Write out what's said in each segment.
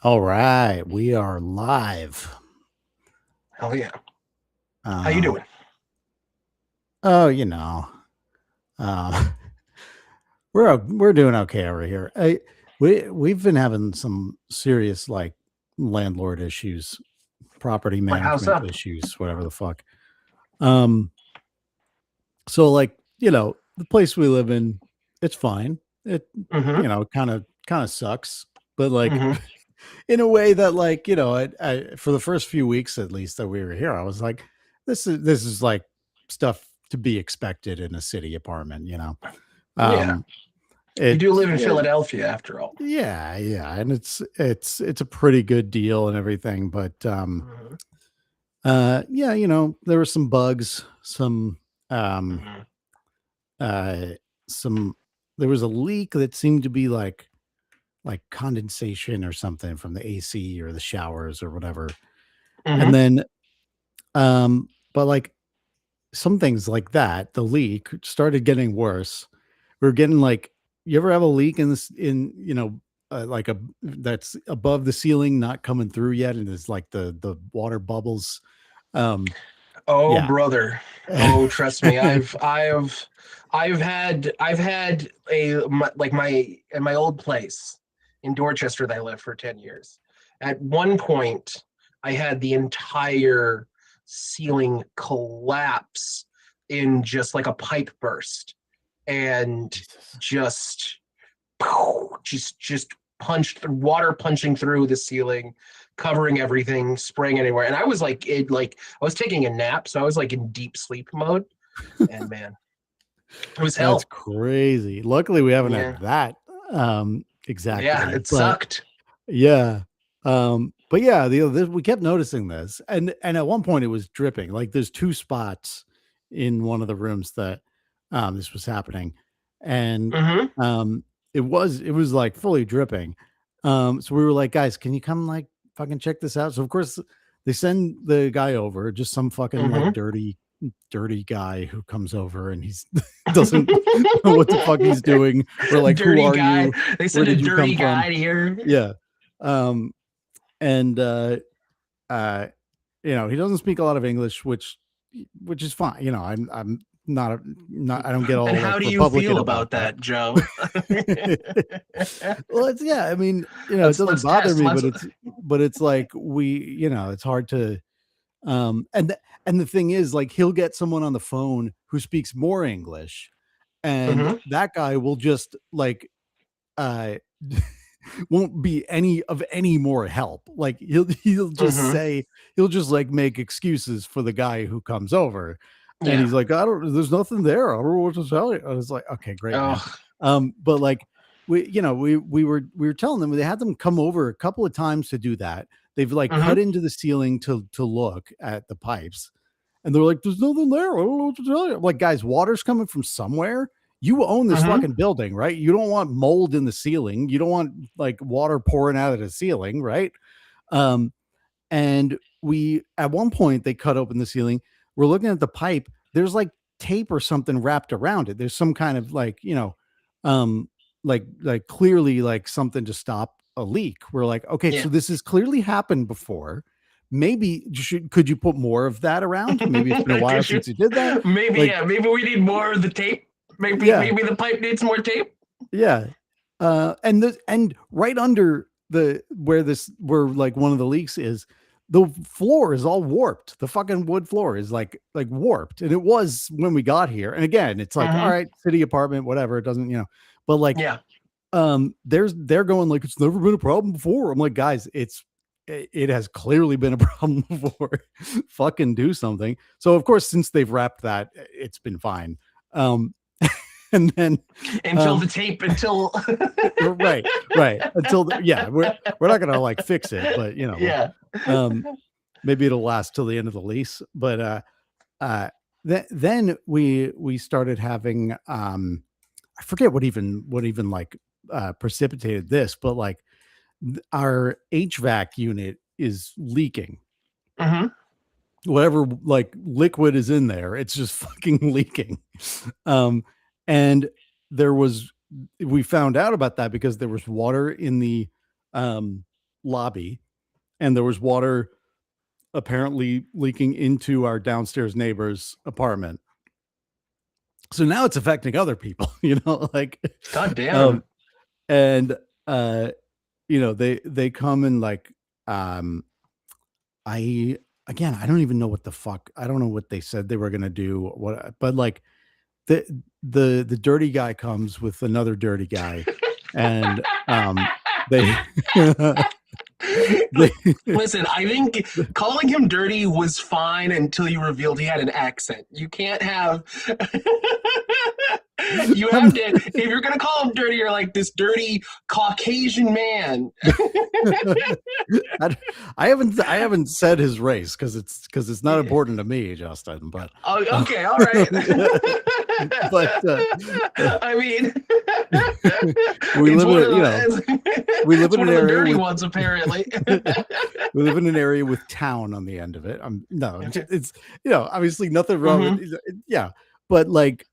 All right, we are live. Hell yeah. How you Um, doing? oh, you know, uh, we're doing okay over here. We've been having some serious like landlord issues, property Like, how's management up? issues, whatever the fuck. Um, so like the place we live in, it's fine. It Mm-hmm. kind of sucks, but like Mm-hmm. in a way that like I for the first few weeks at least that we were here, I was like, this is like stuff to be expected in a city apartment. Yeah. um You do it, live in it Philadelphia after all. yeah, and it's a pretty good deal and everything, but Mm-hmm. yeah, there were some bugs, um Mm-hmm. uh some there was a leak that seemed to be like condensation or something from the AC or the showers or whatever. And Mm-hmm. then but like some things like that, the leak started getting worse. We are getting like, you ever have a leak in this in like a that's above the ceiling, not coming through yet, and it's like the water bubbles. Um Oh, yeah. brother. Oh, trust me. I've had like my in my old place in Dorchester that I lived for 10 years. At one point, I had the entire ceiling collapse in just like a pipe burst and Jesus. just just punched water punching through the ceiling, covering everything, spraying anywhere. And I was like, I was taking a nap, so I was like in deep sleep mode. And man, it was That's hell. crazy. Luckily we haven't Yeah, had that yeah, exactly, it but sucked. yeah. But yeah, we kept noticing this, and at one point it was dripping. Like there's two spots in one of the rooms that this was happening, and Mm-hmm. um, it was like fully dripping. So we were like, guys, can you come like fucking check this out? So of course they send the guy over, just some fucking like Mm-hmm. dirty guy who comes over and he's doesn't know what the fuck he's doing. We're like, who Dirty are guy. you? They Where sent a did you come dirty from? guy to here. Yeah. Um, and uh, he doesn't speak a lot of English, which is fine. I'm not I don't get And all how like do you Republican feel about about that. that, Joe? Well, it's yeah. I mean, it doesn't let's bother test. me, Let's. but it's like it's hard to and the thing is, like, he'll get someone on the phone who speaks more English, and Mm-hmm. that guy will just like uh won't be any more help. Like Mm-hmm. he'll just like make excuses for the guy who comes over. And Yeah. he's like, there's nothing there. I don't know what to tell you. I was like, okay, great, man. Oh. But like we were telling them they had them come over a couple of times to do that. They've like cut Mm-hmm. into the ceiling to look at the pipes, and they're like, there's nothing there. I don't know what to tell you. I'm like, guys, water's coming from somewhere. You own this Mm-hmm. fucking building, right? You don't want mold in the ceiling. You don't want like water pouring out of the ceiling, right? Um, and we at one point they cut open the ceiling. We're looking at the pipe. There's like tape or something wrapped around it. There's some kind of like, um, like clearly like something to stop a leak. We're like, okay, Yeah. so this has clearly happened before. Maybe could you put more of that around? Maybe it's been a while since you did that. Maybe, Like, yeah, maybe we need more of the tape. Maybe yeah, maybe the pipe needs more tape. yeah. And right under the where like one of the leaks is, the floor is all warped. The fucking wood floor is like warped, and it was when we got here. And again, it's like, all Mm-hmm. right, city apartment, whatever. It doesn't, but like, Yeah. they're going like, it's never been a problem before. I'm like, guys, it has clearly been a problem before. Fucking do something. So of course, since they've wrapped that, it's been fine. Um, and then Until um the tape. Until. right until yeah, we're not gonna like fix it, but Yeah. um maybe it'll last till the end of the lease. But uh then we started having I forget what even like precipitated this, but like our HVAC unit is leaking. Mm-hmm. Whatever like liquid is in there, it's just fucking leaking. um and there was we found out about that because there was water in the um lobby, and there was water apparently leaking into our downstairs neighbor's apartment. So now it's affecting other people, like, God um, damn. and they come and like, um, I again, I don't even know what the fuck. I don't know what they said they were gonna do. But like the the dirty guy comes with another dirty guy, and they they Listen, I think calling him dirty was fine until you revealed he had an accent. You can't have. You have to. If you're gonna call him dirty, you're like this dirty Caucasian man. I haven't said his race because it's not important to me, Justin. But Oh, okay, all right. but I mean, we it's live one in of a, we live it's in one an of the area dirty with ones, apparently. we live in an area with town on the end of it. No, Okay. it's obviously nothing wrong Mhm. with yeah, but like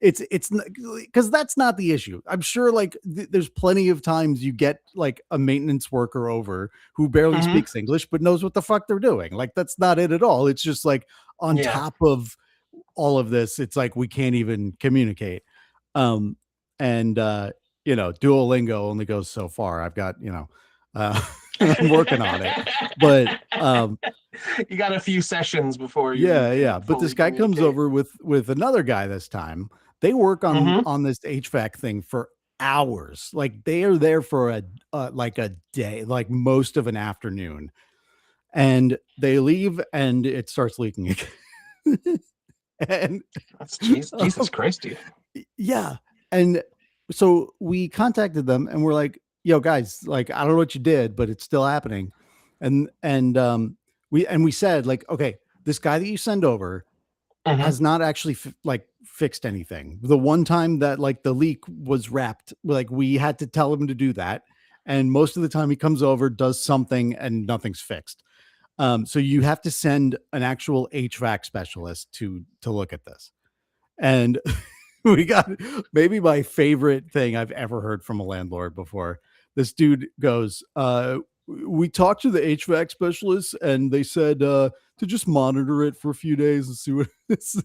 it's because that's not the issue. I'm sure like there's plenty of times you get like a maintenance worker over who barely Mhm. speaks English but knows what the fuck they're doing. Like that's not it at all. It's just like on Yeah. top of all of this, it's like we can't even communicate. Um and Duolingo only goes so far. I've got, uh I'm working on it. But You got a few sessions before you yeah, can yeah. But this fully guy comes communicate. over with another guy this time. They work on Mhm. on this HVAC thing for hours. Like they are there for like a day, like most of an afternoon. And they leave and it starts leaking again. And That's Jesus um, Christ, dude. yeah. And so we contacted them and we're like, yo, guys, like, I don't know what you did, but it's still happening. And we said, like, okay, this guy that you send over Mhm. has not actually like fixed anything. The one time that like the leak was wrapped, like we had to tell him to do that. And most of the time he comes over, does something, and nothing's fixed. So you have to send an actual HVAC specialist to look at this. And we got maybe my favorite thing I've ever heard from a landlord before. This dude goes, we talked to the HVAC specialists and they said to just monitor it for a few days and see what happens.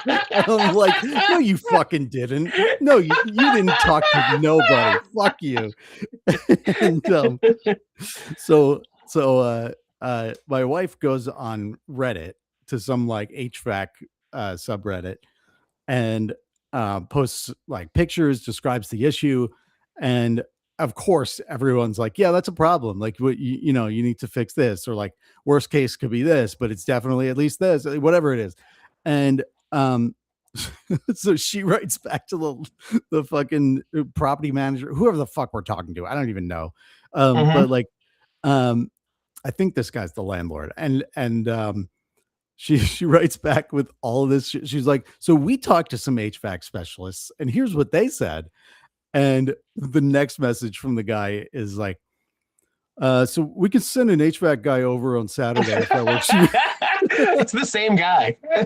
And I'm like, no, you fucking didn't. No, you didn't talk to nobody. Fuck you. And my wife goes on Reddit to some like HVAC subreddit and posts like pictures, describes the issue, and of course everyone's like, yeah, that's a problem. Like what you need to fix this, or like worst case could be this, but it's definitely at least this, whatever it is. And so she writes back to the fucking property manager, whoever the fuck we're talking to. I don't even know. But Mhm. like I think this guy's the landlord, and she writes back with all of this. She's like, so we talked to some HVAC specialists, and here's what they said. And the next message from the guy is like, so we can send an HVAC guy over on Saturday if that works for you. It's the same guy. Yeah.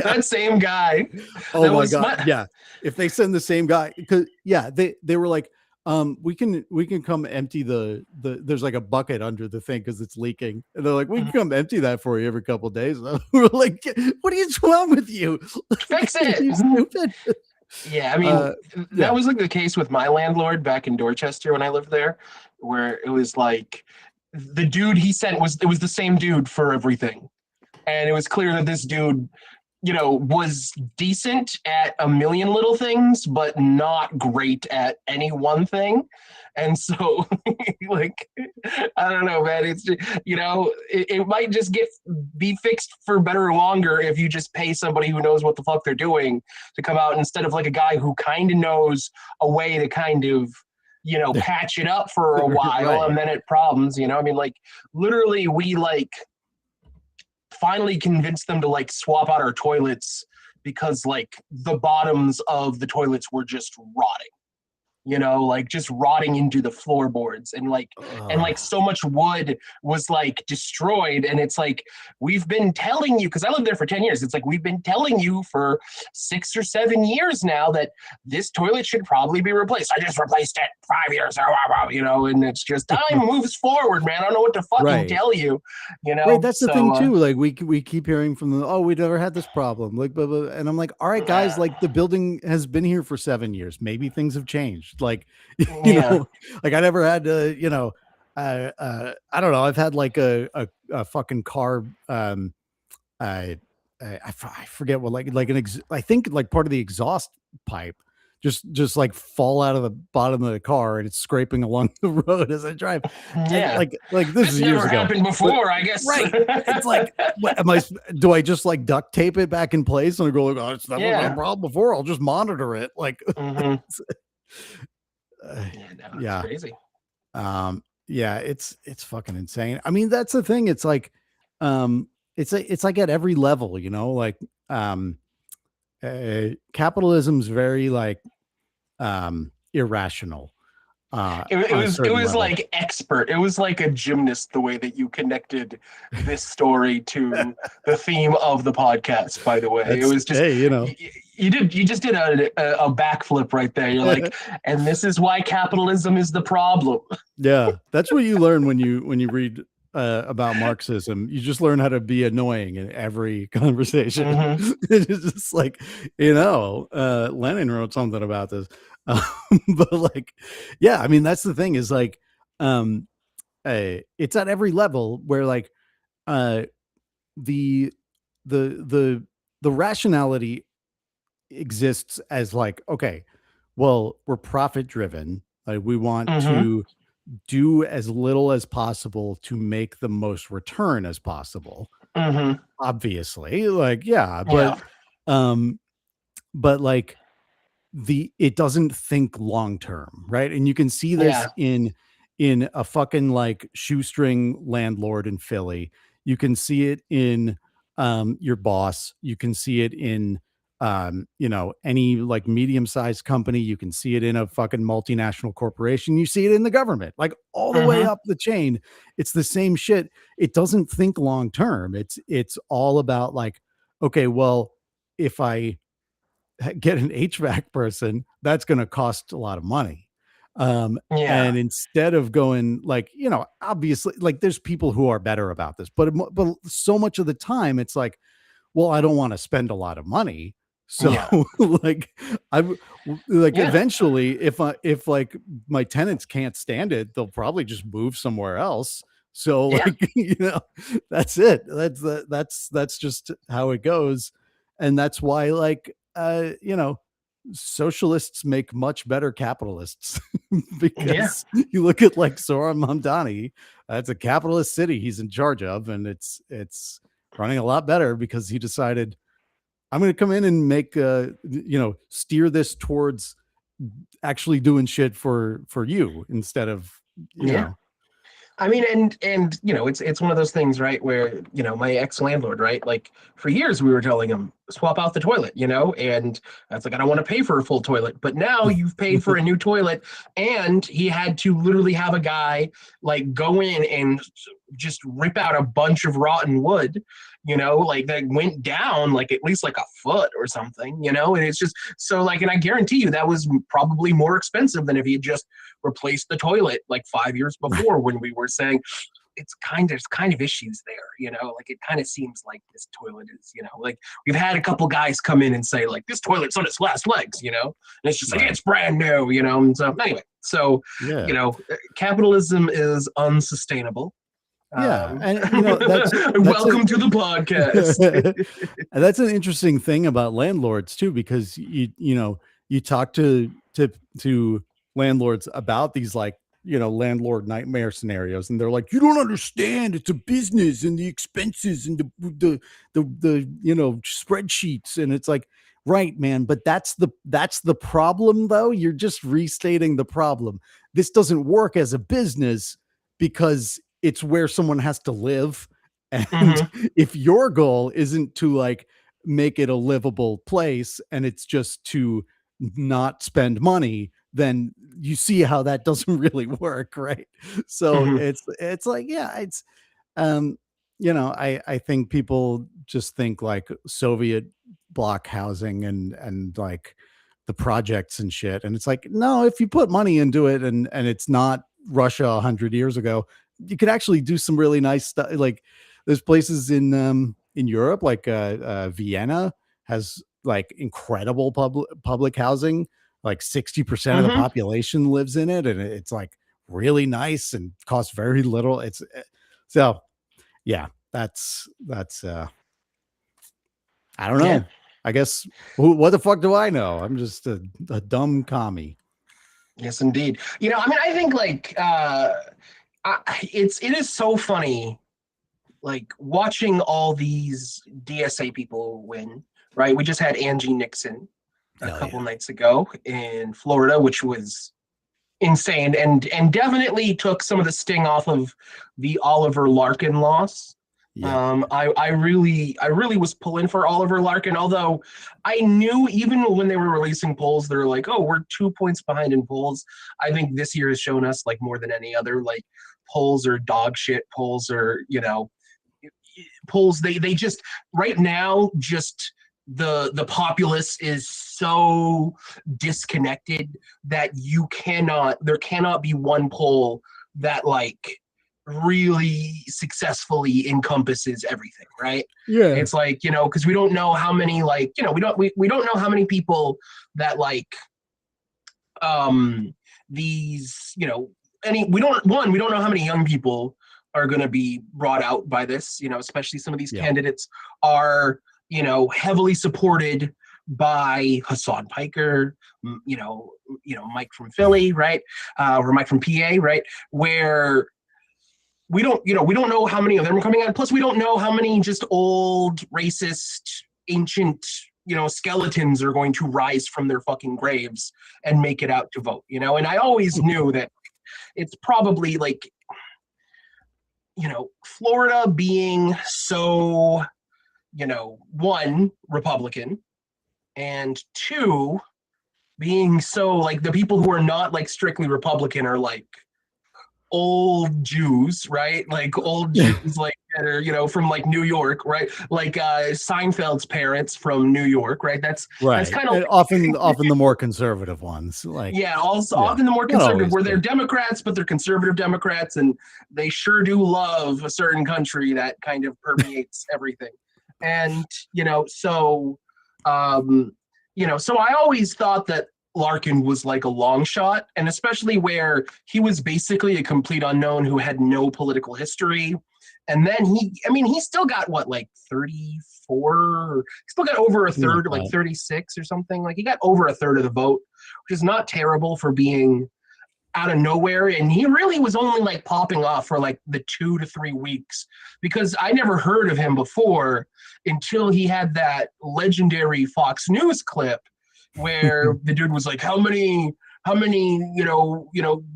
That same guy. Oh That my was god. my. Yeah. If they send the same guy, because yeah, they were like, we can come empty there's like a bucket under the thing because it's leaking. And they're like, we can Mhm. come empty that for you every couple of days. We're like, what is wrong with you? Fix Are it. you stupid? Yeah, I mean, Uh that yeah. was like the case with my landlord back in Dorchester when I lived there, where it was like the dude he sent was it was the same dude for everything. And it was clear that this dude, was decent at a million little things, but not great at any one thing. And so, like, I don't know, man. It's just, it might just be fixed for better or longer if you just pay somebody who knows what the fuck they're doing to come out instead of like a guy who kind of knows a way to kind of patch it up for a while Right. and then it problems. I mean, like, literally, we like finally convinced them to like swap out our toilets because like the bottoms of the toilets were just rotting. like just rotting into the floorboards, and like Ugh. so much wood was like destroyed. And it's like, we've been telling you, because I lived there for 10 years, it's like, we've been telling you for 6 or 7 years now that this toilet should probably be replaced. I just replaced it 5 years ago, and it's just time moves forward, man. I don't know what to fucking Right. tell you, Right, that's the thing so too. Like we keep hearing from them, oh, we never had this problem. Like, blah, blah. And I'm like, all right, guys, uh, like the building has been here for 7 years. Maybe things have changed. Like, yeah. like I never had to, I don't know. I've had like a fucking car. I, I forget what, like I think like part of the exhaust pipe just like fall out of the bottom of the car and it's scraping along the road as I drive. And Yeah, like this this is years never ago, happened but before, I guess. right. It's like, what am I? Do I just like duct tape it back in place and I go like, oh, it's never been a Yeah. problem before. I'll just monitor it. Like, Hmm. uh, Yeah, no, it's yeah, crazy. yeah, it's fucking insane. I mean, that's the thing. It's like, it's like at every level, like, um, capitalism's very like, irrational, It on a was it certain was level. like expert. It was like a gymnast the way that you connected this story to the theme of the podcast. By the way, it That's, was just hey, you just did a backflip right there. You're like, and this is why capitalism is the problem. Yeah, that's what you learn when you read, about Marxism. You just learn how to be annoying in every conversation. Hmm. It's just like, Lenin wrote something about this. Um, but like, yeah, I mean, that's the thing is like, um, it's at every level where like, uh, the the the the rationality exists as like, okay, well, we're profit driven. Like we want Hmm. to do as little as possible to make the most return as possible. Hmm. Obviously, like, yeah, Yeah. um, but like it doesn't think long term, right? And you can see this Yeah. in a fucking like shoestring landlord in Philly. You can see it in, your boss. You can see it in, any like medium-sized company. You can see it in a fucking multinational corporation. You see it in the government, like all the way Hmm. up the chain. It's the same shit. It doesn't think long term. It's all about like, okay, well, if I get an HVAC person, that's going to cost a lot of money. Yeah. And instead of going like, obviously, like there's people who are better about this, but so much of the time it's like, well, I don't want to spend a lot of money. So Yeah. like I like Yeah. eventually if like my tenants can't stand it, they'll probably just move somewhere else. So Yeah. like, that's it. That's just how it goes. And that's why like, socialists make much better capitalists Yeah. because you look at like Sohran Mamdani, that's a capitalist city he's in charge of, and it's running a lot better because he decided, I'm going to come in and make, steer this towards actually doing shit for you instead of, you Yeah. know, I mean, and it's one of those things, right? Where my ex landlord, right? Like for years, we were telling him swap out the toilet, and that's like, I don't want to pay for a full toilet. But now you've paid for a new toilet, and he had to literally have a guy like go in and just rip out a bunch of rotten wood, like that went down like at least like a foot or something, and it's just so like, and I guarantee you that was probably more expensive than if he had just replaced the toilet like 5 years before when we were saying it's kind of issues there, like it kind of seems like this toilet is, like we've had a couple guys come in and say like this toilet's on its last legs, and it's just like right. it's brand new, and so anyway, so Yeah. capitalism is unsustainable. Yeah. um And that's Welcome to the podcast. and that's an interesting thing about landlords too, because you talk to landlords about these like, landlord nightmare scenarios, and they're like, you don't understand, it's a business and the expenses and the spreadsheets, and it's like, right, man, but that's the problem though. You're just restating the problem. This doesn't work as a business because it's where someone has to live. And Hmm. if your goal isn't to like make it a livable place and it's just to not spend money, then you see how that doesn't really work, right? So Mhm. it's like, yeah, it's um I think people just think like Soviet block housing and like the projects and shit, and it's like, no, if you put money into it and it's not Russia 100 years ago, you could actually do some really nice stuff. Like there's places in Europe, like Vienna has like incredible public housing. Like 60% of the Mhm. population lives in it, and it's like really nice and costs very little. It's so yeah, that's I don't Yeah. know. I guess what the fuck do I know? I'm just a dumb commie. Yes, indeed. I mean, I think like it is so funny, like watching all these DSA people win. Right, we just had Angie Nixon a Hell couple yeah. nights ago in Florida, which was insane, and definitely took some of the sting off of the Oliver Larkin loss. Yep. I really was pulling for Oliver Larkin, although I knew even when they were releasing polls, they're like, oh, we're 2 points behind in polls. I think this year has shown us, like more than any other, like polls are dog shit. Polls are, polls, they just right now, just the populace is so disconnected that there cannot be one poll that like really successfully encompasses everything, right? Yeah. It's like, because we don't know how many, like, we don't know how many people that like these, any we don't know how many young people are going to be brought out by this, especially some of these Yep. candidates are, heavily supported by Hassan Piker, Mike from Philly, right? Or Mike from PA, right? Where we don't know how many of them are coming out. Plus, we don't know how many just old, racist, ancient, skeletons are going to rise from their fucking graves and make it out to vote. And I always knew that it's probably like, Florida being so, one, Republican, and two, being so like the people who are not like strictly Republican are like old Jews, right? Like old Jews, like that are, from like New York, right? Like Seinfeld's parents from New York, right? That's Right. kind of And often the more conservative ones. Like, yeah. Also, yeah. often the more Not conservative, always, where they're but Democrats, but they're conservative Democrats, and they sure do love a certain country that kind of permeates everything. And um, so I always thought that Larkin was like a long shot, and especially where he was basically a complete unknown who had no political history. And then he still got what, like 34, still got over a something like third, like that. 36 or something. Like he got over a third of the vote, which is not terrible for being out of nowhere. And he really was only like popping off for like the 2 to 3 weeks, because I never heard of him before until he had that legendary Fox News clip where the dude was like, how many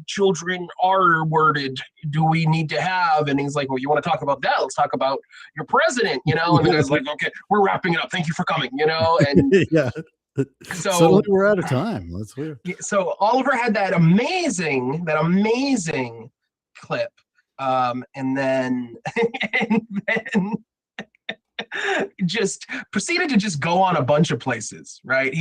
children are worded do we need to have? And he's like, well, you want to talk about that? Let's talk about your president, and the guy's like, okay, we're wrapping it up, thank you for coming, and Yeah. Suddenly so we're out of time. That's weird. Oliver had that amazing clip, and then and then just proceeded to just go on a bunch of places, right?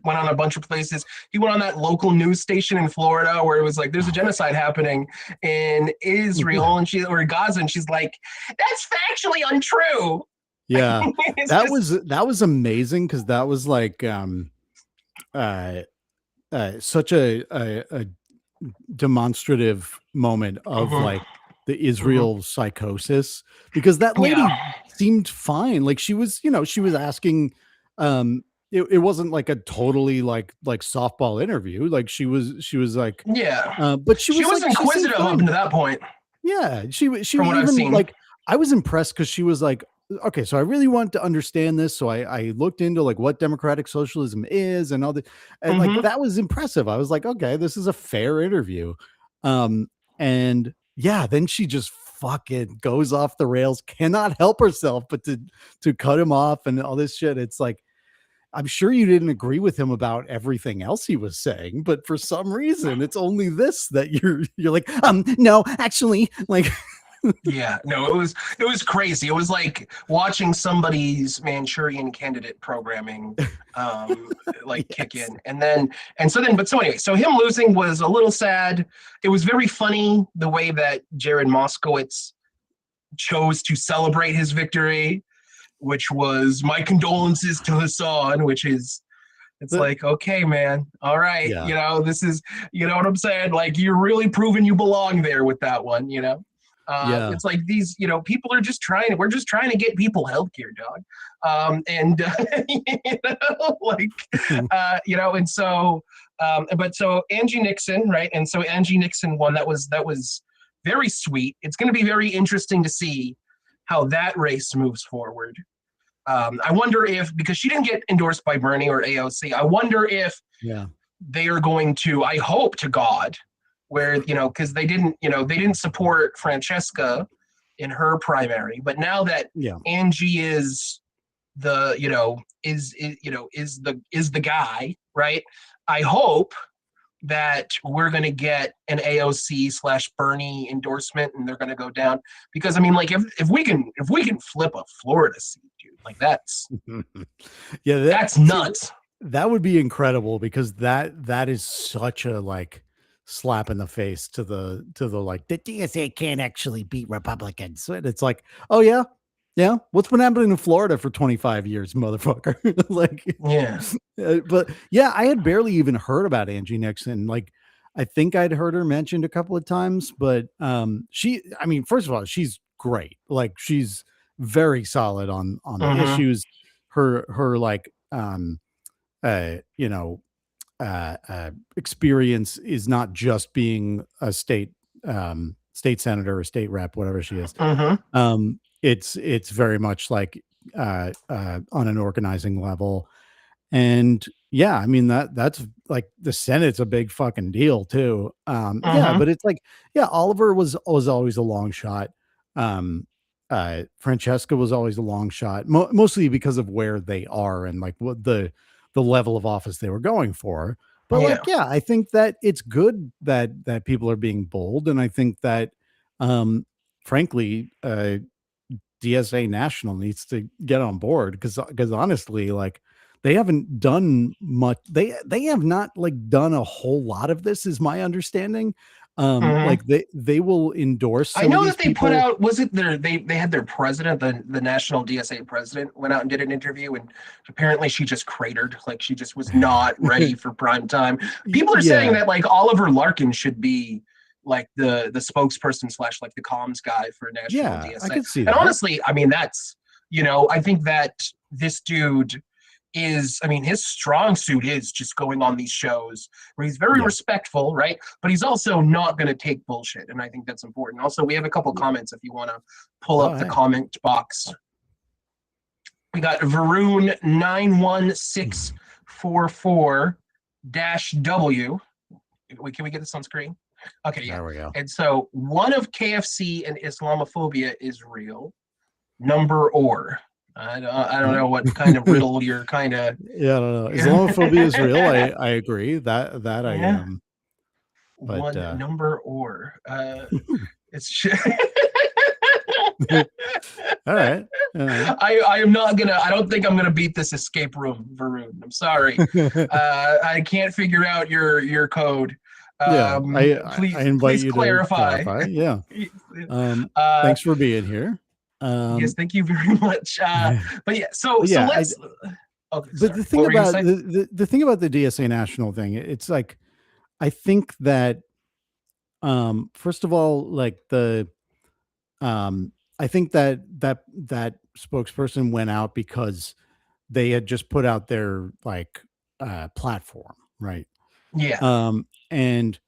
Went on a bunch of places. He went on that local news station in Florida where it was like, there's a genocide happening in Israel or Gaza, and she's like, that's factually untrue. Yeah. It's That just was amazing, because that was like uh such a demonstrative moment of uh-huh, like the uh-huh. Israel psychosis, because that Yeah, lady seemed fine. Like she was, she was asking, it wasn't like a totally like softball interview. Like she was like, yeah. but she She was was like, she seemed inquisitive up fine. to that point, Yeah, she from what I've even seen. like, I was impressed because she was like, okay, so I really want to understand this. So I looked into like what democratic socialism is and all the, and like Mm-hmm. that was impressive. I was like, okay, this is a fair interview. Um, and yeah, then she just fucking goes off the rails, cannot help herself but to cut him off and all this shit. It's like, I'm sure you didn't agree with him about everything else he was saying, but for some reason it's only this that you're like, no, actually, like Yeah, no, it was crazy. It was like watching somebody's Manchurian Candidate programming like kick yes. in. But so anyway, so him losing was a little sad. It was very funny the way that Jared Moskowitz chose to celebrate his victory, which was my condolences to Hassan, which is it's The- like, okay, man, all right, yeah. this is, you know what I'm saying? Like, you're really proving you belong there with that one. Yeah. It's like these, people are just we're just trying to get people healthcare, dog. And so, but so Angie Nixon, right? And so Angie Nixon won. That was very sweet. It's going to be very interesting to see how that race moves forward. I wonder if, because she didn't get endorsed by Bernie or AOC, I wonder if Yeah. they are going to, I hope to God, where, because they didn't support Francesca in her primary, but now that Yeah. Angie is the, is the guy, right? I hope that we're going to get an AOC / Bernie endorsement and they're going to go down, because I mean, like, if we can flip a Florida seat, dude, like that's Yeah. that's nuts. That would be incredible, because that is such a like slap in the face to the like, the DSA can't actually beat Republicans. And it's like, oh yeah, yeah. What's been happening in Florida for 25 years, motherfucker? Like, Yeah. but yeah, I had barely even heard about Angie Nixon. Like, I think I'd heard her mentioned a couple of times, but I mean, first of all, she's great. Like, she's very solid on the Mm-hmm. issues. Her like you know, experience is not just being a state senator or state rep, whatever she is. Mm-hmm. It's very much like on an organizing level. And yeah, I mean, that's like, the Senate's a big fucking deal too. Yeah, Mm-hmm. but it's like, yeah, Oliver was always a long shot. Francesca was always a long shot, mostly because of where they are and like what the level of office they were going for. But Yeah. like, yeah, I think that it's good that people are being bold, and I think that, frankly, DSA National needs to get on board, because honestly, like, they haven't done much. They have not like done a whole lot of this, is my understanding. Mm-hmm. Like, they will endorse I some of know these that they put people. out, was it they had their president, the national DSA president, went out and did an interview, and apparently she just cratered, like she just was not ready for prime time. People are saying Yeah, that like Oliver Larkin should be like the spokesperson / like the comms guy for national yeah, I DSA. could see And that. honestly, I mean, that's, I think that this dude is, I mean, his strong suit is just going on these shows where he's very Yeah. respectful, right? But he's also not going to take bullshit. And I think that's important. Also, we have a couple comments if you want to pull Oh, up the hey. comment box. We got Varun 91644 -W. Wait, can we get this on screen? Okay, yeah. There we go. And so one of KFC and Islamophobia is real. Number or. I don't know what kind of riddle you're kind of. Yeah, I don't know. Islamophobia is real. I agree that I Yeah. but One number or. It's. all right. I am not gonna. I don't think I'm gonna beat this escape room, Varun. I'm sorry. I can't figure out your code. Yeah, Please, I invite please you clarify. to clarify. Yeah. Thanks for being here. Yes, thank you very much. But yeah, so yeah, let's. Okay, but sorry. the thing What were you about saying? the thing about the DSA National thing, it's like, I think that, first of all, like, I think that spokesperson went out because they had just put out their like platform, right? Yeah. And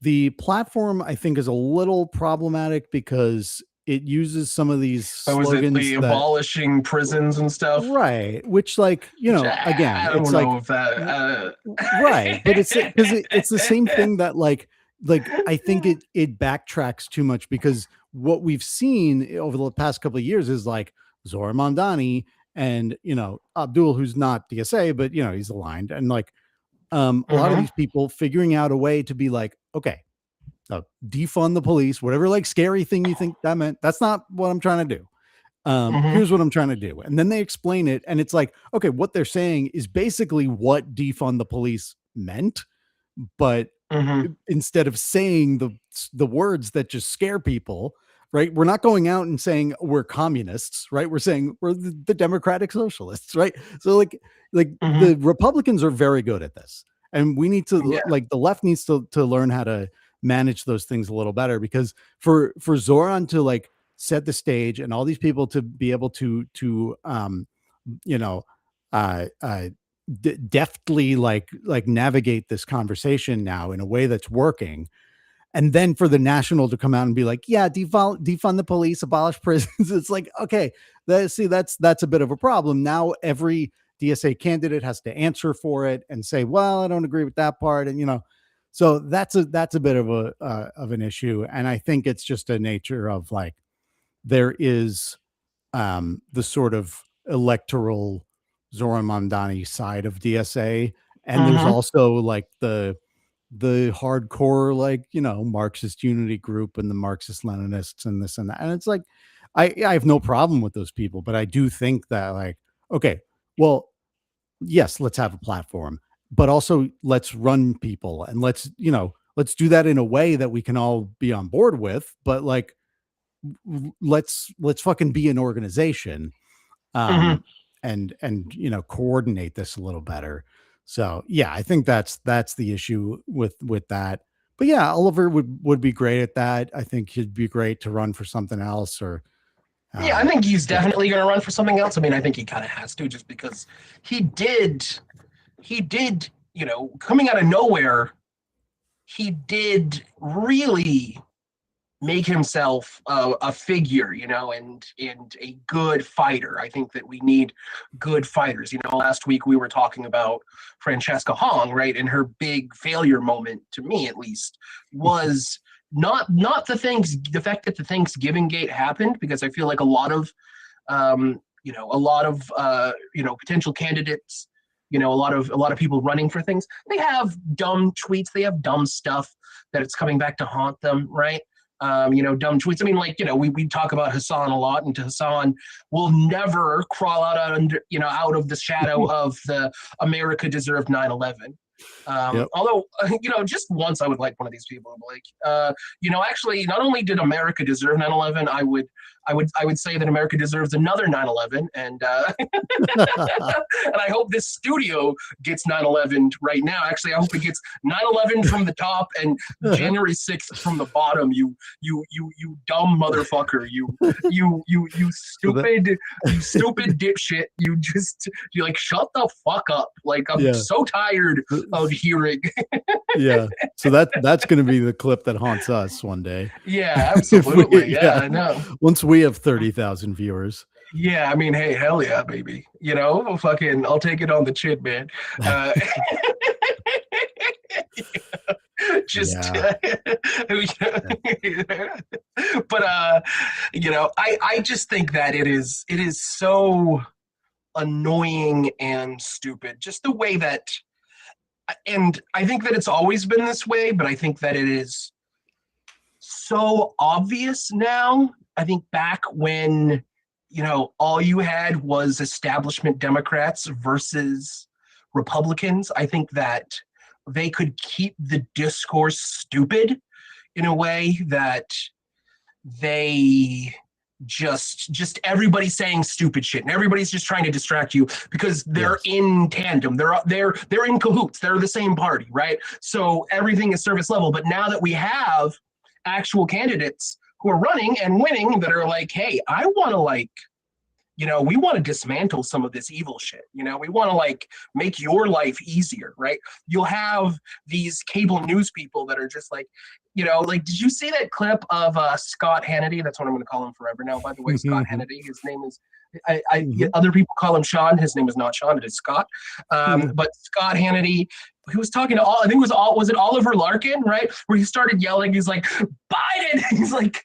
the platform, I think, is a little problematic because it uses some of these Was it slogans the that, abolishing prisons and stuff? right, which, like, Which again, I it's don't like, know if that. right, but it's because it's the same thing that, like I think it backtracks too much, because what we've seen over the past couple of years is like Zora Mondani and Abdul, who's not DSA, but he's aligned, and like a lot of Mm-hmm. these people figuring out a way to be like, okay, defund the police, whatever like scary thing you think that meant. That's not what I'm trying to do. Mm-hmm. Here's what I'm trying to do. And then they explain it. And it's like, okay, what they're saying is basically what defund the police meant. But Mm-hmm. instead of saying the words that just scare people, right? We're not going out and saying we're communists, right? We're saying we're the democratic socialists, right? So like Mm-hmm. the Republicans are very good at this. And we need to Yeah. like the left needs to learn how to manage those things a little better, because for Zoran to like set the stage and all these people to be able to you know deftly like navigate this conversation now in a way that's working, and then for the National to come out and be like, yeah, defund the police, abolish prisons. It's like, okay, that's a bit of a problem. Now every DSA candidate has to answer for it and say, well, I don't agree with that part. And so that's a bit of an issue. And I think it's just a nature of like, there is the sort of electoral Zoran Mamdani side of DSA, and there's Mm-hmm. also like the hardcore like Marxist Unity group and the Marxist Leninists and this and that. And it's like I have no problem with those people, but I do think that like, okay, well, yes, let's have a platform, but also let's run people, and let's do that in a way that we can all be on board with. But like, let's fucking be an organization, Mm-hmm. um and coordinate this a little better. So yeah, I think that's the issue with that. But yeah, Oliver would be great at that. I think he'd be great to run for something else, or Yeah, I think he's yeah. definitely going to run for something else. I mean, I think he kind of has to, just because he did, coming out of nowhere, he did really make himself a figure, and a good fighter. I think that we need good fighters. Last week we were talking about Francesca Hong, right? And her big failure moment, to me at least, was not the fact that the Thanksgiving gate happened, because I feel like a lot of potential candidates, a lot of people running for things, they have dumb tweets, they have dumb stuff that it's coming back to haunt them, right? Dumb tweets. I mean, like, we talk about Hassan a lot, and Hassan will never crawl out of the shadow of the America deserved 9/11. Yep. Although, just once I would like one of these people to be like, actually, not only did America deserve 9/11, I would say that America deserves another 9/11, and and I hope this studio gets 9/11 right now. Actually, I hope it gets 9/11 from the top and January 6th from the bottom. You dumb motherfucker. You So that, stupid dipshit. You like, shut the fuck up. Like, I'm yeah. so tired of hearing. Yeah. So that's going to be the clip that haunts us one day. Yeah, If absolutely. Yeah, I know. once we have 30,000 viewers. Yeah, I mean, hey, hell yeah, baby. Fucking, I'll take it on the chin, man. Uh, just, Yeah. but I just think that it is so annoying and stupid, just the way that, and I think that it's always been this way, but I think that it is so obvious now. I think back when, all you had was establishment Democrats versus Republicans, I think that they could keep the discourse stupid in a way that they just everybody's saying stupid shit, and everybody's just trying to distract you because they're Yes. in tandem, they're in cahoots, they're the same party, right? So everything is service level. But now that we have actual candidates who are running and winning, that are like, hey, I want to, like, we want to dismantle some of this evil shit. We want to, like, make your life easier, right? You'll have these cable news people that are just like, like, did you see that clip of Scott Hannity? That's what I'm going to call him forever now, by the way. Scott Hannity. His name is, other people call him Sean. His name is not Sean. It is Scott. But Scott Hannity, he was talking to I think was it Oliver Larkin, right? Where he started yelling. He's like, Biden. He's like,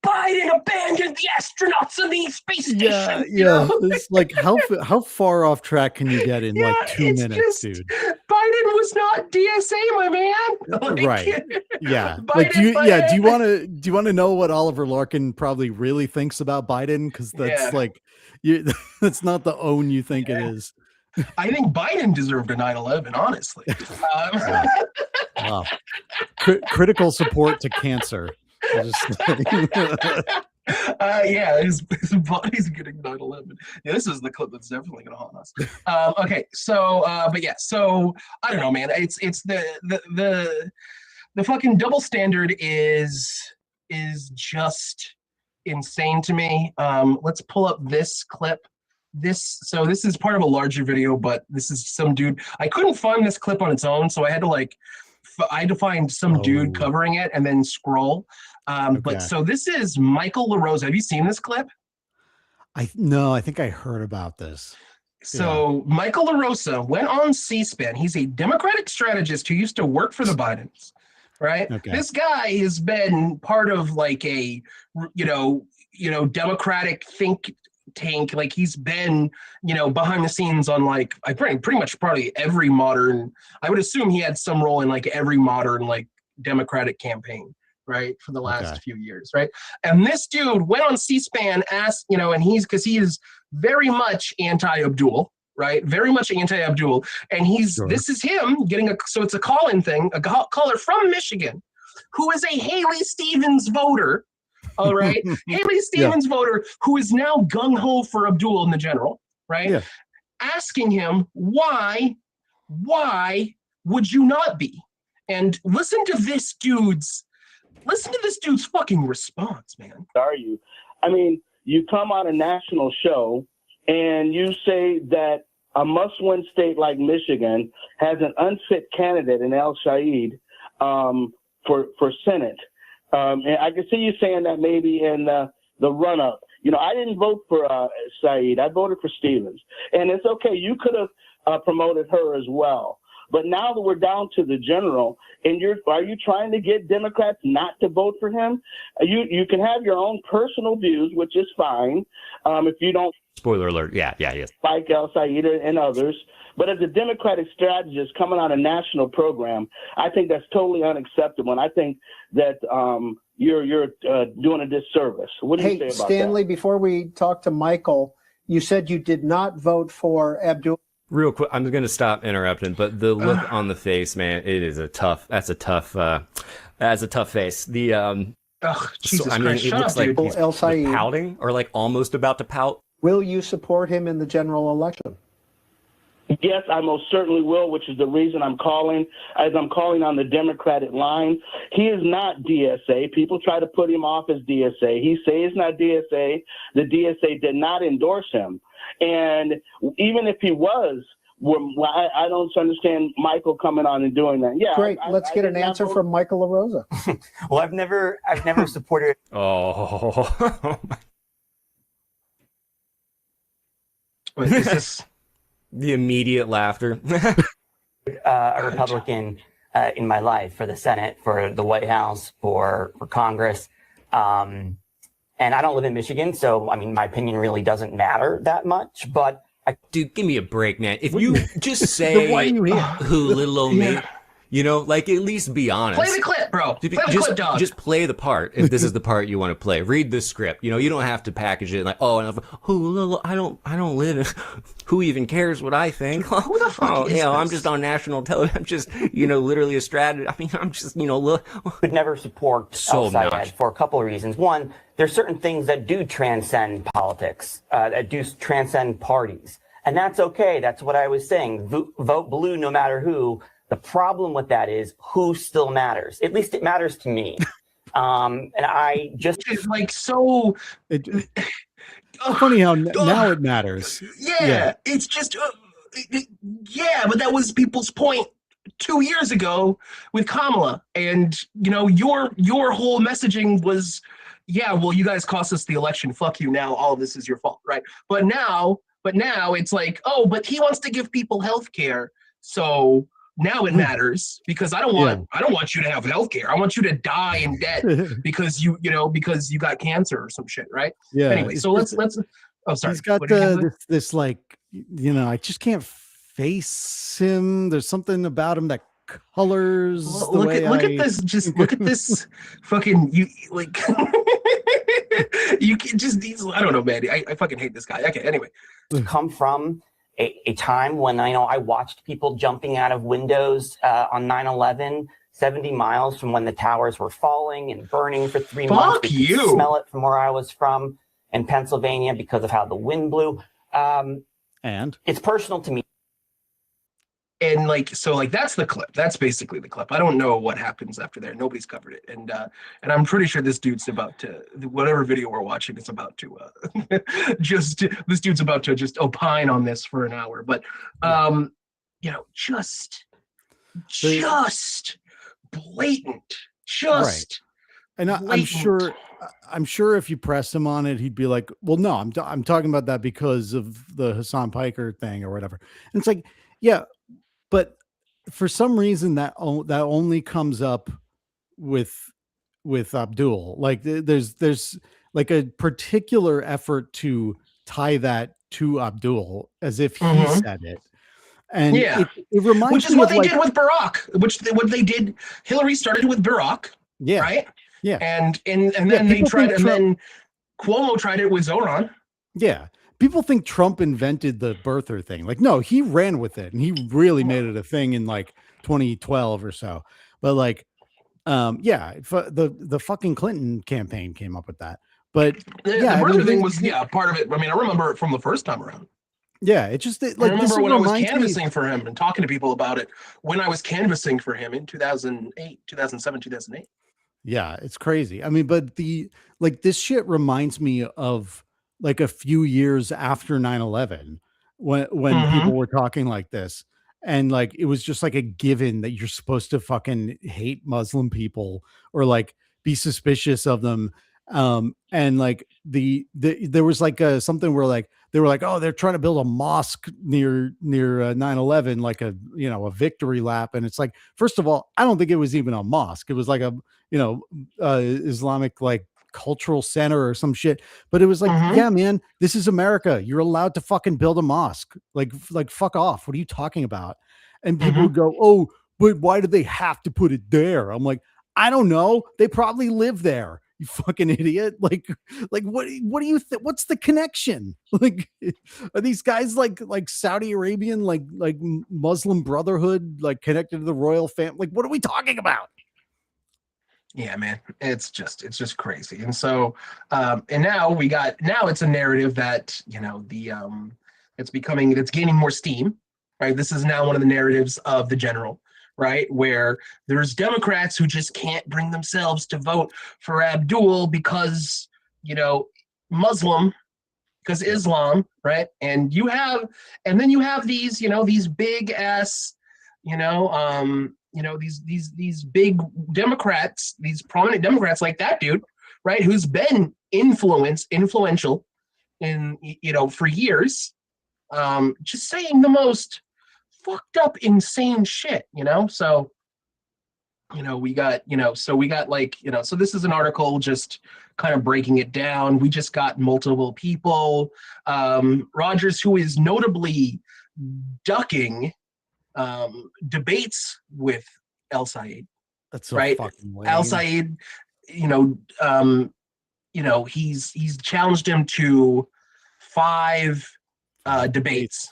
Biden abandoned the astronauts on the space station. Yeah, you know? It's like how far off track can you get in like 2 it's minutes, just, dude? Biden was not DSA, my man. Like, Right. Yeah. Biden, Like, do you Biden. want to know what Oliver Larkin probably really thinks about Biden? Because that's Yeah. like, that's not the own you think it is. I think Biden deserved a 9/11, honestly. Yeah. Wow. Critical support to cancer. I'll just yeah, his body's getting 9/11. Yeah, this is the clip that's definitely gonna haunt us. Okay, so but yeah, so I don't know, man. It's the fucking double standard is just insane to me. Let's pull up this clip. This is part of a larger video, but this is some dude. I couldn't find this clip on its own, so I had to like I had to find some dude covering it and then scroll. But so this is Michael LaRosa. Have you seen this clip? No, I think I heard about this. So Michael LaRosa went on C-SPAN. He's a Democratic strategist who used to work for the Bidens, right? Okay. This guy has been part of like a, Democratic think tank. Like he's been, behind the scenes on like, I pretty much probably every modern, I would assume he had some role in like every modern like Democratic campaign, right, for the last few years, right? And this dude went on C-SPAN, asked, and because he is very much anti-Abdul, right? Very much anti-Abdul. And this is him getting so it's a call-in thing, a caller from Michigan, who is a Haley Stevens voter, all right? Haley Stevens voter who is now gung-ho for Abdul in the general, right? Yeah. Asking him, why would you not be? And listen to this dude's fucking response, man. Are you? I mean, you come on a national show and you say that a must-win state like Michigan has an unfit candidate in El Said for Senate. And I can see you saying that maybe in the run-up. I didn't vote for Said. I voted for Stevens. And it's okay. You could have promoted her as well. But now that we're down to the general, and are you trying to get Democrats not to vote for him? You can have your own personal views, which is fine. If you don't. Spoiler alert. Yes. Like El Said and others. But as a Democratic strategist coming on a national program, I think that's totally unacceptable. And I think that you're doing a disservice. What do you say about Stanley, that? before we talk to Michael, you said you did not vote for Abdul. Real quick, I'm going to stop interrupting, but the look on the face, man, that's a tough face. Jesus Christ, it looks like he's El Said. pouting or like almost about to pout. Will you support him in the general election? Yes, I most certainly will, which is the reason I'm calling, as I'm calling on the Democratic line. He is not DSA. People try to put him off as DSA. He says he's not DSA. The DSA did not endorse him. And even if he was, I don't understand Michael coming on and doing that. Yeah, great. Let's get an answer from Michael LaRosa. Well, I've never supported. Oh. Wait, is this the immediate laughter? A Republican in my life for the Senate, for the White House, for Congress. And I don't live in Michigan, so, I mean, my opinion really doesn't matter that much, but dude, give me a break, man. If you just say who little old me, like at least be honest. Play the clip, bro. Play the clip, dog. Just play the part if this is the part you want to play. Read the script. You don't have to package it like, who little I don't live in, who even cares what I think? Who the fuck is this? I'm just on national television. I'm just, literally a strategist. I mean, I'm just, would never support El Sayed for a couple of reasons. One, there's certain things that do transcend politics, that do transcend parties. And that's okay. That's what I was saying. Vote blue no matter who. The problem with that is who still matters. At least it matters to me. And I just... It's like so... funny how now it matters. Yeah. It's just... but that was people's point 2 years ago with Kamala. And, your whole messaging was, you guys cost us the election. Fuck you. Now all of this is your fault, right? But now it's like, but he wants to give people health care. So now it matters because I don't want you to have health care. I want you to die in debt because you got cancer or some shit, right? Yeah. Anyway, so let's oh, sorry. He's got this like, I just can't face him. There's something about him that colors look at this. Just look at this fucking you can just I don't know, man. I fucking hate this guy. Okay, anyway. Come from a time when I watched people jumping out of windows on 9/11, 70 miles from when the towers were falling and burning for 3 months. Fuck you. Could smell it from where I was from in Pennsylvania because of how the wind blew. And it's personal to me. And that's the clip. That's basically the clip. I don't know what happens after there. Nobody's covered it. And I'm pretty sure this dude's about to, whatever video we're watching is about to this dude's about to just opine on this for an hour. But just blatant. Just right. And I'm sure if you pressed him on it, he'd be like, well, no, I'm talking about that because of the Hassan Piker thing or whatever. And it's like, yeah, but for some reason that only comes up with Abdul. Like there's like a particular effort to tie that to Abdul as if he said it. And it reminds which is what they did with Barack, what they did. Hillary started with Barack. Yeah. Right. Yeah. And then they tried, and then Cuomo tried it with Zoran. Yeah. People think Trump invented the birther thing. Like, no, he ran with it and he really made it a thing in like 2012 or so. But like, the fucking Clinton campaign came up with that. But the birther thing was part of it. I mean, I remember it from the first time around. Yeah, it just like I remember when I was canvassing for him and talking to people about it when I was canvassing for him in 2008, 2007, 2008. Yeah, it's crazy. I mean, but this shit reminds me of like a few years after 9/11 when people were talking like this. And like, it was just like a given that you're supposed to fucking hate Muslim people or like be suspicious of them. And like there was like something where like, they were like, oh, they're trying to build a mosque near 9/11, like a victory lap. And it's like, first of all, I don't think it was even a mosque. It was like a, Islamic like cultural center or some shit. But it was like, yeah, man, this is America. You're allowed to fucking build a mosque. Like fuck off. What are you talking about? And people would go, oh, but why do they have to put it there? I'm like, I don't know. They probably live there. You fucking idiot. Like what do you think? What's the connection? Like, are these guys like Saudi Arabian, like Muslim Brotherhood, like connected to the royal family? Like, what are we talking about? Yeah, man, it's just crazy. And so, and now it's a narrative that, it's gaining more steam, right? This is now one of the narratives of the general, right? Where there's Democrats who just can't bring themselves to vote for Abdul because, Islam, right? And then you have these, these big ass, these big Democrats, these prominent Democrats like that dude, right? Who's been influential in, for years, just saying the most fucked up, insane shit, so, we got so this is an article just kind of breaking it down. We just got multiple people, Rogers, who is notably ducking debates with El Sayed. That's so right. Fucking lame. El Sayed, he's challenged him to 5 debates.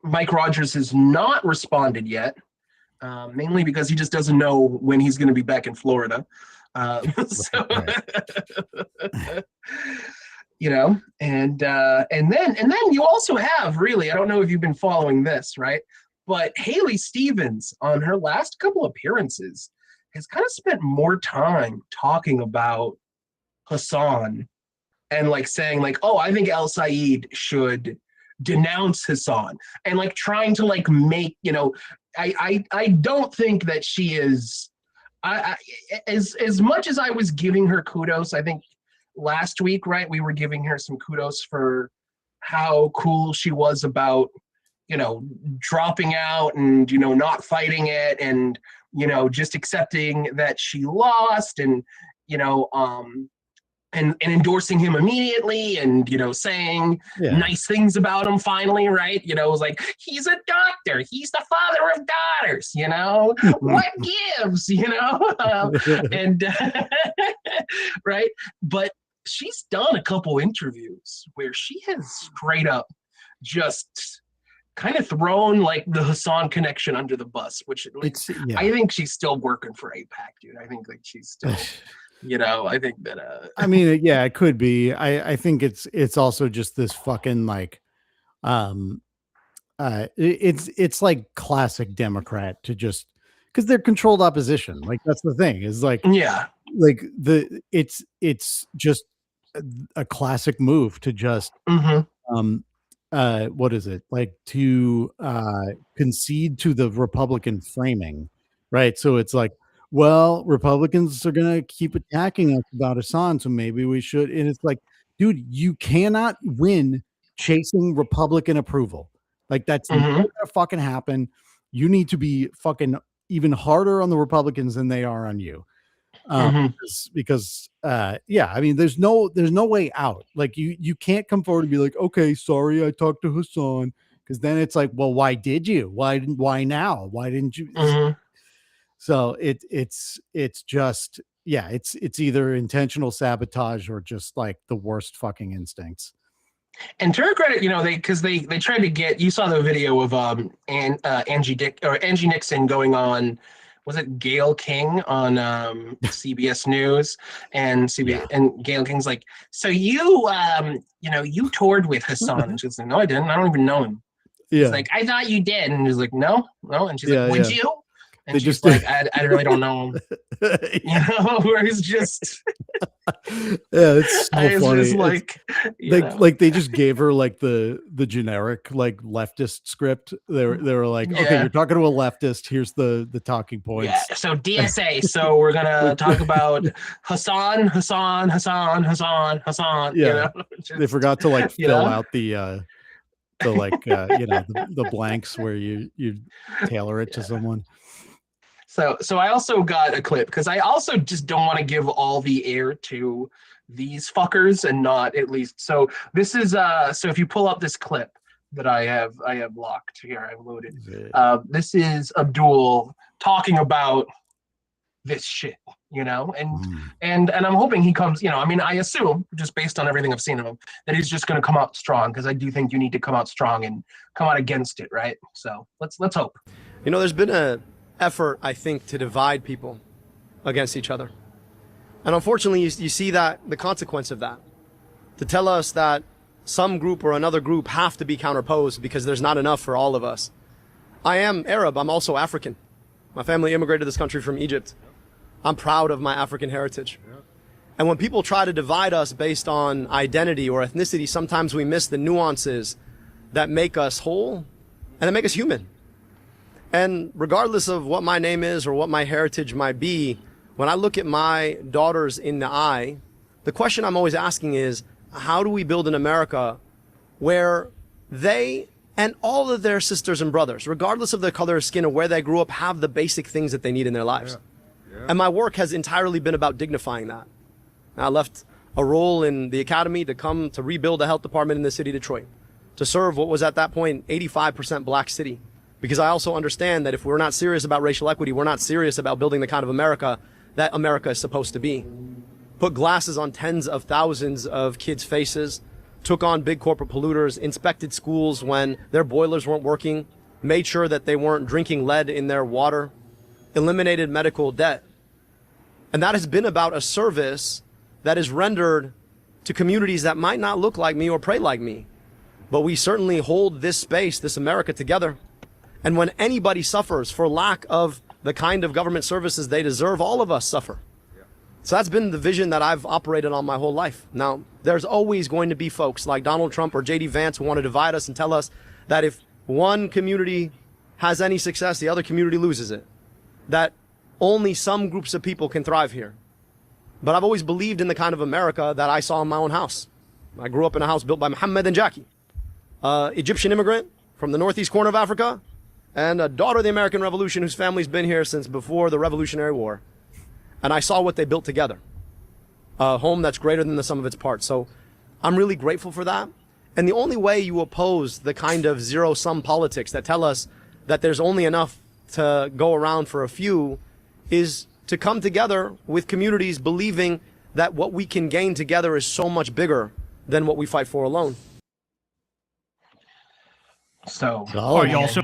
Mike Rogers has not responded yet, mainly because he just doesn't know when he's going to be back in Florida. And then you also have, really, I don't know if you've been following this, right? But Haley Stevens, on her last couple appearances, has kind of spent more time talking about Hassan and like saying like, oh, I think El Sayed should denounce Hassan, and like trying to like make, I don't think that she is, as much as I was giving her kudos, I think last week, right, we were giving her some kudos for how cool she was about, dropping out and, not fighting it and, just accepting that she lost and, and endorsing him immediately and, saying nice things about him finally, right? It was like, he's a doctor. He's the father of daughters, what gives, and right. But she's done a couple interviews where she has straight up just kind of thrown like the Hassan connection under the bus, which I think she's still working for AIPAC, dude. I think like she's still... I think that I mean, yeah, it could be. I think it's also just this fucking like it's like classic Democrat to just, because they're controlled opposition. Like that's the thing, is like like it's just a classic move to just what is it, like to concede to the Republican framing, right? So it's like, well, Republicans are going to keep attacking us about Hassan, so maybe we should. And it's like, dude, you cannot win chasing Republican approval. Like, that's not going to fucking happen. You need to be fucking even harder on the Republicans than they are on you. Because I mean, there's no way out. Like, you can't come forward and be like, okay, sorry, I talked to Hassan. Because then it's like, well, why did you? Why now? Why didn't you? So it's just, it's either intentional sabotage or just like the worst fucking instincts. And to her credit, they tried to get, you saw the video of Angie Nixon going on, was it Gayle King on CBS News, and and Gayle King's like, so you toured with Hassan, and she's like, no, I didn't. I don't even know him. He's like, I thought you did, and he's like, no, and she's like, would you? And they she's just like, I really don't know him. Where he's just it's so funny. Just like, like they just gave her like the generic like leftist script. They were like, okay, you're talking to a leftist. Here's the talking points. Yeah. So DSA. So we're gonna talk about Hassan. Yeah. They forgot to like fill out the like the blanks where you tailor it to someone. So I also got a clip because I also just don't want to give all the air to these fuckers and not at least. So this is so if you pull up this clip that I have locked here, I've loaded. This is Abdul talking about this shit, and I'm hoping he comes, I mean, I assume just based on everything I've seen of him that he's just going to come out strong, because I do think you need to come out strong and come out against it, right? So let's hope. There's been a effort, I think, to divide people against each other. And unfortunately, you see that the consequence of that, to tell us that some group or another group have to be counterposed because there's not enough for all of us. I am Arab. I'm also African. My family immigrated to this country from Egypt. I'm proud of my African heritage. And when people try to divide us based on identity or ethnicity, sometimes we miss the nuances that make us whole and that make us human. And regardless of what my name is or what my heritage might be, when I look at my daughters in the eye, the question I'm always asking is, how do we build an America where they and all of their sisters and brothers, regardless of their color of skin or where they grew up, have the basic things that they need in their lives? And my work has entirely been about dignifying that. I left a role in the academy to come to rebuild a health department in the city of Detroit, to serve what was at that point 85% black city. Because I also understand that if we're not serious about racial equity, we're not serious about building the kind of America that America is supposed to be. Put glasses on tens of thousands of kids' faces, took on big corporate polluters, inspected schools when their boilers weren't working, made sure that they weren't drinking lead in their water, eliminated medical debt. And that has been about a service that is rendered to communities that might not look like me or pray like me. But we certainly hold this space, this America, together. And when anybody suffers for lack of the kind of government services they deserve, all of us suffer. So that's been the vision that I've operated on my whole life. Now, there's always going to be folks like Donald Trump or J.D. Vance who want to divide us and tell us that if one community has any success, the other community loses it. That only some groups of people can thrive here. But I've always believed in the kind of America that I saw in my own house. I grew up in a house built by Muhammad and Jackie, Egyptian immigrant from the northeast corner of Africa, and a daughter of the American Revolution whose family's been here since before the Revolutionary War. And I saw what they built together. A home that's greater than the sum of its parts. So I'm really grateful for that. And the only way you oppose the kind of zero-sum politics that tell us that there's only enough to go around for a few is to come together with communities believing that what we can gain together is so much bigger than what we fight for alone. So, you also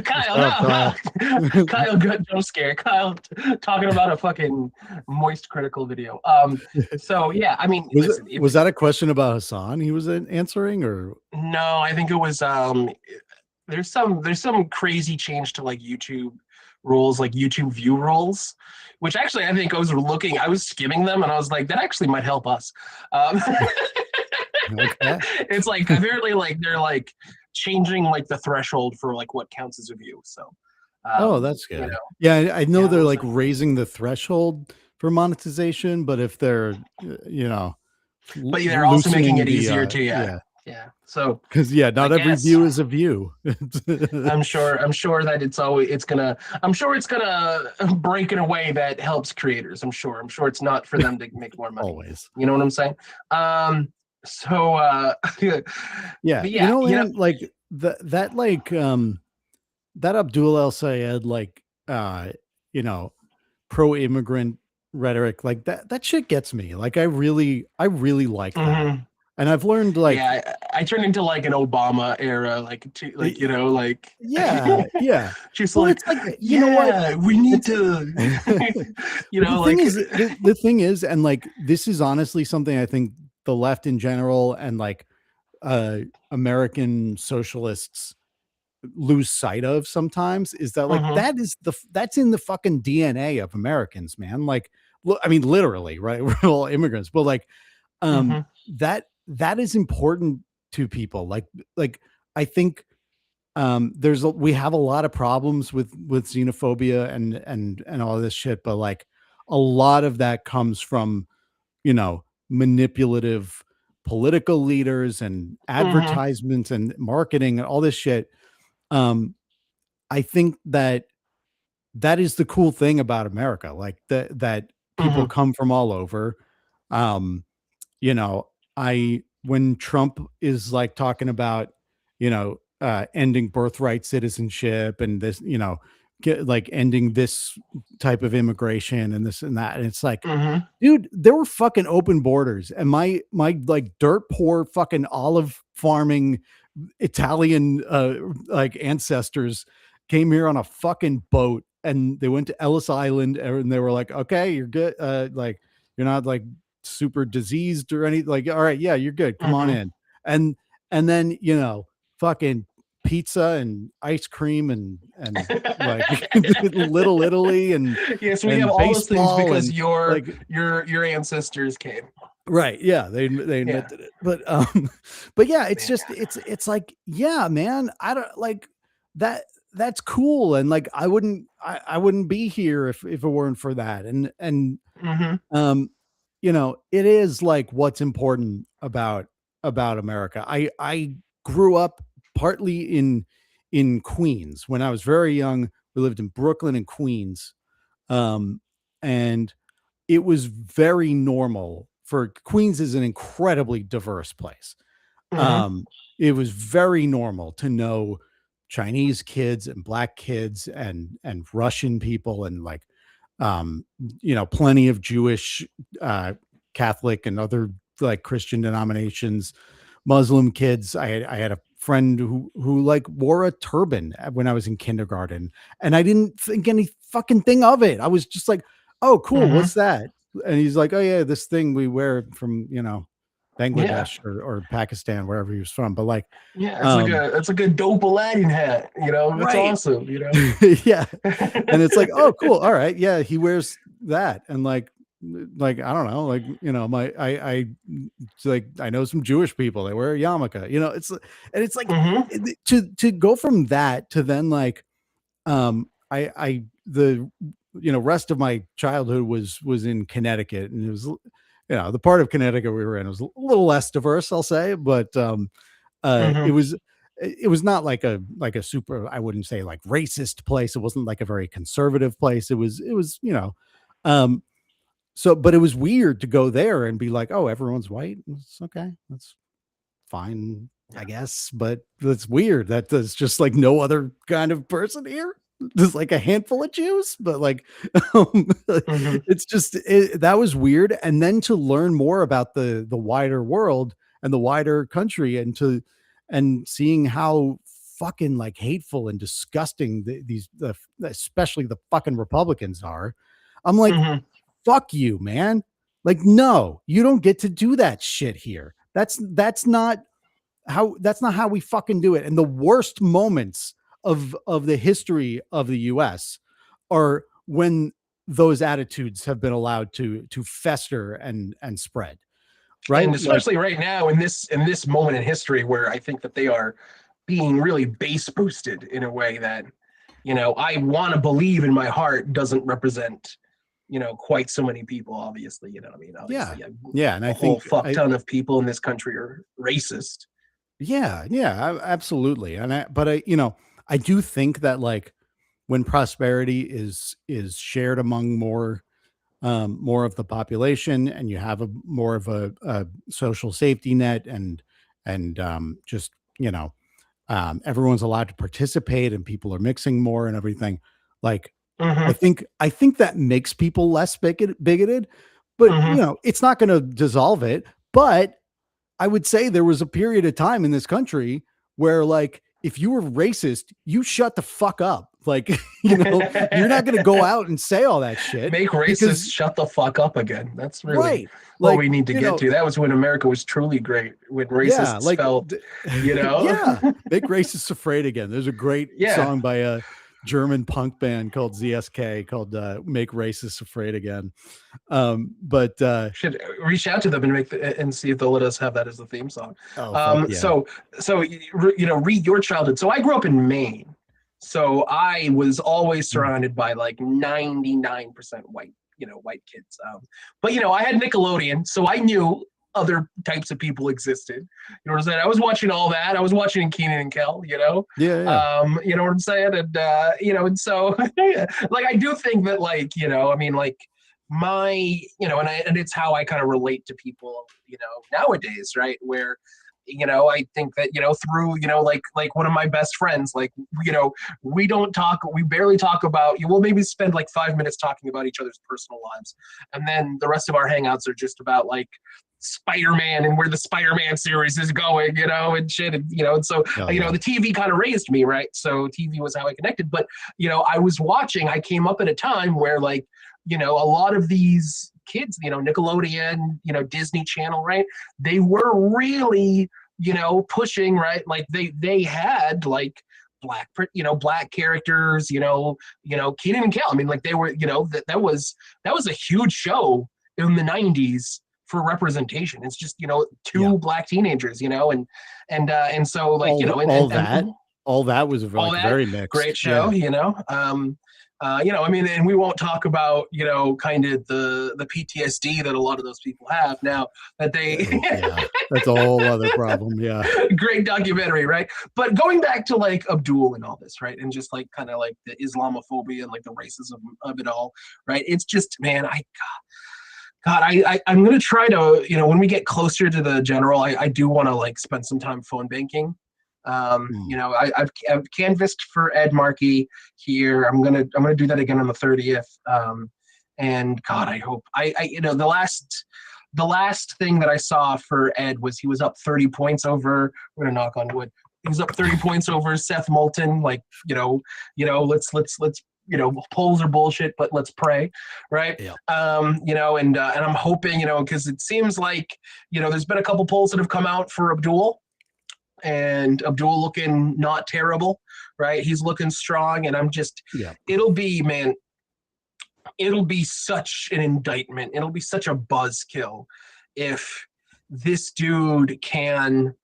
Kyle, no. Kyle, good jump scare. Kyle talking about a fucking moist critical video. So yeah, I mean, was that a question about Hassan he was answering, or no? I think it was there's some crazy change to like YouTube rules, like YouTube view rules, which actually I think I was skimming them and I was like, that actually might help us. Okay. It's like apparently like they're like changing like the threshold for like what counts as a view. So oh, that's good. You know, yeah, I know they're like so raising the threshold for monetization, but if they're but they're also making it the, easier to yeah. So because not every view is a view. I'm sure that I'm sure it's gonna break in a way that helps creators. I'm sure it's not for them to make more money. Always. You know what I'm saying? So like that Abdul El Sayed, like pro-immigrant rhetoric, like that shit gets me. Like I really like that. And I've learned like I turned into like an Obama era, like yeah. Just well, like it's like you know what we need to the thing is, and like this is honestly something I think the left in general and like American socialists lose sight of sometimes, is that like that's in the fucking DNA of Americans, man. Like I mean literally, right? We're all immigrants, but like that is important to people. Like I think we have a lot of problems with xenophobia and all this shit, but like a lot of that comes from manipulative political leaders and advertisements and marketing and all this shit. I think that is the cool thing about America, like that people come from all over. When Trump is like talking about ending birthright citizenship and this like ending this type of immigration and this and that, and it's like dude, there were fucking open borders, and my like dirt poor fucking olive farming Italian like ancestors came here on a fucking boat, and they went to Ellis Island, and they were like, okay, you're good, like you're not like super diseased or anything, like all right, yeah, you're good, come on in. And then fucking pizza and ice cream and like Little Italy and yes, we and have all those things because and, your ancestors came. Right. Yeah. They invented it. But yeah, it's just, it's like, yeah, man, I don't like that. That's cool. And like, I wouldn't be here if it weren't for that. And it is like what's important about America. I grew up partly in Queens. When I was very young, we lived in Brooklyn and Queens. And it was very normal for Queens is an incredibly diverse place. It was very normal to know Chinese kids and black kids and Russian people and like, plenty of Jewish, Catholic and other like Christian denominations, Muslim kids. I had a friend who like wore a turban when I was in kindergarten, and I didn't think any fucking thing of it. I was just like, oh, cool. What's that? And he's like, oh yeah, this thing we wear from, Bangladesh or Pakistan, wherever he was from. But like, it's like a dope Aladdin hat, it's awesome, yeah. And it's like, oh, cool. All right. Yeah. He wears that. And like, I don't know, like, I know some Jewish people, they wear a yarmulke, it's like to go from that to then like, the rest of my childhood was in Connecticut, and it was, the part of Connecticut we were in was a little less diverse, I'll say, but It was not like a super, I wouldn't say like racist place. It wasn't like a very conservative place. It was um, so, but it was weird to go there and be like, oh, everyone's white. It's okay. That's fine, I guess. But that's weird. That there's just like no other kind of person here. There's like a handful of Jews, but like, it's just, that was weird. And then to learn more about the wider world and the wider country, and seeing how fucking like hateful and disgusting especially the fucking Republicans are. I'm like, fuck you, man. Like, no, you don't get to do that shit here. That's not how we fucking do it. And the worst moments of the history of the US are when those attitudes have been allowed to fester and spread. Right. And especially right now in this moment in history where I think that they are being really base boosted in a way that, I want to believe in my heart doesn't represent, quite so many people, obviously, you know what I mean? Obviously, yeah. And I think a whole fuck ton of people in this country are racist. Yeah, absolutely. And I do think that like when prosperity is shared among more of the population, and you have more of a social safety net, and just, everyone's allowed to participate, and people are mixing more and everything. Like, I think that makes people less bigoted, but it's not going to dissolve it. But I would say there was a period of time in this country where, like, if you were racist, you shut the fuck up. Like, you're not going to go out and say all that shit. Make racists shut the fuck up again. That's really what we need to get to. That was when America was truly great, when racists felt, make racists afraid again. There's a great song by a German punk band called ZSK called Make Racists Afraid Again. But should reach out to them and see if they'll let us have that as the theme song. So read your childhood. So I grew up in Maine, so I was always surrounded by like 99% white kids. But I had Nickelodeon, so I knew other types of people existed. You know what I'm saying? I was watching all that. I was watching Kenan and Kel, you know what I'm saying? And, and so like, I do think that like, my, and it's how I kind of relate to people, nowadays, right? Where, I think that, through, like one of my best friends, like, we barely talk about, we'll maybe spend like 5 minutes talking about each other's personal lives. And then the rest of our hangouts are just about like Spider-Man and where the Spider-Man series is going, and shit. And so, the TV kind of raised me, right? So TV was how I connected. But, I came up at a time where like, a lot of these kids, Nickelodeon, Disney Channel, right? They were really, pushing, right? Like they had like black characters, Kenan and Kel. I mean, like they were, that was a huge show in the 90s for representation. It's just, two black teenagers, and so like, all that was very mixed. Great show, and we won't talk about, kind of the PTSD that a lot of those people have now that they, that's a whole other problem. Yeah. Great documentary. Right. But going back to like Abdul and all this, right. And just like, kind of like the Islamophobia and like the racism of it all. Right. It's just, man, I'm going to try to, when we get closer to the general, I do want to like spend some time phone banking. I've canvassed for Ed Markey here. I'm gonna do that again on the 30th. And God, I hope the last thing that I saw for Ed was he was up 30 points over. We're gonna knock on wood. He was up 30 points over Seth Moulton. Like, let's polls are bullshit, but let's pray, right? Yeah. And I'm hoping, because it seems like, there's been a couple polls that have come out for Abdul. And Abdul looking not terrible, right? He's looking strong, and I'm just, it'll be such an indictment. It'll be such a buzzkill if this dude can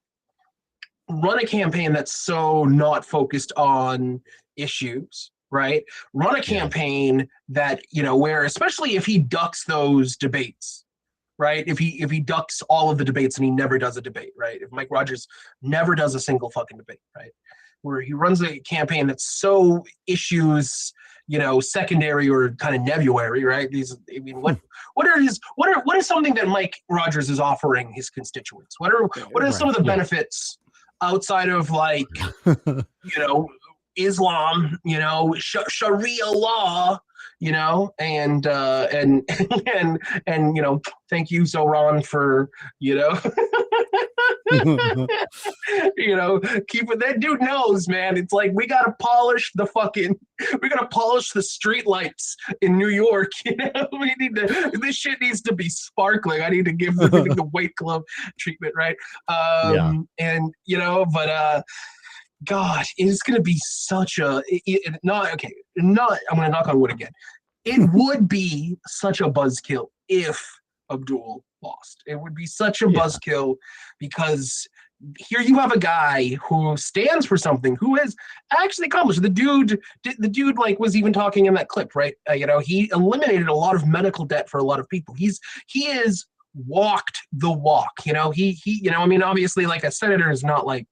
run a campaign that's so not focused on issues, right? Run a campaign that, where, especially if he ducks those debates, right? If he ducks all of the debates and he never does a debate, right? If Mike Rogers never does a single fucking debate, right? Where he runs a campaign that's so issues, secondary or kind of nebulary, right? What is something that Mike Rogers is offering his constituents? What are some of the benefits outside of Islam, Sharia law, and thank you, Zoran, for keeping that dude knows, man. It's like we gotta polish the street lights in New York. This shit needs to be sparkling. I need to give the weight glove treatment, right? God, it's gonna be such a I'm gonna knock on wood again. It would be such a buzzkill if Abdul lost. It would be such a buzzkill because here you have a guy who stands for something, who has actually accomplished. The dude was even talking in that clip, right? He eliminated a lot of medical debt for a lot of people. He has walked the walk. Obviously, like a senator is not like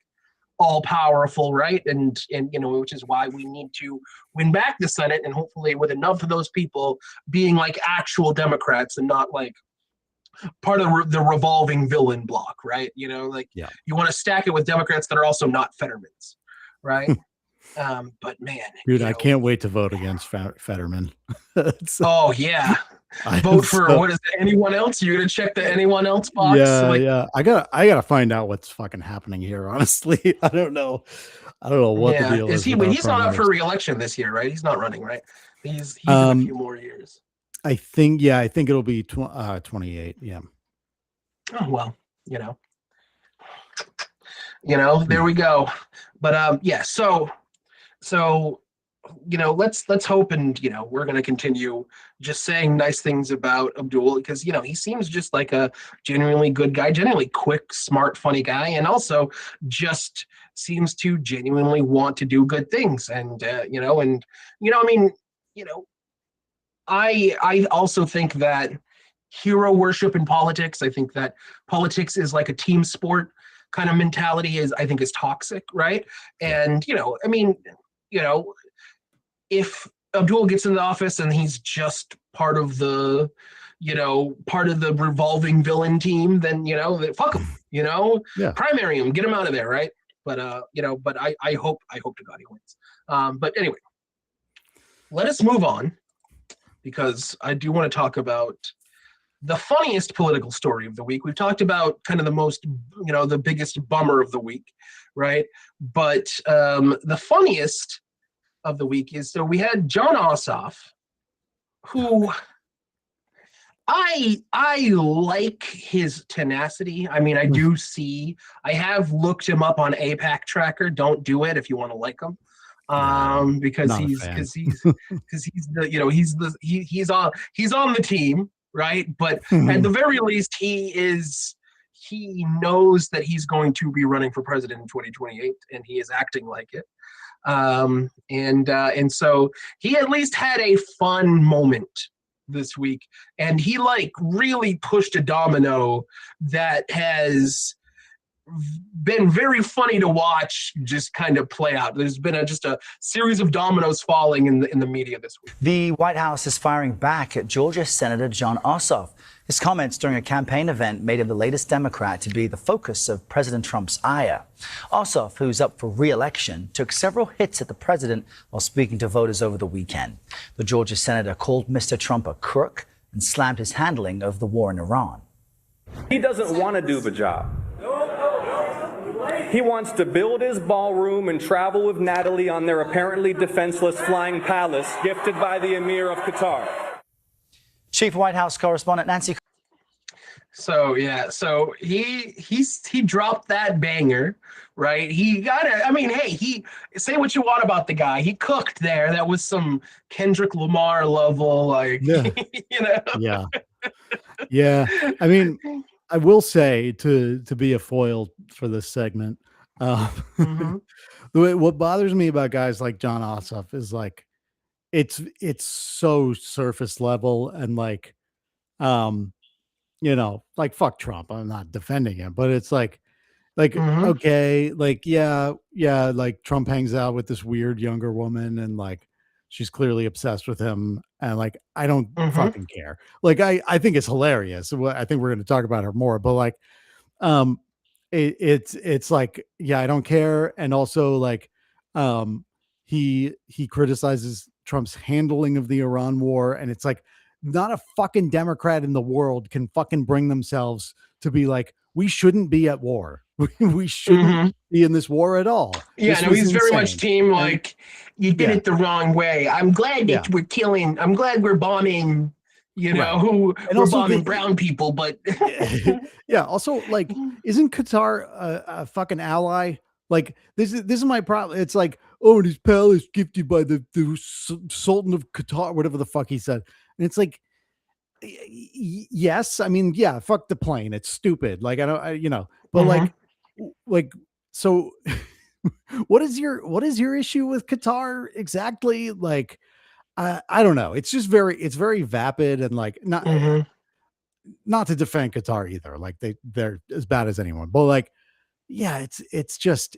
all powerful, right? And which is why we need to win back the Senate, and hopefully with enough of those people being like actual Democrats and not like part of the revolving villain block, right? You want to stack it with Democrats that are also not Fettermans, right? But man, dude, I can't wait to vote against Fetterman. Oh yeah. Vote for what is it, anyone else? You're gonna check the anyone else box? Yeah. I gotta find out what's fucking happening here. Honestly, I don't know what the deal is. He's not up for re-election this year, right? He's not running, right? He's in a few more years. I think it'll be 28. Yeah. Oh well, there we go. But so let's hope, and we're going to continue just saying nice things about Abdul, because he seems just like a genuinely good guy, genuinely quick, smart, funny guy, and also just seems to genuinely want to do good things. And I also think that hero worship in politics, I think that politics is like a team sport kind of mentality, is toxic, right? And if Abdul gets into office and he's just part of the revolving villain team, then fuck him, primary him, get him out of there, right? But I hope to God he wins. But anyway, let us move on, because I do want to talk about the funniest political story of the week. We've talked about kind of the most, the biggest bummer of the week, right? But the funniest of the week is, so we had Jon Ossoff, who I like his tenacity. I mean, I have looked him up on APAC Tracker. Don't do it if you want to like him. Because he's on the team, right? But at the very least, he knows that he's going to be running for president in 2028, and he is acting like it. And so he at least had a fun moment this week, and he really pushed a domino that has been very funny to watch just kind of play out. There's been just a series of dominoes falling in the media this week. The White House is firing back at Georgia Senator Jon Ossoff. His comments during a campaign event made him the latest Democrat to be the focus of President Trump's ire. Ossoff, who's up for re-election, took several hits at the president while speaking to voters over the weekend. The Georgia senator called Mr. Trump a crook and slammed his handling of the war in Iran. He doesn't want to do the job. He wants to build his ballroom and travel with Natalie on their apparently defenseless flying palace gifted by the Emir of Qatar. Chief White House correspondent Nancy. So he dropped that banger, right? He got it. I mean, hey, he say what you want about the guy. He cooked there. That was some Kendrick Lamar level, Yeah. Yeah. I mean, I will say to be a foil for this segment, what bothers me about guys like Jon Ossoff is it's so surface level, and you know, like fuck Trump. I'm not defending him, but it's like Mhm. okay, like yeah, like Trump hangs out with this weird younger woman and like she's clearly obsessed with him and like I don't Mhm. fucking care. Like I think it's hilarious. I think we're going to talk about her more, but like um it's like yeah, I don't care. And also like um he criticizes Trump's handling of the Iran war, and it's like not a fucking Democrat in the world can fucking bring themselves to be like, we shouldn't be at war. We shouldn't Mhm. be in this war at all. Yeah, This no, was he's very much insane. team And like you did yeah, it the wrong way. I'm glad yeah, that we're killing. I'm glad we're bombing. You know, right. who And we're also bombing brown people, but yeah, also like isn't Qatar a fucking ally? Like this is my problem. It's like, oh, and his palace gifted by the Sultan of Qatar, whatever the fuck he said. And it's like yes, I mean, yeah, fuck the plane. It's stupid. Like I don't you know, but Mhm. like so what is your issue with Qatar exactly? Like I don't know. It's just it's very vapid and like Mhm. not to defend Qatar either. Like they're as bad as anyone. But like yeah, it's just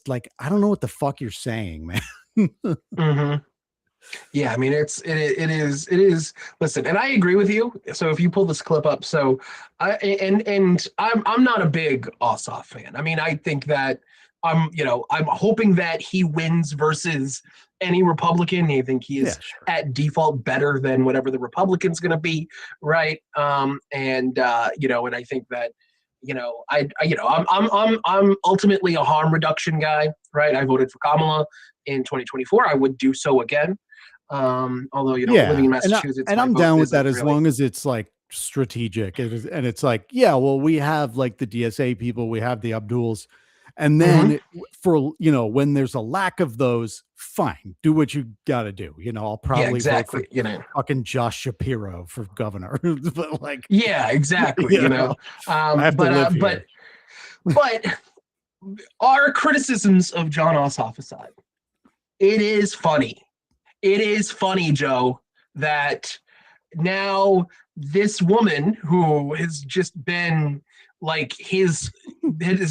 like I don't know what the fuck you're saying, man. Mhm. Yeah, I mean it is. Listen, and I agree with you. So if you pull this clip up, so I'm not a big Ossoff fan. I mean, I think that I'm hoping that he wins versus any Republican. I think he Yeah, is sure. at default better than whatever the Republican's going to be, right? And and I think that I'm ultimately a harm reduction guy, right? I voted for Kamala in 2024. I would do so again. Although living Yeah, in and Massachusetts, my I'm vote down with isn't that as really. long as it's like strategic. And it's like, yeah, well, we have like the DSA people, we have the Abduls, and Mhm. then for when there's a lack of those, fine, do what you got to do. I'll Yeah, probably vote for exactly. You know. fucking Josh Shapiro for governor, but like, Yeah, exactly. you know, I have to But live here. but our criticisms of John Ossoff aside, it is funny. It is funny, Joe, that now this woman who has just been like has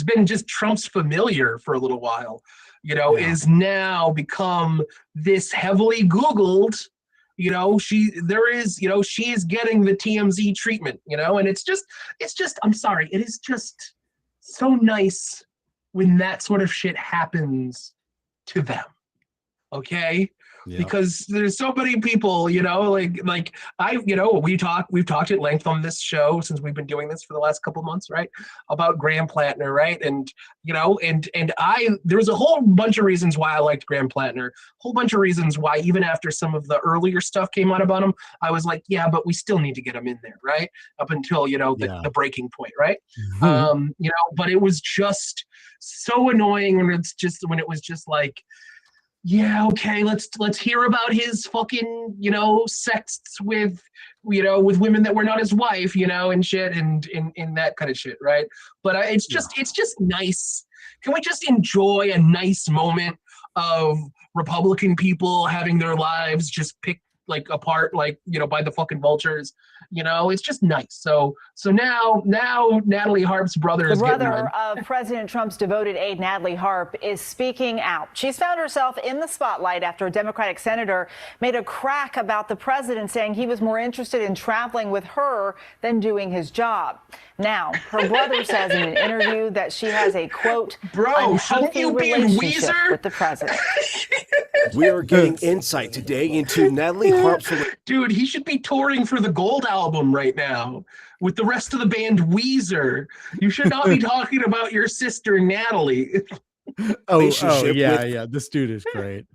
been just Trump's familiar for a little while, Yeah. is now become this heavily Googled. She is getting the TMZ treatment, and it's just I'm sorry, it is just so nice when that sort of shit happens to them. Okay, Yeah. because there's so many people, we've talked at length on this show since we've been doing this for the last couple of months, right, about Graham Plattner, right? And there was a whole bunch of reasons why I liked Graham Plattner, a whole bunch of reasons why even after some of the earlier stuff came out about him, I was like, yeah, but we still need to get him in there, right, up until the breaking point, right? But it was just so annoying when it was just like, yeah, okay, let's hear about his fucking, sexts with women that were not his wife, and shit, and that kind of shit, right? But it's just nice. Can we just enjoy a nice moment of Republican people having their lives just picked like apart, like by the fucking vultures? It's just nice. So now Natalie Harp's brother is getting brother of President Trump's devoted aide, Natalie Harp, is speaking out. She's found herself in the spotlight after a Democratic senator made a crack about the president, saying he was more interested in traveling with her than doing his job. Now, her brother says in an interview that she has a, quote, unhealthy relationship with the president. We are getting insight today into Natalie Harp's. Dude, he should be touring for the Gold album right now with the rest of the band Weezer. You should not be talking about your sister Natalie. Yeah. This dude is great.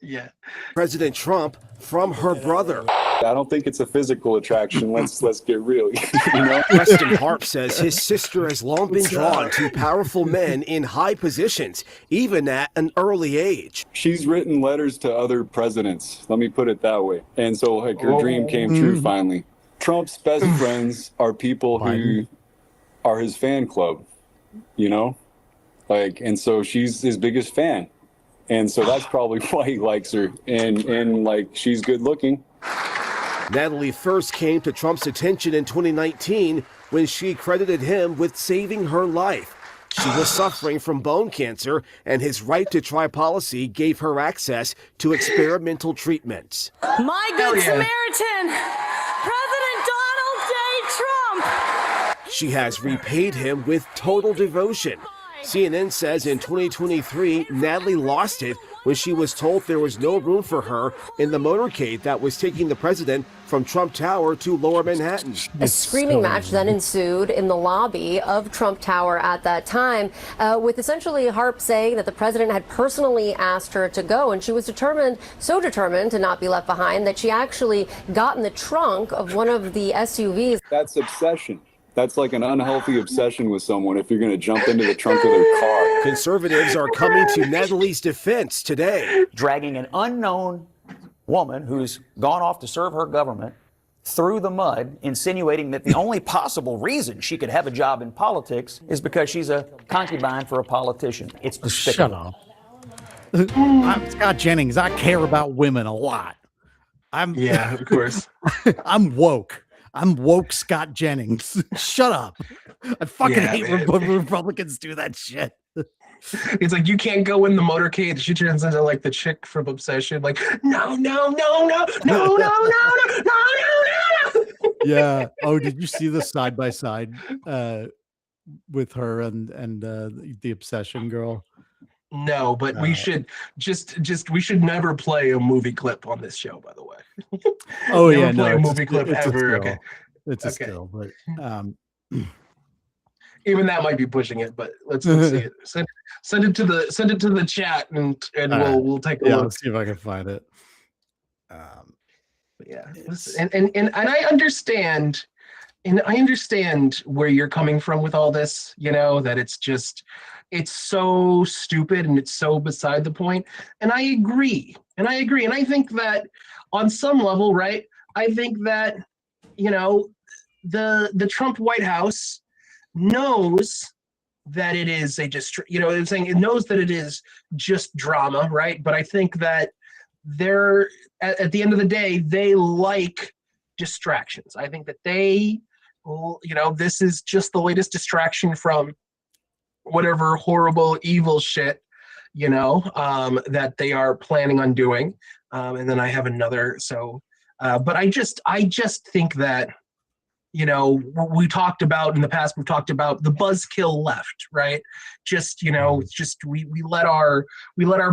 Yeah. President Trump from her brother. I don't think it's a physical attraction. Let's get real. Preston Harp says his sister has long been drawn to powerful men in high positions, even at an early age. She's written letters to other presidents. Let me put it that way. And so like her dream came true finally. Trump's best friends are people who are his fan club, and so she's his biggest fan. And so that's probably why he likes her. And like she's good looking. Natalie first came to Trump's attention in 2019 when she credited him with saving her life. She was suffering from bone cancer, and his right to try policy gave her access to experimental treatments. My good Samaritan, President Donald J. Trump. She has repaid him with total devotion. CNN says in 2023, Natalie lost it when she was told there was no room for her in the motorcade that was taking the president from Trump Tower to Lower Manhattan. A screaming match then ensued in the lobby of Trump Tower at that time, with essentially Harp saying that the president had personally asked her to go, and she was so determined to not be left behind that she actually got in the trunk of one of the SUVs. That's obsession. That's like an unhealthy obsession with someone if you're going to jump into the trunk of their car. Conservatives are coming to Natalie's defense today. Dragging an unknown woman who's gone off to serve her government through the mud, insinuating that the only possible reason she could have a job in politics is because she's a concubine for a politician. It's despicable. Shut up. I'm Scott Jennings. I care about women a lot. Yeah, of course. I'm woke. I'm woke Scott Jennings. Shut up. I fucking hate Republicans do that shit. It's like, you can't go in the motorcade. She turns into like the chick from Obsession. Like, no. Yeah. Oh, did you see the side by side with her and the Obsession girl? No, but we should we should never play a movie clip on this show, by the way. Oh never yeah, play no, a movie clip ever. Okay. It's a skill, but even that might be pushing it, but let's see it. Send it to the chat and we'll take a look. Let's see if I can find it. And I understand. And I understand where you're coming from with all this, that it's so stupid and it's so beside the point. And I agree. And I think that on some level, right, I think that, the Trump White House knows that it is it knows that it is just drama, right? But I think that they're, at the end of the day, they like distractions. I think that they, this is just the latest distraction from whatever horrible, evil shit, that they are planning on doing. And then I have another. So, but I just think that, we talked about in the past, we've talked about the buzzkill left, right? Just, we let our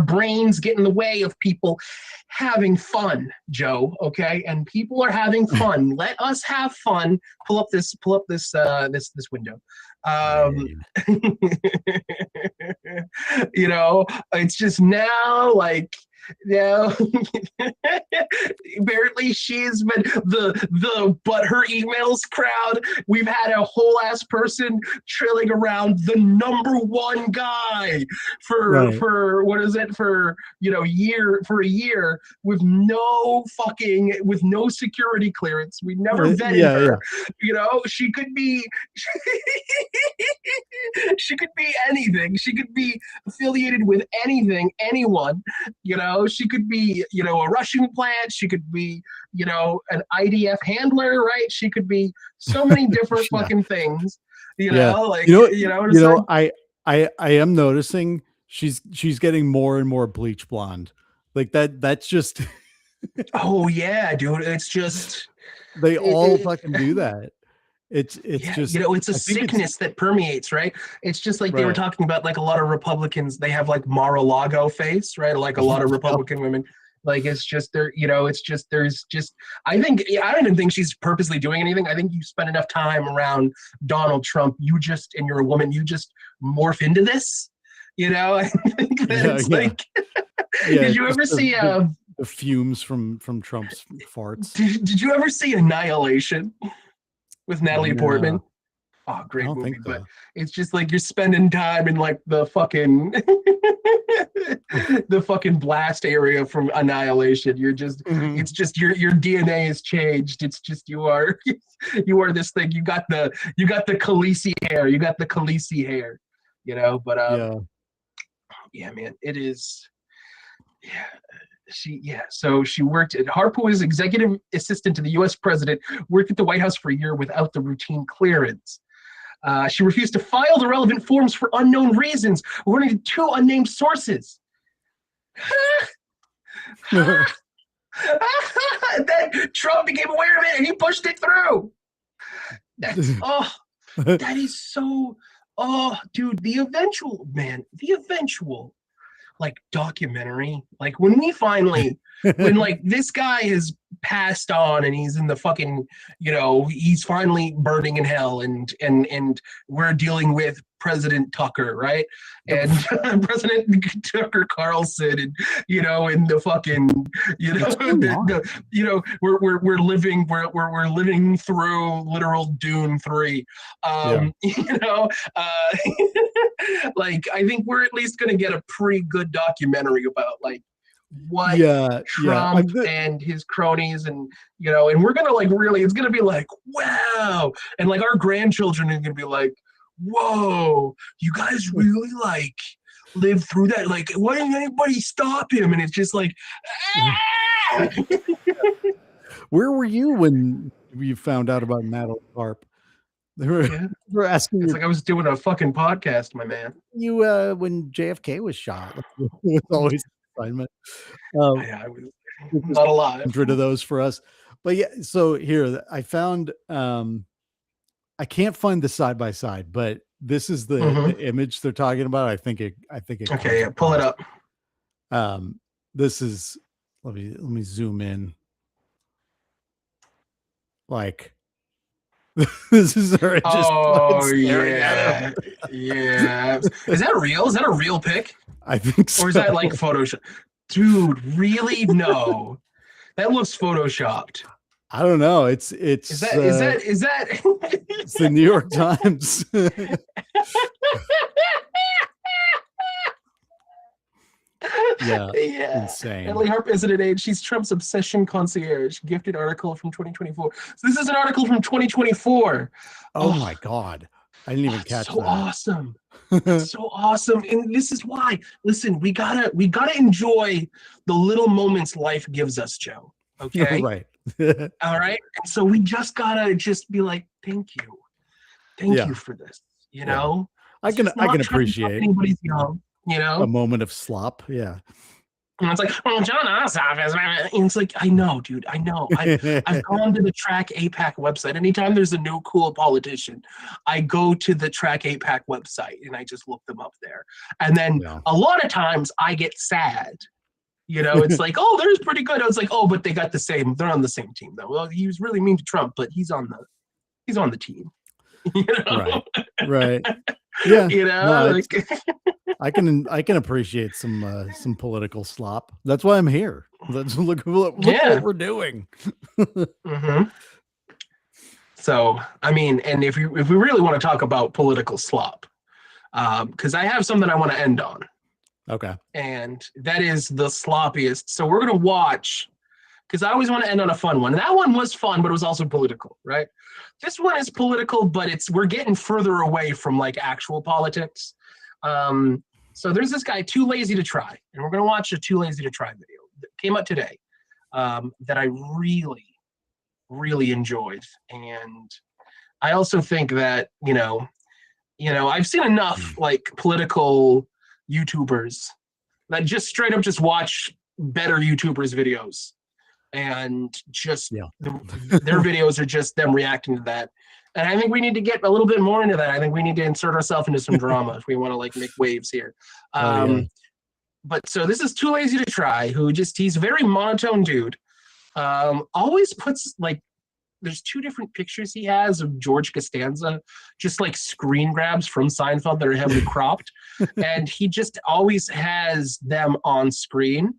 brains get in the way of people having fun, Joe. Okay. And people are having fun. Let us have fun. Pull up this window. It's just now like, apparently she's been but her emails crowd. We've had a whole ass person trailing around the number one guy for what is it, for a year with no security clearance. We never vetted her. She could be anything. She could be affiliated with anything, anyone. She could be, a Russian plant. She could be, an IDF handler, right? She could be so many different fucking things. I am noticing she's getting more and more bleach blonde. Like that's just. Oh yeah, dude! It's just they all fucking do that. It's just, it's a sickness that permeates, right? It's just like they were talking about, like a lot of Republicans, they have like Mar-a-Lago face, right? Like a lot of Republican women, like it's just I don't even think she's purposely doing anything. I think you spend enough time around Donald Trump, and you're a woman, you just morph into this, I think that did you ever see the fumes from Trump's farts? Did you ever see Annihilation with Natalie Portman? Oh, great movie. But it's just like you're spending time in like the fucking blast area from Annihilation. You're just it's just your DNA is changed. It's just you are this thing. You got the Khaleesi hair. You got the Khaleesi hair. But yeah, man, it is. Yeah, So she worked at Harp, who was executive assistant to the U.S. president, worked at the White House for a year without the routine clearance. She refused to file the relevant forms for unknown reasons, according to 2 unnamed sources. Then Trump became aware of it and he pushed it through. That is so, dude, the eventual like documentary, like when we finally, when like this guy has passed on and he's in the fucking, he's finally burning in hell and we're dealing with President Tucker, right? And President Tucker Carlson and, and the fucking, we're living through literal Dune 3. Like I think we're at least going to get a pretty good documentary about like what Trump and his cronies and and we're gonna like really, it's gonna be like wow, and like our grandchildren are gonna be like, whoa, you guys really like lived through that, like why didn't anybody stop him? And it's just like Where were you when you found out about Natalie Harp? They were asking. It's like I was doing a fucking podcast, my man. You when JFK was shot. It was always an assignment. I was not alive. 100 of those for us. But yeah, so here I found I can't find the side by side, but this is the image they're talking about. I think it okay, yeah, pull it up. This is let me zoom in. Like this is her just yeah. Is that real? Is that a real pic? I think so. Or is that like Photoshop? Dude, really? No. That looks Photoshopped. I don't know. Is that it's the New York Times. Yeah. Insane. Natalie Harp isn't an age. She's Trump's obsession concierge. Gifted article from 2024. So this is an article from 2024. Oh my God. I didn't even catch that. Awesome. So awesome. And this is why. Listen, we gotta enjoy the little moments life gives us, Joe. Okay. Right. All right. And so we just gotta be like, thank you. Thank you for this. I can appreciate anybody's young. A moment of slop. Yeah. And it's like, John Ossoff is. And it's like, I know, dude. I know. I've gone to the Track APAC website. Anytime there's a new cool politician, I go to the Track APAC website and I just look them up there. And then a lot of times I get sad. It's like, oh, there's pretty good. I was like, oh, but they got they're on the same team though. Well, he was really mean to Trump, but he's on the team. Right. Yeah. No, I can appreciate some political slop. That's why I'm here. Let's look what we're doing. So, I mean, and if we really want to talk about political slop, because I have something I want to end on. Okay. And that is the sloppiest. So we're gonna watch, because I always want to end on a fun one. And that one was fun, but it was also political, right? This one is political, but we're getting further away from like actual politics. So there's this guy, Too Lazy to Try, and we're gonna watch a Too Lazy to Try video that came out today that I really, really enjoyed. And I also think that I've seen enough like political YouTubers that just straight up just watch better YouTubers videos. And just their videos are just them reacting to that. And I think we need to get a little bit more into that. I think we need to insert ourselves into some drama if we want to like make waves here. But so this is Too Lazy to Try, he's a very monotone dude. Always puts like, there's 2 different pictures he has of George Costanza, just like screen grabs from Seinfeld that are heavily cropped. And he just always has them on screen.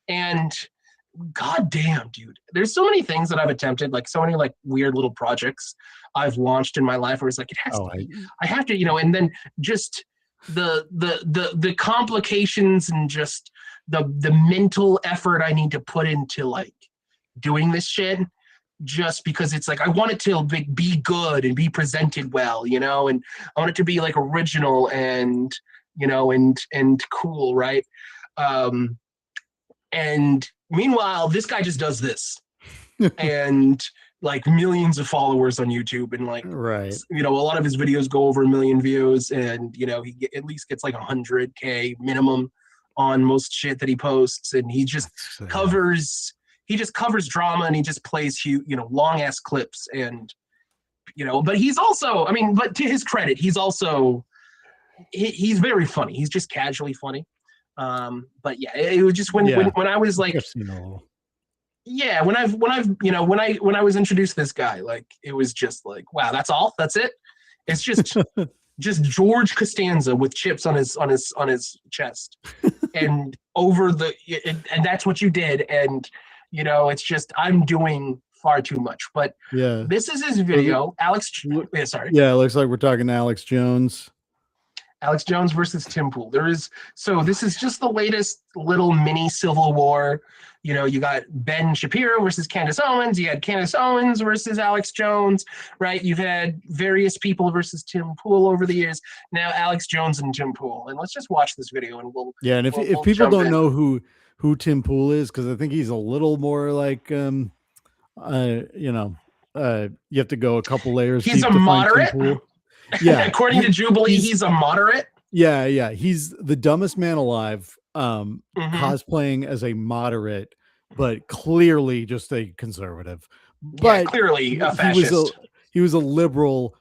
And God damn, dude. There's so many things that I've attempted, like so many like weird little projects I've launched in my life where it's like, it has to be, I have to, and then just the complications and just the mental effort I need to put into like doing this shit, just because it's like, I want it to be good and be presented well, and I want it to be like original and, and cool. Right. And meanwhile, this guy just does this. And like millions of followers on YouTube, and like, you know, a lot of his videos go over 1 million views, and you know, he at least gets like 100K minimum on most shit that he posts, and he just covers drama, and he just plays long ass clips, and you know, but he's also, I mean, but to his credit, he's also he's very funny. He's just casually funny. But yeah, it was just when I was like, yeah, when I was introduced to this guy, like it was just like, wow, that's it. It's just just George Costanza with chips on his chest, and and that's what you did, and you know, it's just I'm doing far too much. But yeah, this is his video. Sorry. Yeah, it looks like we're talking to Alex Jones. Alex Jones versus Tim Pool. This is just the latest little mini civil war. You know, you got Ben Shapiro versus Candace Owens. You had Candace Owens versus Alex Jones, right? You've had various people versus Tim Pool over the years. Now Alex Jones and Tim Pool. And let's just watch this video, and we'll. Yeah, and if people don't know who Tim Pool is, because I think he's a little more like, you have to go a couple layers. He's deep a to moderate. Find Tim Pool. Yeah, according to Jubilee, he's a moderate. Yeah, he's the dumbest man alive, cosplaying as a moderate, but clearly just a conservative. But clearly a fascist. He was a liberal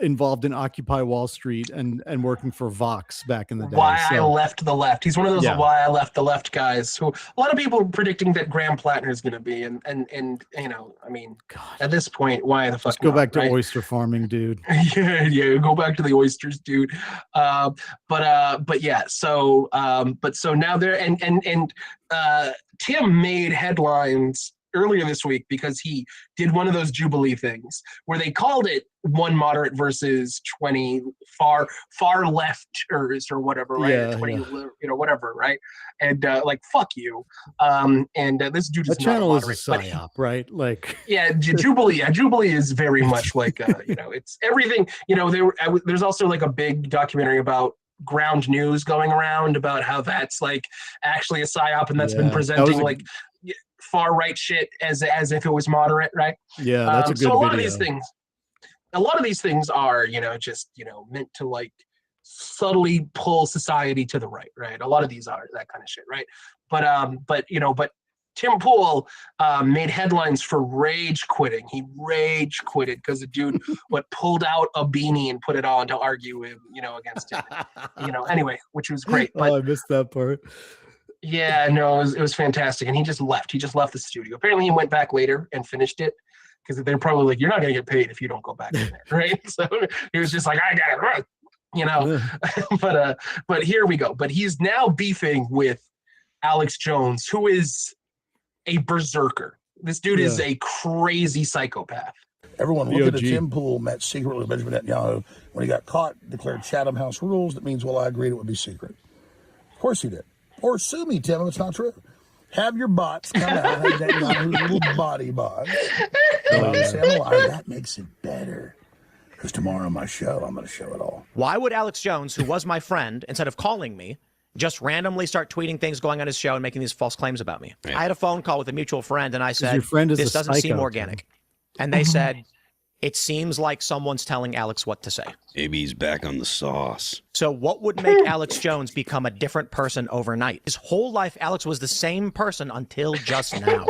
involved in Occupy Wall Street and working for Vox back in the day. I left the left. He's one of those why I left the left guys who a lot of people are predicting that Graham Plattner is going to be, and you know, I mean, at this point, why the fuck? Let's go back to oyster farming, dude. yeah, go back to the oysters, dude. But yeah, so now there and Tim made headlines earlier this week because he did one of those Jubilee things where they called it one moderate versus 20 far lefters or whatever, right? 20, you know, whatever, right? And like, fuck you. This dude is that channel not is a psyop, right? Like, yeah, Jubilee is very much like you know, it's everything. You know, there's also like a big documentary about Ground News going around about how that's like actually a psyop, and that's been presenting like far right shit as if it was moderate, right? Yeah, that's a good so a lot video. of these things are, you know, just, you know, meant to like subtly pull society to the right, right? A lot of these are that kind of shit, right? But Tim Pool made headlines for rage quitting. He rage quitted because the dude pulled out a beanie and put it on to argue with, you know, against him. You know, anyway, which was great. But I missed that part. yeah, no, it was fantastic. And he just left. He just left the studio. Apparently he went back later and finished it because they're probably like, you're not going to get paid if you don't go back in there, right? So he was just like, I got it right, you know. But here we go. But he's now beefing with Alex Jones, who is a berserker. This dude is a crazy psychopath. Everyone look at Tim Pool met secretly with Benjamin Netanyahu. When he got caught, declared Chatham House rules. That means, well, I agreed it would be secret. Of course he did. Or sue me, Tim, if it's not true. Have your bots come out, have Netanyahu's little body bots. Say I'm alive. That makes it better. Because tomorrow on my show, I'm going to show it all. Why would Alex Jones, who was my friend, instead of calling me, just randomly start tweeting things going on his show and making these false claims about me? I had a phone call with a mutual friend, and I said, your friend is this a doesn't seem psycho, organic. And they said, it seems like someone's telling Alex what to say. Maybe he's back on the sauce. So what would make Alex Jones become a different person overnight? His whole life, Alex was the same person until just now.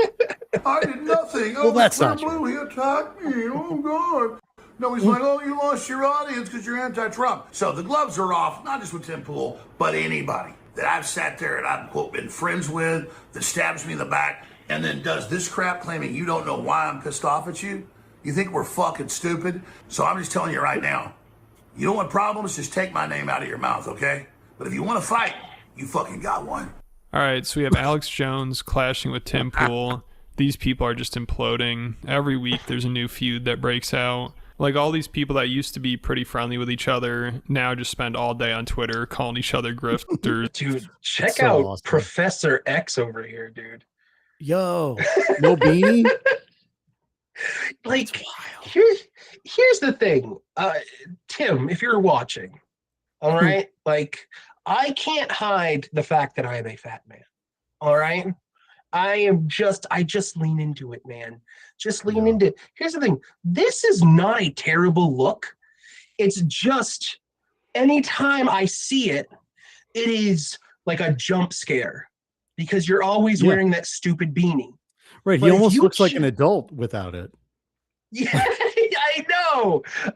I did nothing. Well, that's not true. He attacked me. Oh, God. No, he's like, oh, you lost your audience because you're anti-Trump. So the gloves are off, not just with Tim Pool, but anybody that I've sat there and I've, quote, been friends with, that stabs me in the back, and then does this crap claiming you don't know why I'm pissed off at you. You think we're fucking stupid? So I'm just telling you right now, you don't want problems, just take my name out of your mouth, okay? But if you want to fight, you fucking got one. All right, so we have Alex Jones clashing with Tim Pool. These people are just imploding. Every week there's a new feud that breaks out. Like, all these people that used to be pretty friendly with each other now just spend all day on Twitter calling each other grifters. Dude, check out Professor X over here, dude. Yo, no beanie? Like, here's the thing, Tim, if you're watching, all right, like, I can't hide the fact that I am a fat man, all right? I just lean into it, man. Just lean into it. Here's the thing. This is not a terrible look. It's just anytime I see it, it is like a jump scare because you're always wearing that stupid beanie. Right. He almost looks like an adult without it. Yeah,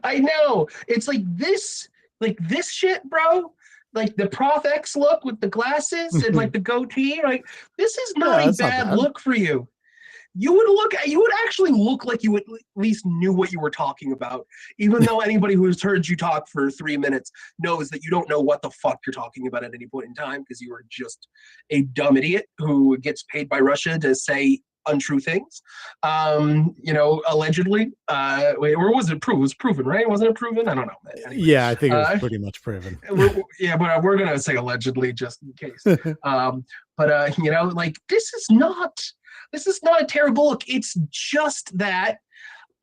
I know. It's like this shit, bro. Like the Prof X look with the glasses and like the goatee. Like this is not a bad look for you. You would actually look like you at least knew what you were talking about, even though anybody who has heard you talk for 3 minutes knows that you don't know what the fuck you're talking about at any point in time because you are just a dumb idiot who gets paid by Russia to say untrue things. Allegedly. Or was it proven? It was proven, right? Wasn't it proven? I don't know. Anyway, yeah, I think it was pretty much proven. But we're gonna say allegedly just in case. Like this is not a terrible look. It's just that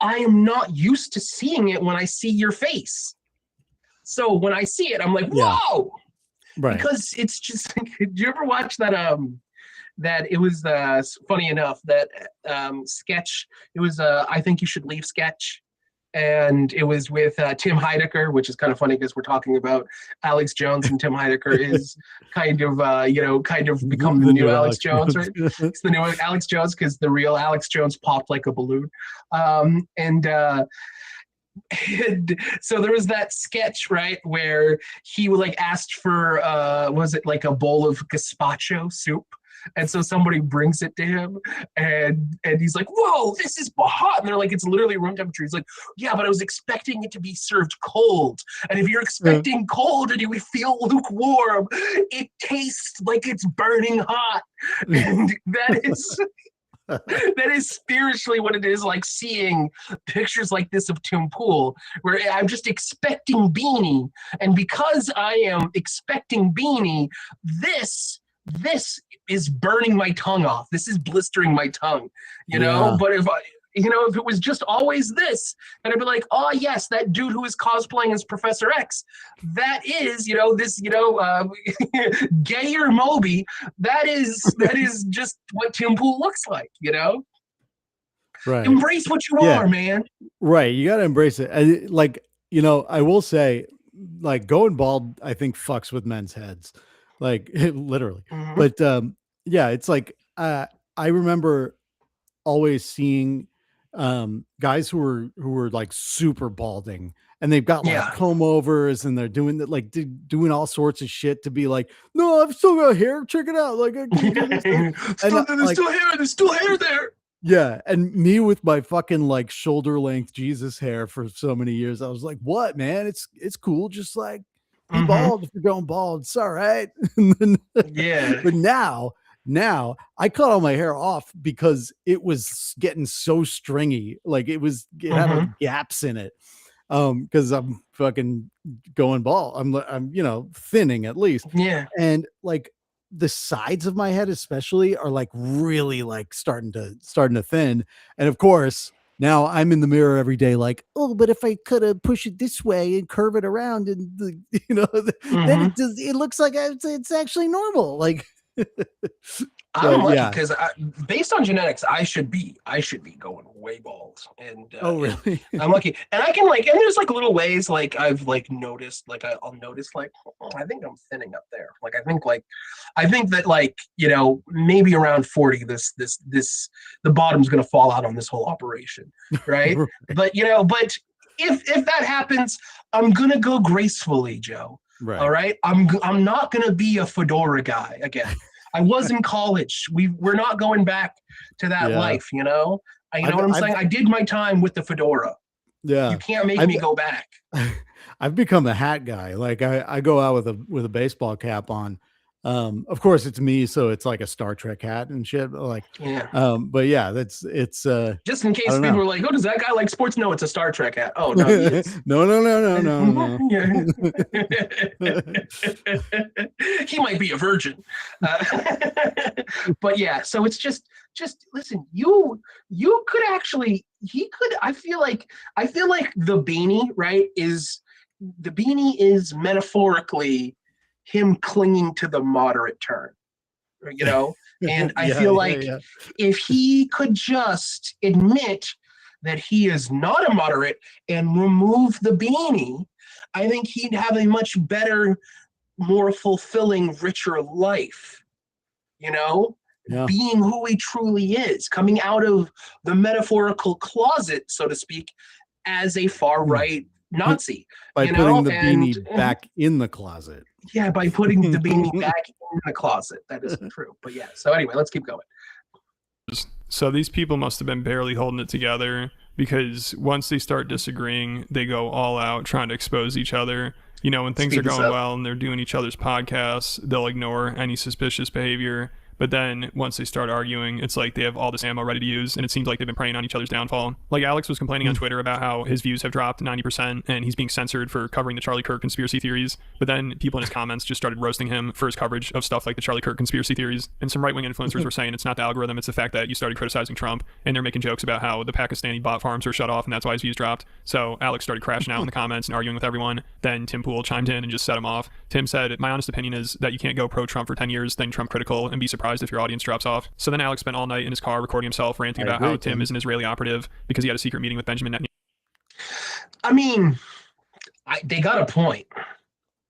I am not used to seeing it when I see your face. So when I see it, I'm like, whoa! Right. Because it's just. Did you ever watch that? That it was funny enough that sketch. It was I Think You Should Leave sketch, and it was with Tim Heidecker, which is kind of funny because we're talking about Alex Jones, and Tim Heidecker is kind of become the new Alex Jones. Right? It's the new Alex Jones because the real Alex Jones popped like a balloon, and so there was that sketch, right, where he asked for was it like a bowl of gazpacho soup? And so somebody brings it to him and he's like, whoa, this is hot. And they're like, it's literally room temperature. He's like, yeah, but I was expecting it to be served cold. And if you're expecting cold and you feel lukewarm, it tastes like it's burning hot. And that is spiritually what it is like seeing pictures like this of Tim Pool, where I'm just expecting Beanie. And because I am expecting Beanie, this is burning my tongue off. This is blistering my tongue, you know? But if it was just always this, then I'd be like, oh yes, that dude who is cosplaying as Professor X, that is, gayer Moby, that is just what Tim Pool looks like, Right. Embrace what you are, man. Right. You got to embrace it. I will say, like, going bald, I think fucks with men's heads. Like literally. Mm-hmm. But it's like I remember always seeing guys who were like super balding, and they've got like comb overs, and they're doing that, like doing all sorts of shit to be like, no, I've still got hair, check it out, like I can do this there's still hair there. Yeah, and me with my fucking like shoulder length Jesus hair for so many years, I was like, what, man, it's cool, just like be bald if you're going bald. It's all right. But now I cut all my hair off because it was getting so stringy. Like it had like gaps in it. Because I'm fucking going bald. I'm thinning at least. Yeah. And like the sides of my head especially are like really like starting to thin. And of course, now I'm in the mirror every day, like, oh, but if I could have pushed it this way and curve it around, and then it looks like it's actually normal. Like, I'm lucky because based on genetics, I should be going way bald. And oh, really? I'm lucky, and I can and there's like little ways like I've like noticed, like I'll notice like I think I'm thinning up there. Like I think that like maybe around 40, the bottom's gonna fall out on this whole operation, right? But but if that happens, I'm gonna go gracefully, Joe. Right. All right. I'm not gonna be a fedora guy again. I was in college. We're not going back to that life, You know what I'm saying? I did my time with the fedora. Yeah. You can't make me go back. I've become a hat guy. Like I go out with a baseball cap on. Of course it's me, so it's like a Star Trek hat and shit. Like, but yeah, it's just in case people are like, oh, does that guy like sports? No, it's a Star Trek hat. Oh no, no. He might be a virgin. But yeah, so it's just listen, you could actually, I feel like the beanie, right, is metaphorically him clinging to the moderate turn, And I feel like if he could just admit that he is not a moderate and remove the beanie, I think he'd have a much better, more fulfilling, richer life, you know? Yeah. Being who he truly is, coming out of the metaphorical closet, so to speak, as a far-right Nazi. By you putting know? the beanie back in the closet. Yeah, by putting the beanie back in the closet. That is true. But yeah, so anyway, let's keep going. So these people must have been barely holding it together, because once they start disagreeing, they go all out trying to expose each other. You know, when things are going well and they're doing each other's podcasts, they'll ignore any suspicious behavior. But then once they start arguing, it's like they have all this ammo ready to use, and it seems like they've been preying on each other's downfall. Like Alex was complaining on Twitter about how his views have dropped 90% and he's being censored for covering the Charlie Kirk conspiracy theories. But then people in his comments just started roasting him for his coverage of stuff like the Charlie Kirk conspiracy theories. And some right-wing influencers were saying it's not the algorithm, it's the fact that you started criticizing Trump. And they're making jokes about how the Pakistani bot farms were shut off and that's why his views dropped. So Alex started crashing out in the comments and arguing with everyone. Then Tim Pool chimed in and just set him off. Tim said, "My honest opinion is that you can't go pro-Trump for 10 years, then Trump critical, and be surprised if your audience drops off." So then Alex spent all night in his car recording himself ranting about how Tim is an Israeli operative because he had a secret meeting with Benjamin Netanyahu. I mean, they got a point.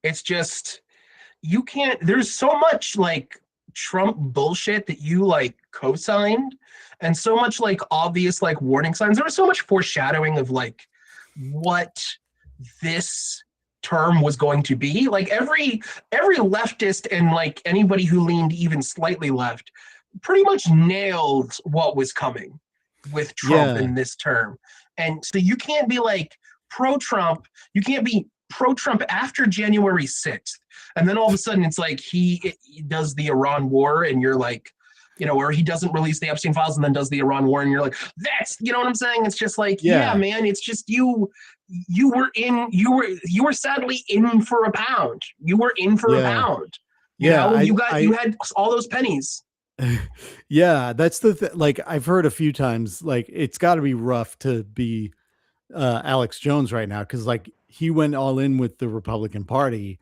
It's just, you can't, there's so much like Trump bullshit that you like co-signed, and so much like obvious like warning signs. There was so much foreshadowing of like what this term was going to be. Like every leftist and like anybody who leaned even slightly left pretty much nailed what was coming with Trump in this term. And so you can't be like pro-Trump. You can't be pro-Trump after January 6th. And then all of a sudden it's like he does the Iran war and you're like, you know, or he doesn't release the Epstein files and then does the Iran war and you're like, that's, you know what I'm saying? It's just like, yeah man, it's just you were sadly in for a pound. You were in for a pound. You know, you had all those pennies. Yeah, that's the like I've heard a few times, like it's got to be rough to be Alex Jones right now, because like he went all in with the Republican Party,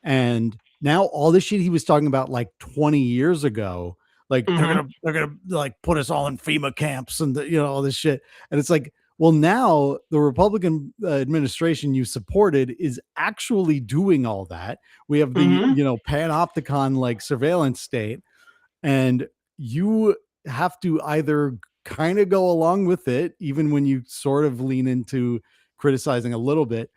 and now all this shit he was talking about like 20 years ago, like they're gonna like put us all in FEMA camps and you know all this shit, and it's like, well, now the Republican administration you supported is actually doing all that. We have the you know panopticon like surveillance state. And you have to either kind of go along with it, even when you sort of lean into criticizing a little bit,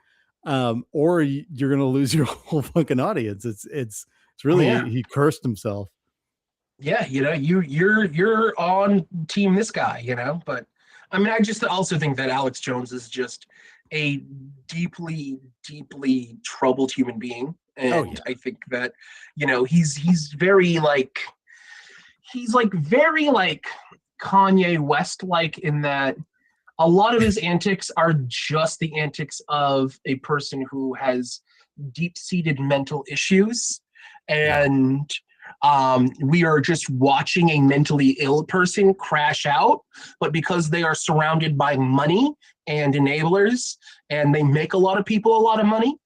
or you're going to lose your whole fucking audience. It's really, he cursed himself. Yeah. You know, you're on team this guy, you know, but I mean, I just also think that Alex Jones is just a deeply, deeply troubled human being. And I think that, you know, he's very like, he's like very like Kanye West like in that a lot of his antics are just the antics of a person who has deep-seated mental issues, and we are just watching a mentally ill person crash out, but because they are surrounded by money and enablers and they make a lot of people a lot of money,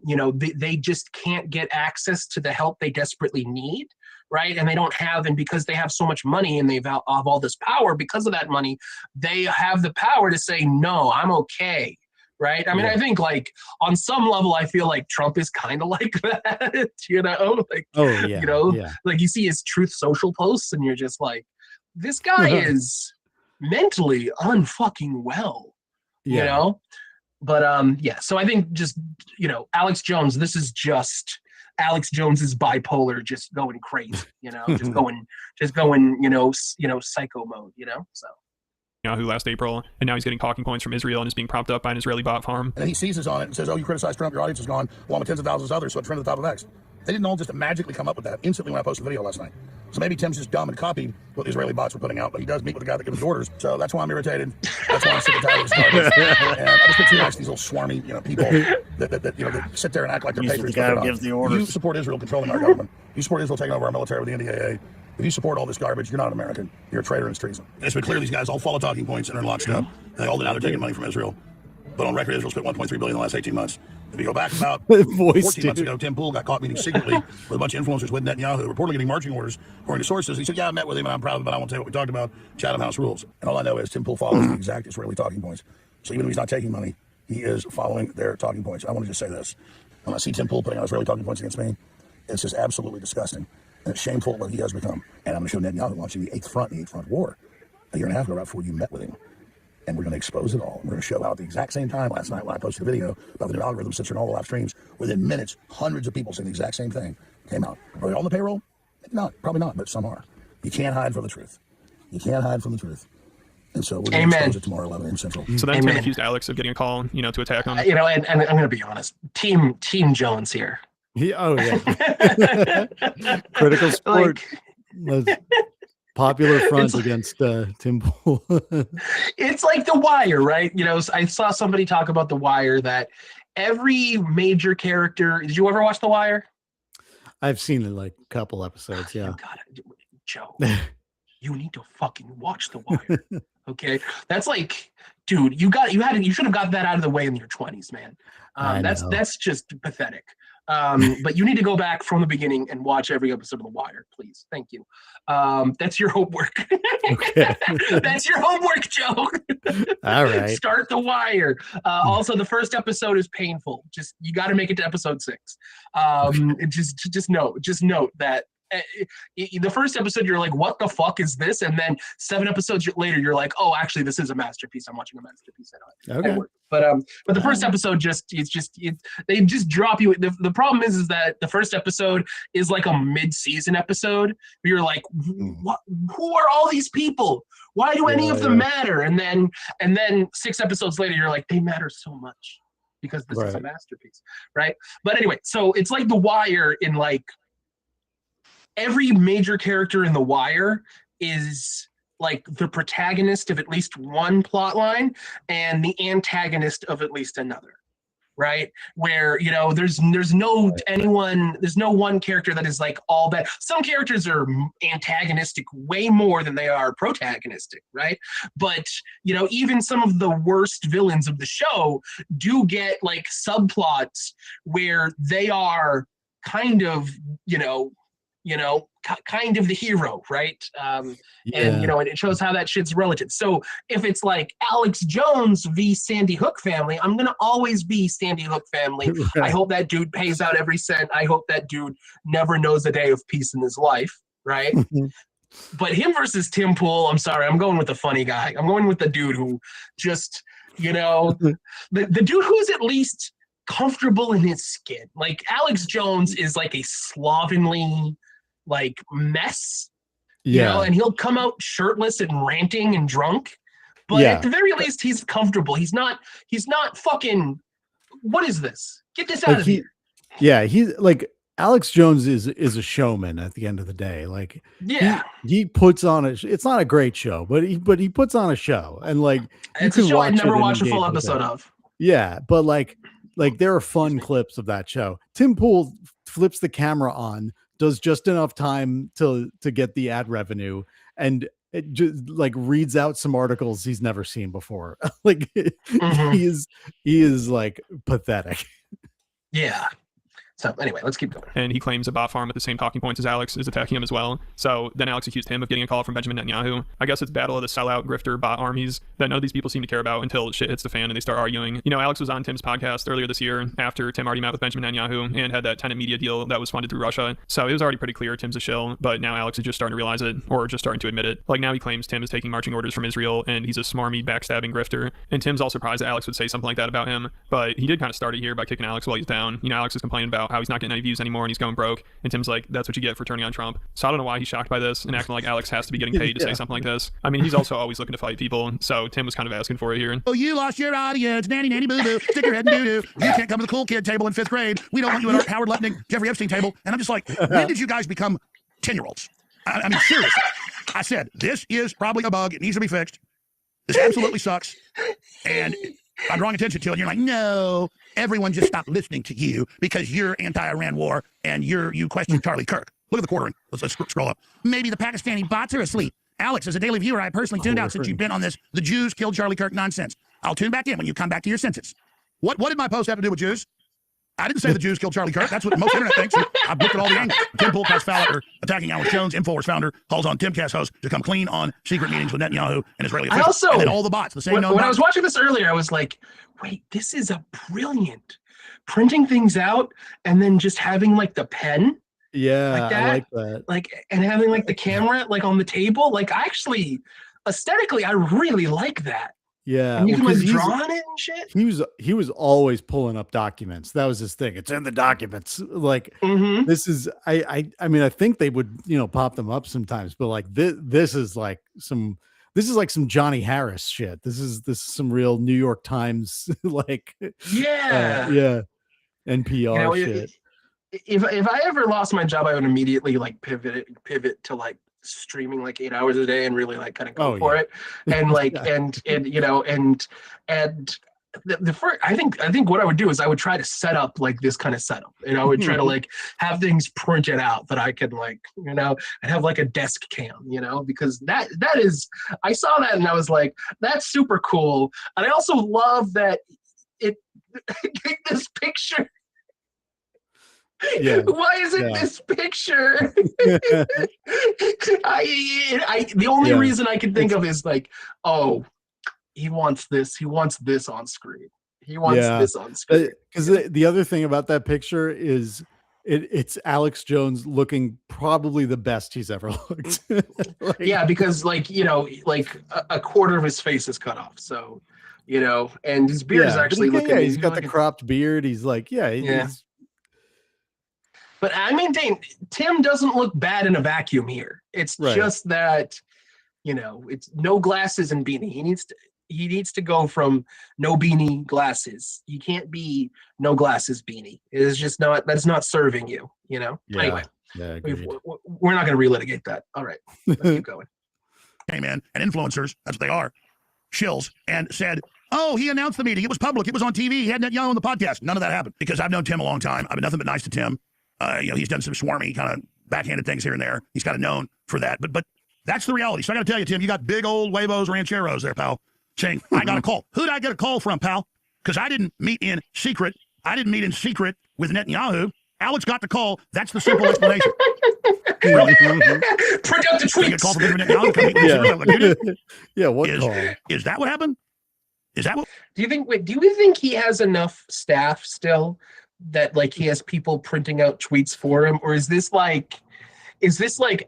you know, they just can't get access to the help they desperately need. Right. And they don't have, and because they have so much money and they've have all this power because of that money, they have the power to say, no, I'm okay. Right. I mean, I think like on some level, I feel like Trump is kind of like that, you know, like, you know, like you see his Truth Social posts and you're just like, this guy is mentally unfucking well, you know, but so I think just, you know, Alex Jones, this is just Alex Jones is bipolar, just going crazy, you know, just going, you know, psycho mode, you know, so. Who last April, and now he's getting talking points from Israel and is being propped up by an Israeli bot farm. And he seizes on it and says, oh, you criticize Trump, your audience is gone, along with tens of thousands of others, so it trended to the top of X. They didn't all just magically come up with that instantly when I posted the video last night. So maybe Tim's just dumb and copied what the Israeli bots were putting out, but he does meet with the guy that gives the orders. So that's why I'm irritated. That's why I'm sick and tired of this garbage. And I just get too nice to these little swarmy, you know, people that you know, that sit there and act like they're patriots. The guy who gives the orders. You support Israel controlling our government. You support Israel taking over our military with the NDAA. If you support all this garbage, you're not American. You're a traitor and it's treason. It's been clear these guys all follow talking points and are in lockstep. They all deny they're taking money from Israel. put on record Israel spent $1.3 billion in the last 18 months. If you go back about 14 months ago, Tim Pool got caught meeting secretly with a bunch of influencers with Netanyahu, reportedly getting marching orders, according to sources. He said, yeah, I met with him and I'm proud of it, but I won't tell you what we talked about. Chatham House rules. And all I know is Tim Pool follows the exact Israeli talking points. So even though he's not taking money, he is following their talking points. I want to just say this. When I see Tim Pool putting out Israeli talking points against me, it's just absolutely disgusting. And it's shameful what he has become. And I'm going to show Netanyahu launching the Eighth Front war a year and a half ago, right before you met with him. And we're going to expose it all. We're going to show how at the exact same time last night when I posted a video about the new algorithm sits in all the live streams, within minutes, hundreds of people saying the exact same thing came out. Are they on the payroll? Not, probably not, but some are. You can't hide from the truth. You can't hide from the truth. And so we're going to expose it tomorrow, 11 a.m. Central. So then Tim accused Alex of getting a call, to attack him. And I'm going to be honest. Team Jones here. Critical sport. Popular front against Tim Pool. It's like The Wire, right? I saw somebody talk about The Wire that every major character. Did you ever watch The Wire? I've seen it like a couple episodes. Yeah. Joe, you need to fucking watch The Wire. Okay, that's like, dude, you should have got that out of the way in your 20s, man. That's just pathetic. But you need to go back from the beginning and watch every episode of The Wire, please. Thank you. That's your homework. Okay. That's your homework, Joe. All right. Start The Wire. Also, the first episode is painful. You got to make it to episode 6. Just note that. The first episode, you're like, what the fuck is this? And then 7 episodes later, you're like, oh, actually, this is a masterpiece. I'm watching a masterpiece. Okay. But the first episode they just drop you. The problem is that the first episode is like a mid-season episode. Where you're like, what? Who are all these people? Why do any of them matter? And then 6 episodes later, you're like, they matter so much because this is a masterpiece, right? But anyway, so it's like The Wire in like. Every major character in The Wire is like the protagonist of at least one plot line and the antagonist of at least another, right? Where, there's no one character that is like all that. Some characters are antagonistic way more than they are protagonistic, right? But, even some of the worst villains of the show do get like subplots where they are kind of, kind of the hero, right? And it shows how that shit's relative. So if it's like Alex Jones v. Sandy Hook family, I'm gonna always be Sandy Hook family. Right. I hope that dude pays out every cent. I hope that dude never knows a day of peace in his life, right? But him versus Tim Pool, I'm sorry, I'm going with the funny guy. I'm going with the dude who just, the dude who's at least comfortable in his skin. Like Alex Jones is like a slovenly like mess, and he'll come out shirtless and ranting and drunk, but at the very least he's comfortable. He's not fucking, what is this? Get this out of here. Yeah, he's like, Alex Jones is a showman at the end of the day. Like, he puts on it's not a great show, but he puts on a show, and like it's a show I'd never watch a full episode of. Yeah, but like there are fun clips of that show. Tim Pool flips the camera on, does just enough time to get the ad revenue, and it just like reads out some articles he's never seen before. Like he is like pathetic. Yeah. So anyway, let's keep going. And he claims a bot farm with the same talking points as Alex is attacking him as well. So then Alex accused him of getting a call from Benjamin Netanyahu. I guess it's battle of the sellout grifter bot armies that none of these people seem to care about until shit hits the fan and they start arguing. Alex was on Tim's podcast earlier this year after Tim already met with Benjamin Netanyahu and had that tenant media deal that was funded through Russia. So it was already pretty clear Tim's a shill, but now Alex is just starting to realize it, or just starting to admit it. Like now he claims Tim is taking marching orders from Israel and he's a smarmy, backstabbing grifter. And Tim's all surprised that Alex would say something like that about him, but he did kind of start it here by kicking Alex while he's down. Alex is complaining about how he's not getting any views anymore and he's going broke, and Tim's like, that's what you get for turning on Trump. So I don't know why he's shocked by this and acting like Alex has to be getting paid to say something like this. I mean, he's also always looking to fight people, so Tim was kind of asking for it here. Oh, you lost your audience, nanny boo boo, stick your head in doo doo. You can't come to the cool kid table in 5th grade. We don't want you at our Howard Lutnick, Jeffrey Epstein table. And I'm just like, when did you guys become 10-year-olds? I mean, seriously. I said, this is probably a bug. It needs to be fixed. This absolutely sucks. And I'm drawing attention to it. And you're like, no, everyone just stopped listening to you because you're anti-Iran war and you question Charlie Kirk. Look at the quartering. Let's scroll up. Maybe the Pakistani bots are asleep. Alex, as a daily viewer, I personally tuned out since you've been on this "the Jews killed Charlie Kirk" nonsense. I'll tune back in when you come back to your senses. What did my post have to do with Jews? I didn't say the Jews killed Charlie Kirk. That's what most internet thinks. I've looked at all the angles. Tim Pool casts foul after attacking Alex Jones, InfoWars founder, calls on Timcast host to come clean on secret meetings with Netanyahu and Israeli officials. And then all the bots, the same when known bots. I was watching this earlier, I was like, wait, this is a brilliant printing things out and then just having like the pen. Yeah, like that, I like that. Like, and having like the camera like on the table. Like, I actually, aesthetically, I really like that. Yeah, and you can like 'cause draw on it and shit. He was always pulling up documents. That was his thing. It's in the documents. Like this is I mean I think they would pop them up sometimes, but like this is like some Johnny Harris shit. This is some real New York Times like NPR shit. If I ever lost my job, I would immediately like pivot to like streaming like 8 hours a day and really like kind of go for it. And like and the first, I think what I would do is I would try to set up like this kind of setup, and I would try to like have things printed out that I could like I'd have like a desk cam, because that is, I saw that and I was like, that's super cool. And I also love that it this picture. Yeah. Why is it this picture? The only reason I can think of is like, oh, he wants this. He wants this on screen. He wants this on screen. Because the other thing about that picture is it's Alex Jones looking probably the best he's ever looked. Because like a quarter of his face is cut off. So and his beard is actually looking. He's got the cropped beard. He's like, he's. But I maintain Tim doesn't look bad in a vacuum here. It's just that, it's no glasses and beanie. He needs to go from no beanie glasses. You can't be no glasses beanie. It is just not, that's not serving you, Anyway, we're not going to relitigate that. All right, let's keep going. Came in and influencers, that's what they are, shills, and said, oh, he announced the meeting. It was public. It was on TV. He had Netanyahu on the podcast. None of that happened because I've known Tim a long time. I've been nothing but nice to Tim. He's done some swarmy kind of backhanded things here and there. He's kind of known for that. But that's the reality. So I got to tell you, Tim, you got big old huevos rancheros there, pal, saying, I got a call. Who did I get a call from, pal? Because I didn't meet in secret. I didn't meet in secret with Netanyahu. Alex got the call. That's the simple explanation. Print out the tweets. Call from Netanyahu. What call? Is that what happened? Is that what? Do you think he has enough staff still that like he has people printing out tweets for him, or is this like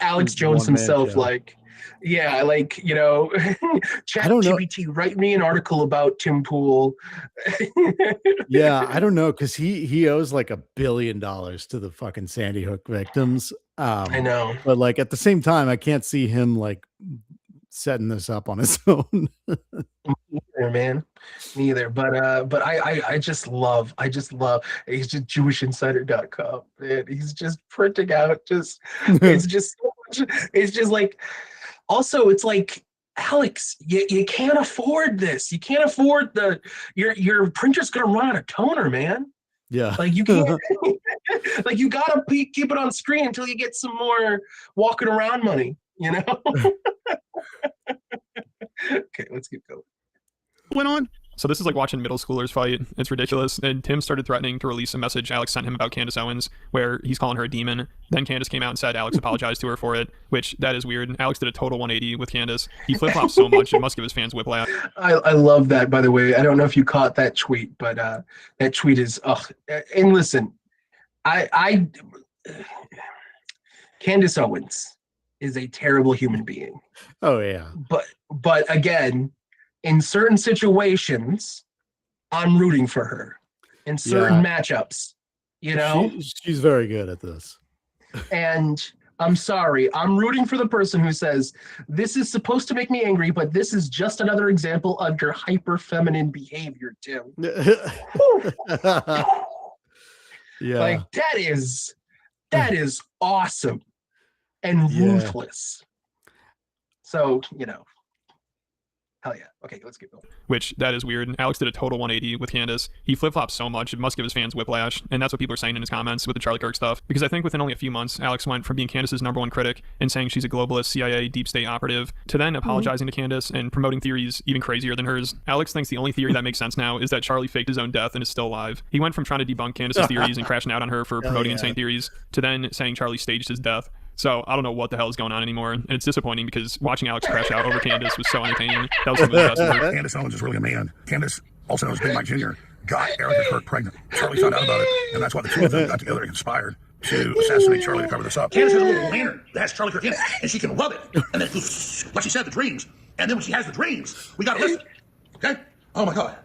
Alex Jones himself, like ChatGPT, write me an article about Tim Pool? I don't know, because he owes like $1 billion to the fucking Sandy Hook victims. I know, but like at the same time, I can't see him like setting this up on his own. Man, neither. But I just love he's just JewishInsider.com, man. He's just printing out it's just like, also it's like, Alex, you can't afford this. You can't afford your printer's gonna run out of toner, man. Yeah, like you can't like you gotta keep it on screen until you get some more walking around money, Okay, let's keep going. Went on. So this is like watching middle schoolers fight. It's ridiculous. And Tim started threatening to release a message Alex sent him about Candace Owens, where he's calling her a demon. Then Candace came out and said Alex apologized to her for it, which that is weird. Alex did a total 180 with Candace. He flip-flops so much, it must give his fans whiplash. I love that, by the way. I don't know if you caught that tweet, but that tweet is, and listen, I Candace Owens is a terrible human being. Oh, yeah. But again, in certain situations, I'm rooting for her. In certain matchups, she's very good at this. And I'm sorry, I'm rooting for the person who says, this is supposed to make me angry, but this is just another example of your hyper feminine behavior, Tim. Like that is awesome and ruthless. So, Hell yeah. Okay, let's keep going. Which, that is weird. Alex did a total 180 with Candace. He flip-flops so much, it must give his fans whiplash. And that's what people are saying in his comments with the Charlie Kirk stuff. Because I think within only a few months, Alex went from being Candace's #1 critic and saying she's a globalist CIA deep state operative to then apologizing to Candace and promoting theories even crazier than hers. Alex thinks the only theory that makes sense now is that Charlie faked his own death and is still alive. He went from trying to debunk Candace's theories and crashing out on her for promoting insane theories to then saying Charlie staged his death. So I don't know what the hell is going on anymore, and it's disappointing because watching Alex crash out over Candace was so entertaining. That was some of the best work. Candace Owens is really a man. Candace, also known as Big Mike Jr., got Erica Kirk pregnant. Charlie found out about it, and that's why the two of them got together and conspired to assassinate Charlie to cover this up. Candace has a little lantern that has Charlie Kirk in it, and she can rub it. And then, like she said, the dreams. And then when she has the dreams, we got to listen. Okay? Oh my God.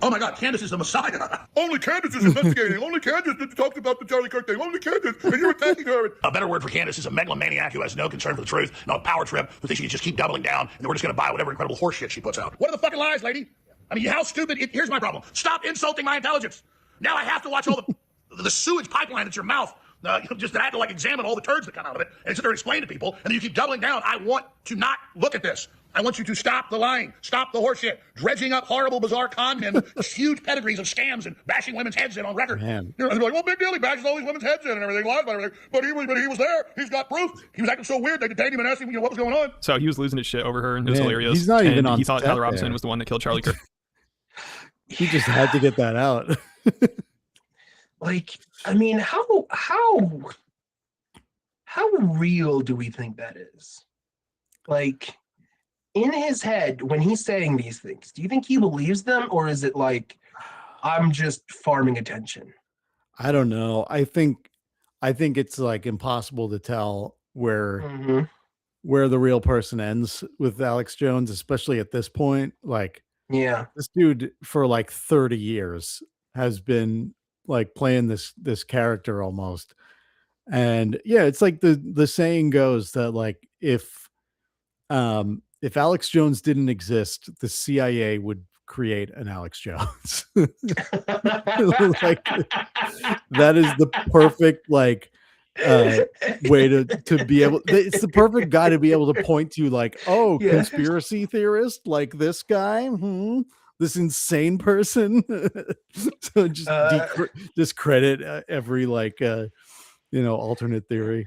Oh my God, Candace is the Messiah. Only Candace is investigating. Only Candace talks about the Charlie Kirk thing. Only Candace, and you're attacking her. A better word for Candace is a megalomaniac who has no concern for the truth, no power trip, who thinks she can just keep doubling down, and we're just going to buy whatever incredible horse shit she puts out. What are the fucking lies, lady? I mean, how stupid. Here's my problem. Stop insulting my intelligence. Now I have to watch all the sewage pipeline at your mouth. Just that I have to examine all the turds that come out of it and sit there and explain to people, and then you keep doubling down. I want to not look at this. I want you to stop the lying, stop the horseshit, dredging up horrible, bizarre con men, huge pedigrees of scams and bashing women's heads in on record. Man. You're like, well, big deal, he bashes all these women's heads in and everything, lies about everything. But he was there. He's got proof. He was acting so weird. They detained him and asked him what was going on. So he was losing his shit over her, and it was hilarious. He's not even and on he thought set Tyler Robinson there. was the one that killed Charlie Kirk. He just had to get that out. Like, I mean, how real do we think that is? Like, in his head, when he's saying these things, do you think he believes them, or is it like, I'm just farming attention? I don't know. I think it's like impossible to tell where the real person ends with Alex Jones, especially at this point. Like, yeah, this dude for like 30 years has been like playing this character almost. And yeah, it's like the saying goes that like if Alex Jones didn't exist, the CIA would create an Alex Jones. Like, that is the perfect like way to be able. It's the perfect guy to be able to point to, like, oh, conspiracy theorist, like this guy, this insane person. So just discredit every like alternate theory.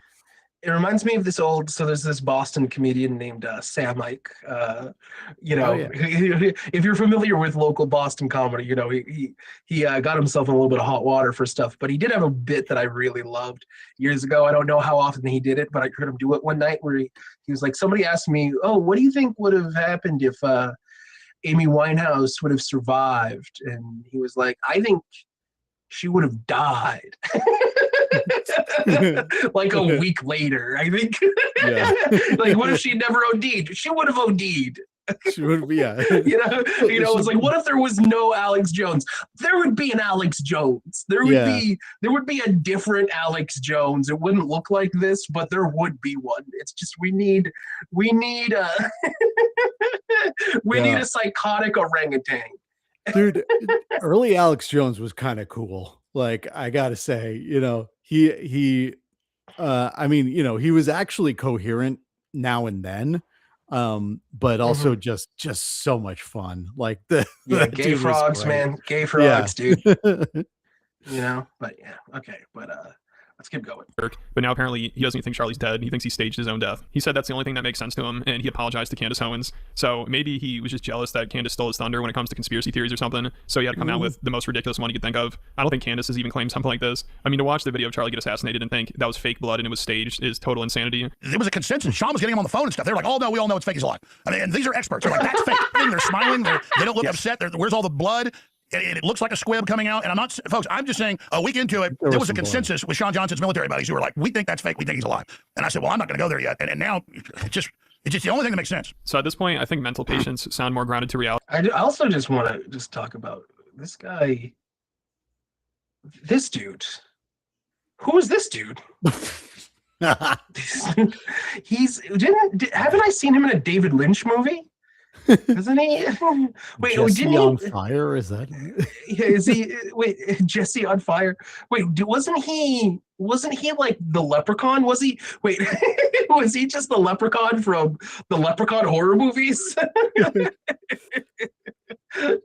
It reminds me of this so there's this Boston comedian named Sam Ike. If you're familiar with local Boston comedy, he got himself in a little bit of hot water for stuff, but he did have a bit that I really loved years ago. I don't know how often he did it, but I heard him do it one night where he was like, somebody asked me, oh, what do you think would have happened if Amy Winehouse would have survived? And he was like, I think she would have died. Like a week later, I think. Yeah. Like, what if she never OD'd? She would have OD'd. She would be, yeah. It's like, what if there was no Alex Jones? There would be an Alex Jones. There would be a different Alex Jones. It wouldn't look like this, but there would be one. It's just we need a a psychotic orangutan. Dude, early Alex Jones was kind of cool. Like, I gotta say, he was actually coherent now and then, but also just so much fun. Like gay frogs, man, gay frogs, dude. But yeah, okay, but let's keep going. But now apparently he doesn't even think Charlie's dead. He thinks he staged his own death. He said that's the only thing that makes sense to him, and he apologized to Candace Owens. So maybe he was just jealous that Candace stole his thunder when it comes to conspiracy theories or something. So he had to come out with the most ridiculous one he could think of. I don't think Candace has even claimed something like this. I mean, to watch the video of Charlie get assassinated and think that was fake blood and it was staged is total insanity. There was a consensus. Sean was getting him on the phone and stuff. They're like, oh no, we all know it's fake. He's alive. I mean, and these are experts. They're like, that's fake. They're smiling. They don't look upset. Where's all the blood? And it looks like a squib coming out. And I'm not, folks, I'm just saying a week into it, there was a consensus with Sean Johnson's military buddies who were like, we think that's fake. We think he's alive. And I said, well, I'm not going to go there yet. And now it's just the only thing that makes sense. So at this point, I think mental patients sound more grounded to reality. I also just want to just talk about this guy, this dude. Who is this dude? Haven't I seen him in a David Lynch movie? Isn't he? Wait, Jesse didn't on he? fire? Is that? Yeah, is he? Wait, Jesse on fire. Wait, wasn't he? Wasn't he like the leprechaun? Was he? Wait, was he just the leprechaun from the Leprechaun horror movies?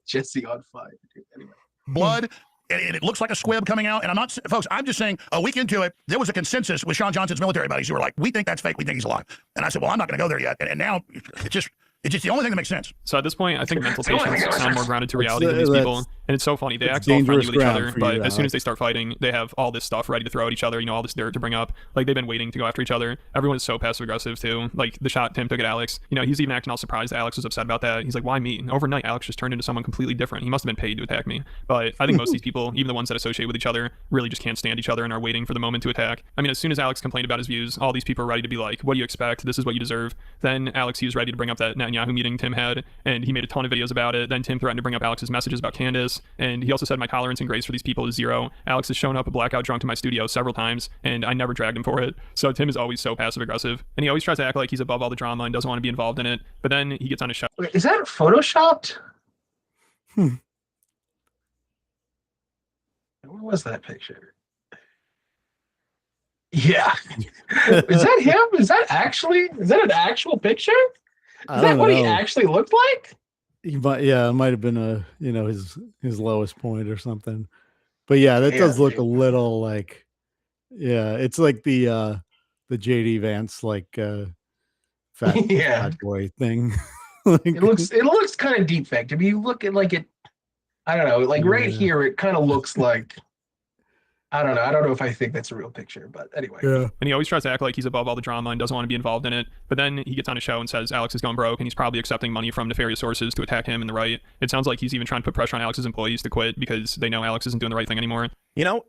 Jesse on fire. Anyway. Blood. And it looks like a squib coming out. And I'm not, folks, I'm just saying a week into it, there was a consensus with Sean Johnson's military buddies who were like, we think that's fake. We think he's alive. And I said, well, I'm not going to go there yet. And now it's just the only thing that makes sense. So at this point, I think mental patients sound more grounded to reality than these people. And it's so funny. They act all friendly with each other, but as soon as they start fighting, they have all this stuff ready to throw at each other, all this dirt to bring up. Like, they've been waiting to go after each other. Everyone is so passive-aggressive, too. Like, the shot Tim took at Alex, he's even acting all surprised that Alex was upset about that. He's like, why me? Overnight, Alex just turned into someone completely different. He must have been paid to attack me. But I think most of these people, even the ones that associate with each other, really just can't stand each other and are waiting for the moment to attack. I mean, as soon as Alex complained about his views, all these people are ready to be like, what do you expect? This is what you deserve. Then Alex, he was ready to bring up that Netanyahu meeting Tim had, and he made a ton of videos about it. Then Tim threatened to bring up Alex's messages about Candace, and he also said my tolerance and grace for these people is 0. Alex has shown up a blackout drunk to my studio several times, and I never dragged him for it. So Tim is always so passive aggressive, and he always tries to act like he's above all the drama and doesn't want to be involved in it. But then he gets on his show. Wait, is that photoshopped? What was that picture? Yeah. Is that him? Is that an actual picture? Is that what he actually looked like? It might have been his lowest point or something. But yeah, that does look a little like, it's like the JD Vance fat boy thing. It looks kind of deep faked. I mean, you look at I don't know, right here, it kind of looks like, I don't know if I think that's a real picture, but anyway. Yeah. And he always tries to act like he's above all the drama and doesn't want to be involved in it. But then he gets on a show and says Alex is going broke, and he's probably accepting money from nefarious sources to attack him and the right. It sounds like he's even trying to put pressure on Alex's employees to quit because they know Alex isn't doing the right thing anymore.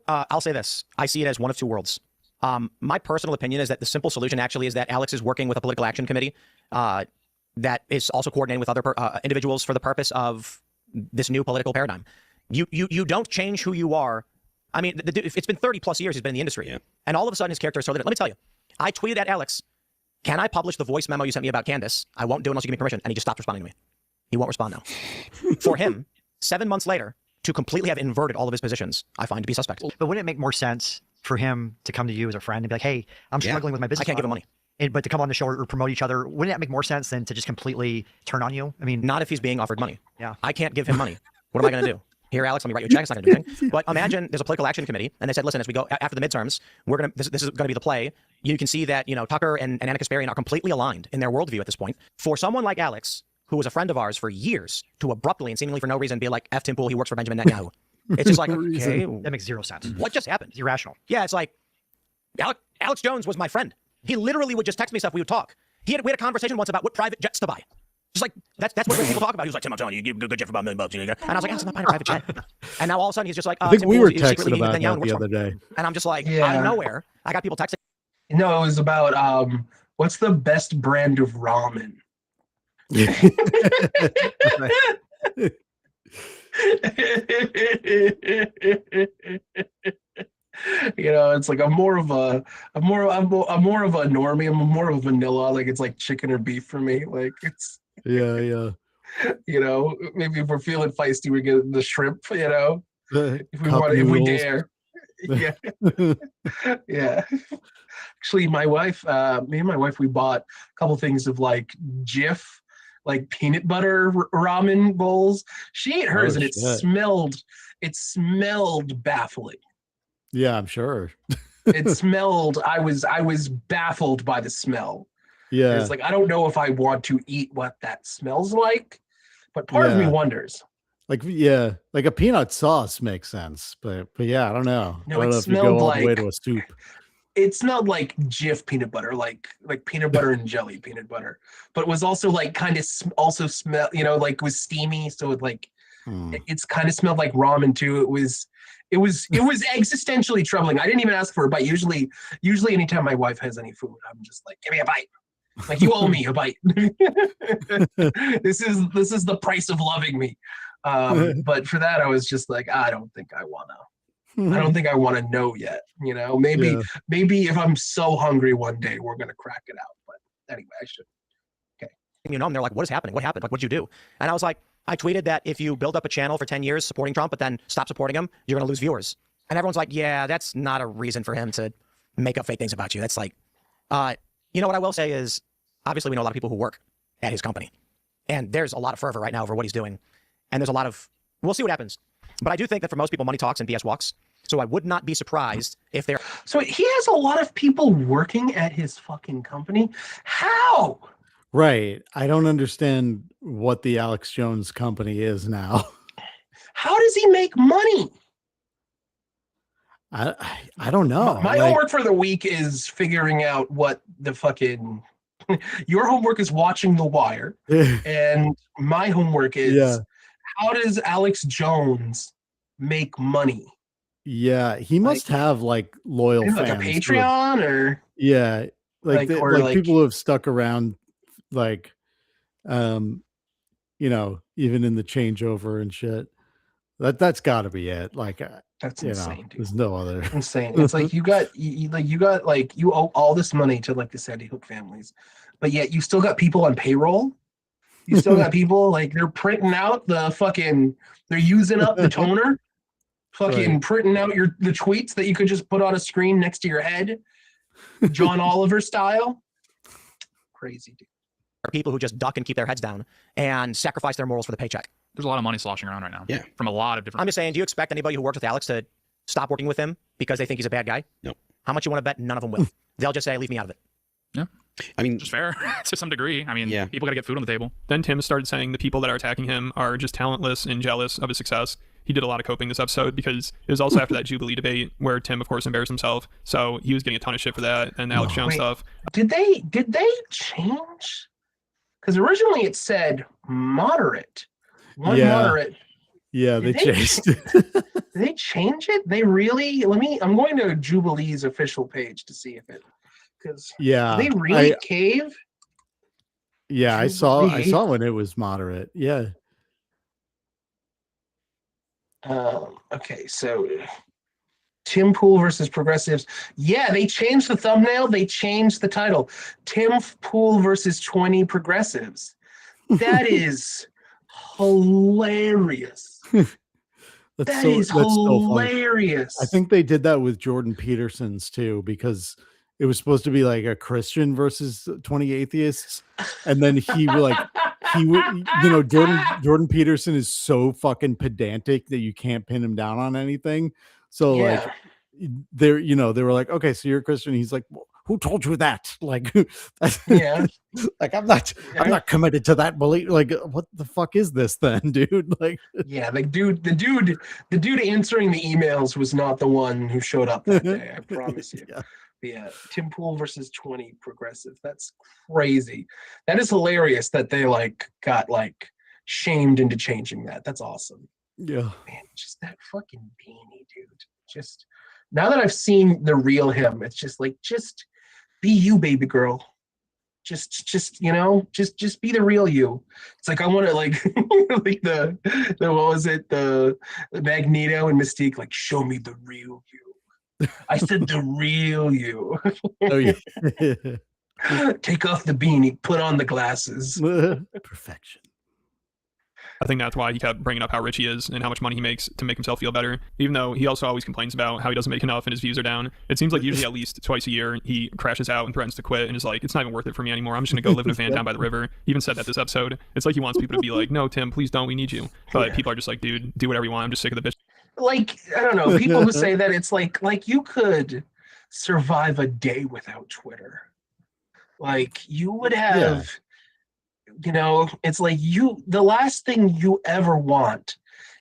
I'll say this. I see it as one of two worlds. My personal opinion is that the simple solution actually is that Alex is working with a political action committee that is also coordinating with other individuals for the purpose of this new political paradigm. You don't change who you are. I mean, it's been 30 plus years he's been in the industry. Yeah. And all of a sudden his character is so that, let me tell you, I tweeted at Alex, can I publish the voice memo you sent me about Candace? I won't do it unless you give me permission. And he just stopped responding to me. He won't respond now. For him, 7 months later, to completely have inverted all of his positions, I find to be suspect. But wouldn't it make more sense for him to come to you as a friend and be like, hey, I'm struggling with my business. I can't give him money. But to come on the show or promote each other, wouldn't that make more sense than to just completely turn on you? I mean, not if he's being offered money. Yeah. I can't give him money. What am I going to do? Here, Alex, let me write you a check. It's not going to do anything. But imagine there's a political action committee, and they said, listen, as we go after the midterms, this is going to be the play. You can see that, Tucker and Anna Kasparian are completely aligned in their worldview at this point. For someone like Alex, who was a friend of ours for years, to abruptly and seemingly for no reason be like, F. Tim Pool, he works for Benjamin Netanyahu. It's just like, okay. That makes zero sense. What just happened? It's irrational. Yeah, it's like, Alex Jones was my friend. He literally would just text me stuff. We would talk. We had a conversation once about what private jets to buy. Just like, that's what people talk about. He was like, Tim, I'm telling you, you give a good jet for about $1 million. And I was like, Alex, I'm not buying a private jet. And now all of a sudden he's just like, I think Tim we Pool, were he's secretly texting about Netanyahu that the other day. And I'm just like, out of nowhere, I got people texting. No, it was about what's the best brand of ramen? It's like I'm more of a normie. I'm more of a vanilla. Like it's like chicken or beef for me. Like it's yeah. Maybe if we're feeling feisty, we get the shrimp. If we dare. Yeah. Yeah. Actually, me and my wife, we bought a couple things of like Jif, like peanut butter ramen bowls. She ate hers and it smelled baffling. Yeah, I'm sure. It smelled, I was baffled by the smell. Yeah. It's like, I don't know if I want to eat what that smells like, but part of me wonders. Like a peanut sauce makes sense, but yeah, I don't know. No, I don't it know if you smelled go all like the way to a soup. It smelled like Jif peanut butter, like peanut butter and jelly peanut butter, but it was also like kind of also smell, like was steamy. So it's kind of smelled like ramen too. It was existentially troubling. I didn't even ask for a bite. Usually anytime my wife has any food, I'm just like, give me a bite. Like, you owe me a bite. This is the price of loving me. But for that, I was just like, I don't think I want to know yet. Maybe if I'm so hungry one day, we're going to crack it out. But anyway, I should. Okay. you know, and they're like, what is happening? What happened? Like, what'd you do? And I was like, I tweeted that if you build up a channel for 10 years supporting Trump, but then stop supporting him, you're going to lose viewers. And everyone's like, yeah, that's not a reason for him to make up fake things about you. That's like, you know, what I will say is, obviously we know a lot of people who work at his company. And there's a lot of fervor right now over what he's doing. And there's a lot of, we'll see what happens. But I do think that for most people, money talks and BS walks. So I would not be surprised if they're... So he has a lot of people working at his fucking company. How? Right. I don't understand what the Alex Jones company is now. How does he make money? I don't know. My homework for the week is figuring out what the fucking... Your homework is watching The Wire. And my homework is how does Alex Jones make money? Yeah, he must have like loyal fans. Like a Patreon or like people who have stuck around, like you know, even in the changeover and shit. That's got to be it. Like that's insane. Dude. There's no other insane. It's like you owe all this money to like the Sandy Hook families, but yet you still got people on payroll. You still got people like they're printing out the fucking. They're using up the toner. Fucking printing out the tweets that you could just put on a screen next to your head, John Oliver style. Crazy, dude. Are people who just duck and keep their heads down and sacrifice their morals for the paycheck. There's a lot of money sloshing around right now. Yeah. From a lot of different... I'm just saying, do you expect anybody who works with Alex to stop working with him because they think he's a bad guy? No. How much you want to bet? None of them will. They'll just say, leave me out of it. Yeah. I mean, just fair to some degree. I mean, yeah. People got to get food on the table. Then Tim started saying the people that are attacking him are just talentless and jealous of his success. He did a lot of coping this episode because it was also after that Jubilee debate where Tim, of course, embarrassed himself. So he was getting a ton of shit for that and Alex Jones stuff. Did they change? Because originally it said moderate. Moderate. Yeah, they changed. Did they change it? They really? I'm going to Jubilee's official page to see if it. Because they really cave. Yeah, Jubilee. I saw when it was moderate. Yeah. Okay, so Tim Pool versus progressives. Yeah, they changed the thumbnail. They changed the title. Tim Pool versus 20 progressives. That is hilarious. That is hilarious. So I think they did that with Jordan Peterson's too, because it was supposed to be like a Christian versus 20 atheists. And then Jordan Peterson is so fucking pedantic that you can't pin him down on anything. So like they were like, okay, so you're a Christian. He's like, well, who told you that? Like, like I'm not committed to that belief. Like, what the fuck is this then, dude? Like, the dude answering the emails was not the one who showed up that day. I promise you. Yeah, Tim Pool versus 20 progressives. That's crazy. That is hilarious that they got shamed into changing that. That's awesome. Yeah. Man, just that fucking beanie, dude. Just now that I've seen the real him, it's just be you, baby girl. Just be the real you. It's like I want to like the what was it, the Magneto and Mystique, like show me the real you. I said the real you. Oh yeah. Take off the beanie, put on the glasses. Perfection. I think that's why he kept bringing up how rich he is and how much money he makes to make himself feel better, even though he also always complains about how he doesn't make enough and his views are down. It seems like usually at least twice a year he crashes out and threatens to quit and is like, it's not even worth it for me anymore. I'm just going to go live in a van down by the river. He even said that this episode. It's like he wants people to be like, no, Tim, please don't. We need you. But people are just like, dude, do whatever you want. I'm just sick of the bitch. Like, I don't know. People who say that it's like you could survive a day without Twitter. Like you would have... it's like the last thing you ever want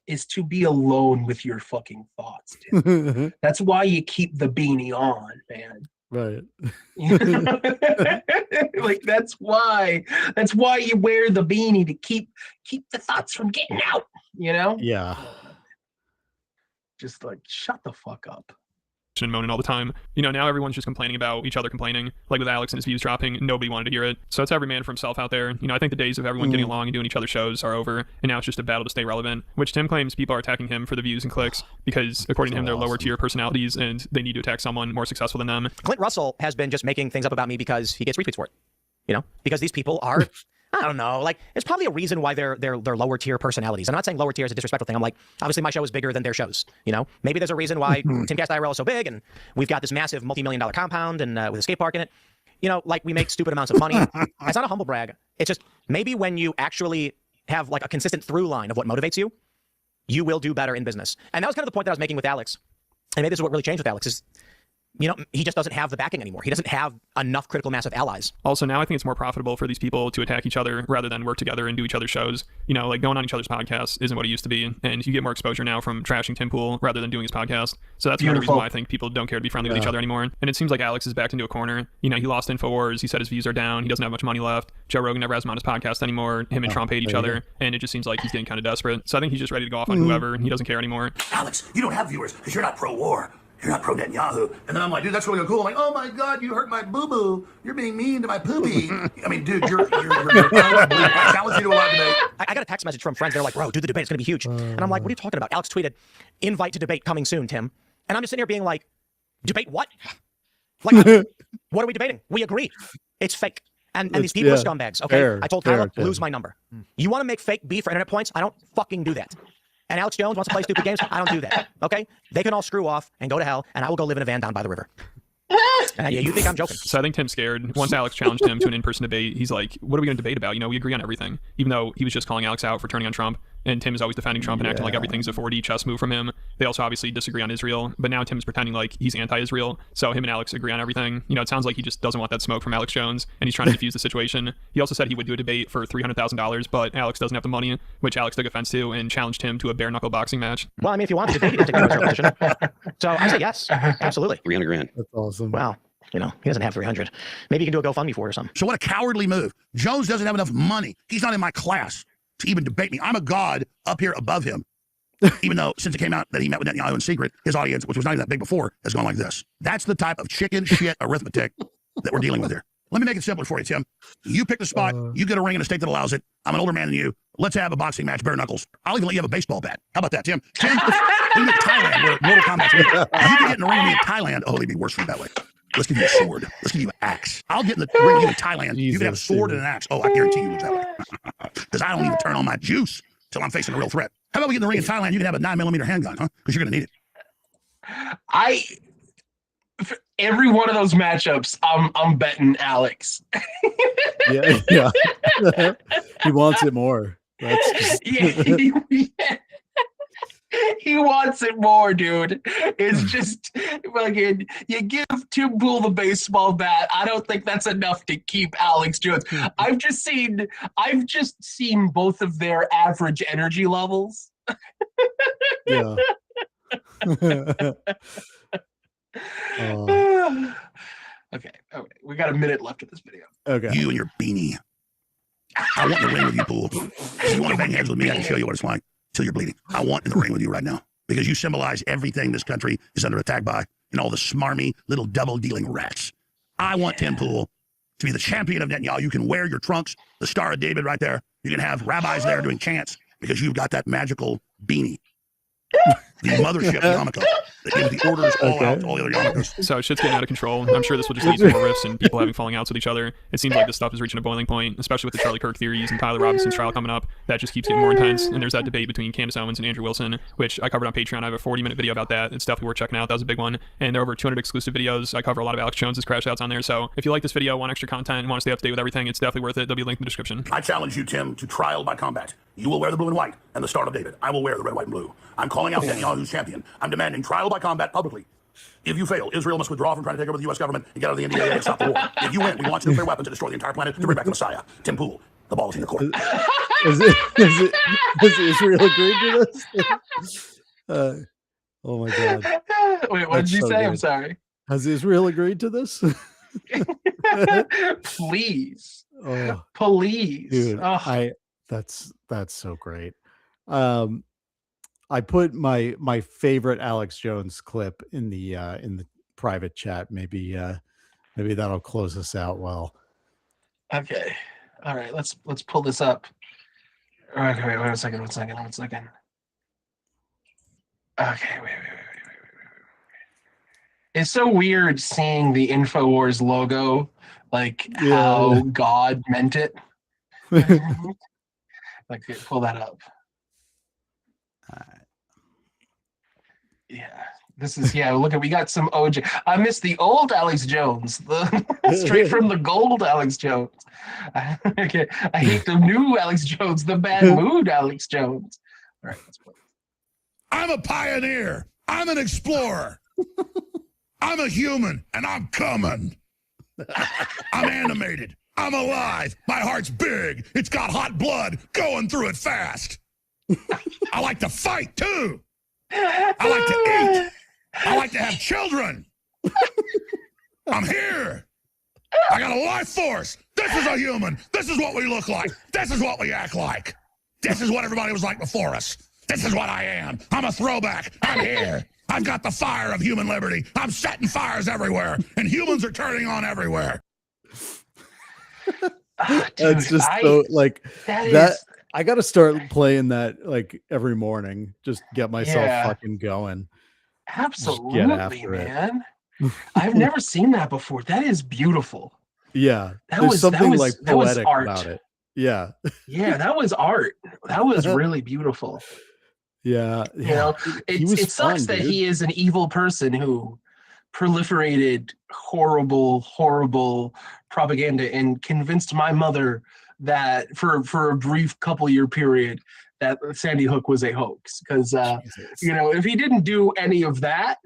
is to be alone with your fucking thoughts, dude. That's why you keep the beanie on, man. Right. Like that's why you wear the beanie, to keep the thoughts from getting out, Yeah. Just like shut the fuck up. And moaning all the time. Now everyone's just complaining about each other complaining. Like with Alex and his views dropping, nobody wanted to hear it. So it's every man for himself out there. I think the days of everyone getting along and doing each other's shows are over, and now it's just a battle to stay relevant, which Tim claims people are attacking him for the views and clicks because according to him, they're lower tier personalities and they need to attack someone more successful than them. Clint Russell has been just making things up about me because he gets retweets for it. Because these people are I don't know. Like, there's probably a reason why they're lower tier personalities. I'm not saying lower tier is a disrespectful thing. I'm like, obviously my show is bigger than their shows. You know, maybe there's a reason why Timcast IRL is so big, and we've got this massive multi-million-dollar compound and with a skate park in it. You know, like we make stupid amounts of money. It's not a humble brag. It's just maybe when you actually have like a consistent through line of what motivates you, you will do better in business. And that was kind of the point that I was making with Alex. And maybe this is what really changed with Alex is, you know, he just doesn't have the backing anymore. He doesn't have enough critical mass of allies. Also, now I think it's more profitable for these people to attack each other rather than work together and do each other's shows. You know, like going on each other's podcasts isn't what it used to be. And you get more exposure now from trashing Tim Pool rather than doing his podcast. So that's another reason why I think people don't care to be friendly with each other anymore. And it seems like Alex is backed into a corner. You know, he lost InfoWars. He said his views are down. He doesn't have much money left. Joe Rogan never has him on his podcast anymore. Him and Trump hate each other. And it just seems like he's getting kind of desperate. So I think he's just ready to go off on whoever. And he doesn't care anymore. Alex, you don't have viewers because you're not pro-war. You're not pro-Netanyahu. And then I'm like, dude, that's really cool. I'm like, oh my God, you hurt my boo-boo. You're being mean to my poopy. I mean, dude, you're I challenge you to a live debate. I got a text message from friends. They're like, bro, do the debate. It's going to be huge. And I'm like, what are you talking about? Alex tweeted, invite to debate coming soon, Tim. And I'm just sitting here being like, debate what? Like, what are we debating? We agree. It's fake. And these people are scumbags, okay? Fair, I told Tyler, lose my number. You want to make fake beef for internet points? I don't fucking do that. And Alex Jones wants to play stupid games? I don't do that, okay? They can all screw off and go to hell, and I will go live in a van down by the river. Yeah, you think I'm joking. So I think Tim's scared. Once Alex challenged him to an in-person debate, he's like, what are we going to debate about? You know, we agree on everything. Even though he was just calling Alex out for turning on Trump, and Tim is always defending Trump and acting like everything's a 4D chess move from him. They also obviously disagree on Israel, but now Tim's pretending like he's anti-Israel. So him and Alex agree on everything. You know, it sounds like he just doesn't want that smoke from Alex Jones, and he's trying to defuse the situation. He also said he would do a debate for $300,000, but Alex doesn't have the money, which Alex took offense to and challenged him to a bare-knuckle boxing match. Well, I mean, if you want to debate, you can take a position. So I say yes, absolutely. $300,000. That's awesome. Wow. You know, he doesn't have 300. Maybe you can do a GoFundMe for it or something. So what a cowardly move. Jones doesn't have enough money. He's not in my class to even debate me. I'm a god up here above him. Even though since it came out that he met with Netanyahu in secret, his audience, which was not even that big before, has gone like this. That's the type of chicken shit arithmetic that we're dealing with here. Let me make it simpler for you, Tim. You pick the spot. You get a ring in a state that allows it. I'm an older man than you. Let's have a boxing match, bare knuckles. I'll even let you have a baseball bat. How about that, Tim? Tim, we get Thailand where Mortal Kombat's legal. You can get in the ring with me in Thailand. Oh, it'd be worse for you that way. Let's give you a sword. Let's give you an axe. I'll get in the ring with you in Thailand. You can have a sword and an axe. Oh, I guarantee you lose that way. Because I don't even turn on my juice till I'm facing a real threat. How about we get in the ring in Thailand? You can have a 9mm handgun, huh? Because you're going to need it. Every one of those matchups, I'm betting Alex. Yeah. He wants it more. That's just... He wants it more, dude. It's just fucking, you give Tim Pool the baseball bat. I don't think that's enough to keep Alex Jones. I've just seen both of their average energy levels. Yeah. Okay, we got a minute left of this video. Okay. You and your beanie. I want to ring with you, Pool. If you want to bang heads with me, I can show you what it's like till you're bleeding. I want in the ring with you right now because you symbolize everything this country is under attack by and all the smarmy little double-dealing rats. I want Tim Pool to be the champion of Netanyahu. You can wear your trunks, the Star of David right there. You can have rabbis there doing chants because you've got that magical beanie. The mothership yarmulke that gives the orders all out to all the other yarmulkes. So shit's getting out of control. I'm sure this will just lead to more rifts and people having falling outs with each other. It seems like this stuff is reaching a boiling point, especially with the Charlie Kirk theories and Tyler Robinson's trial coming up. That just keeps getting more intense. And there's that debate between Candace Owens and Andrew Wilson, which I covered on Patreon. I have a 40-minute video about that. It's definitely worth checking out. That was a big one. And there are over 200 exclusive videos. I cover a lot of Alex Jones's crash outs on there. So if you like this video, want extra content, and want to stay up to date with everything, it's definitely worth it. There'll be a link in the description. I challenge you, Tim, to trial by combat. You will wear the blue and white and the Star of David. I will wear the red, white, and blue. I'm calling out Netanyahu's champion. I'm demanding trial by combat publicly. If you fail, Israel must withdraw from trying to take over the U.S. government and get out of the NDAA and stop the war. If you win, we launch nuclear weapons to destroy the entire planet to bring back the Messiah. Tim Pool, the ball is in your court. Has Israel agreed to this? Oh my God. Wait, what did you say? Good. I'm sorry. Has Israel agreed to this? Please. Oh, please. Dude, that's so great. I put my favorite Alex Jones clip in the private chat. Maybe that'll close us out well. Okay. All right, let's pull this up. All right, wait a second. Okay, wait. It's so weird seeing the InfoWars logo, like how God meant it. Like, pull that up. Yeah, this is Look at, we got some OJ. I miss the old Alex Jones, the straight from the gold Alex Jones. Okay, I hate the new Alex Jones, the bad mood Alex Jones. All right, let's play. I'm a pioneer. I'm an explorer. I'm a human, and I'm coming. I'm animated. I'm alive. My heart's big. It's got hot blood going through it fast. I like to fight, too. I like to eat. I like to have children. I'm here. I got a life force. This is a human. This is what we look like. This is what we act like. This is what everybody was like before us. This is what I am. I'm a throwback. I'm here. I've got the fire of human liberty. I'm setting fires everywhere, and humans are turning on everywhere. That's just so like that. I got to start playing that like every morning. Just get myself fucking going. Absolutely, man. I've never seen that before. That is beautiful. Yeah, there's something like poetic about it. Yeah. Yeah, that was art. That was really beautiful. Yeah. You know, it sucks that he is an evil person who proliferated horrible propaganda and convinced my mother that for a brief couple-year period that Sandy Hook was a hoax. Because, you know, if he didn't do any of that,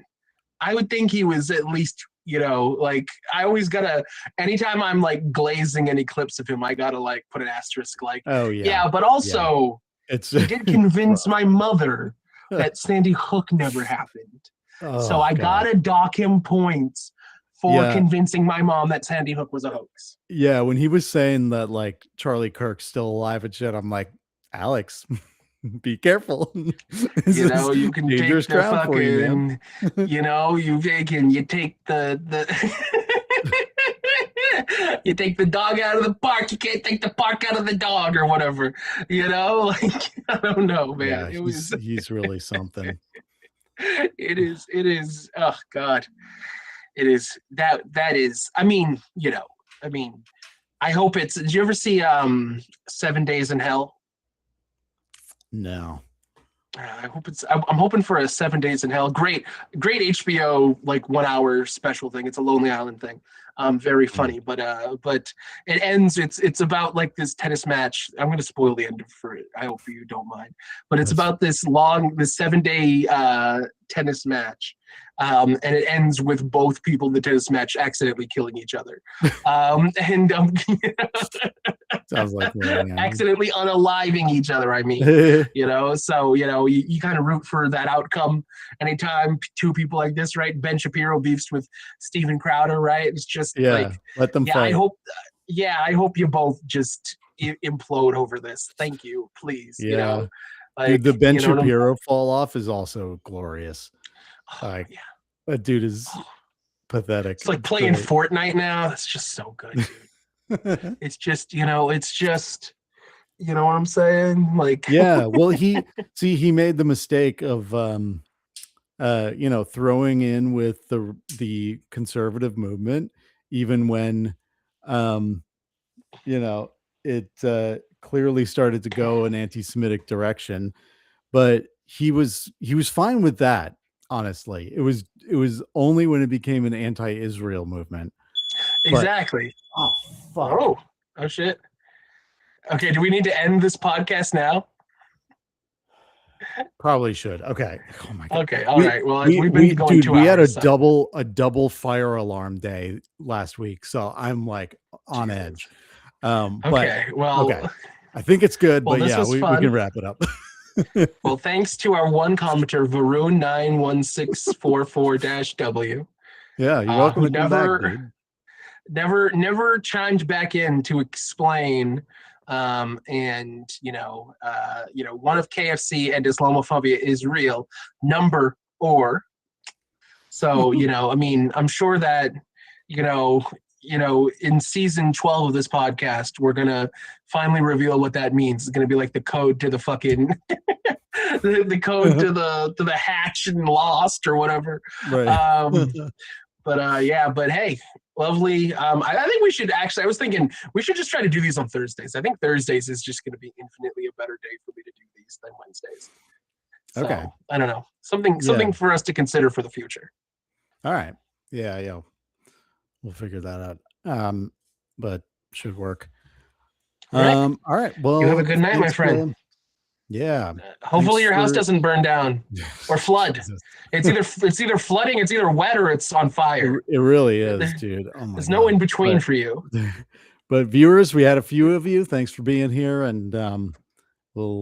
I would think he was at least, you know, like, I always gotta, anytime I'm like glazing any clips of him, I gotta like put an asterisk like, but also he did convince my mother that Sandy Hook never happened. So I gotta dock him points for convincing my mom that Sandy Hook was a hoax. Yeah, when he was saying that like Charlie Kirk's still alive and shit, I'm like, Alex, be careful. You know, you can take the fucking, you know, you take the you take the dog out of the park, you can't take the park out of the dog or whatever. You know, like, I don't know, man. Yeah, he's really something. It is, oh God. It is, that is, I mean, you know, I hope it's, did you ever see 7 Days in Hell? No. I hope it's, I'm hoping for a 7 Days in Hell. Great HBO, like 1 hour special thing. It's a Lonely Island thing. Very funny, but it ends, it's about like this tennis match. I'm going to spoil the end for it. I hope you don't mind, but it's about this 7-day tennis match. And it ends with both people in the tennis match accidentally killing each other. Sounds like accidentally unaliving each other, I mean. You know, so, you know, you kind of root for that outcome anytime two people like this, right? Ben Shapiro beefs with Steven Crowder, right? It's just like, let them fight. I hope you both just implode over this. Thank you, please. Yeah. You know, like, dude, the Ben Shapiro fall off is also glorious. Like, that dude is pathetic. It's like playing Fortnite now. That's just so good, dude. It's just, you know, you know what I'm saying? Like, yeah, well, he made the mistake of you know, throwing in with the conservative movement, even when you know, it clearly started to go an anti-Semitic direction, but he was fine with that. Honestly, it was only when it became an anti-Israel movement. Exactly. Oh fuck. Oh shit. Okay, do we need to end this podcast now? Probably should. Okay. Oh my god. Okay. All right. Well, we've been going 2 hours. We had a double fire alarm day last week, so I'm like on edge. Okay. Well, I think it's good, well, but yeah, we can wrap it up. Well, thanks to our one commenter, Varun 91644-W. Yeah, you're welcome to come back, dude. Never chimed back in to explain, and you know, one of KFC and Islamophobia is real. So you know, I mean, I'm sure that you know, in season 12 of this podcast, we're gonna finally reveal what that means. It's gonna be like the code to the fucking the code to the hatch and Lost or whatever. Right. But hey, Lovely. I think we should actually, I was thinking we should just try to do these on Thursdays. I think Thursdays is just going to be infinitely a better day for me to do these than Wednesdays. So, Okay. I don't know. Something for us to consider for the future. All right. Yeah. We'll figure that out. But should work. All right. Well, you have a good night, my friend. Yeah. Hopefully your house doesn't burn down or flood. It's either flooding, it's either wet, or it's on fire. It really is, dude. Oh my There's no in between for you. But viewers, we had a few of you. Thanks for being here, and we'll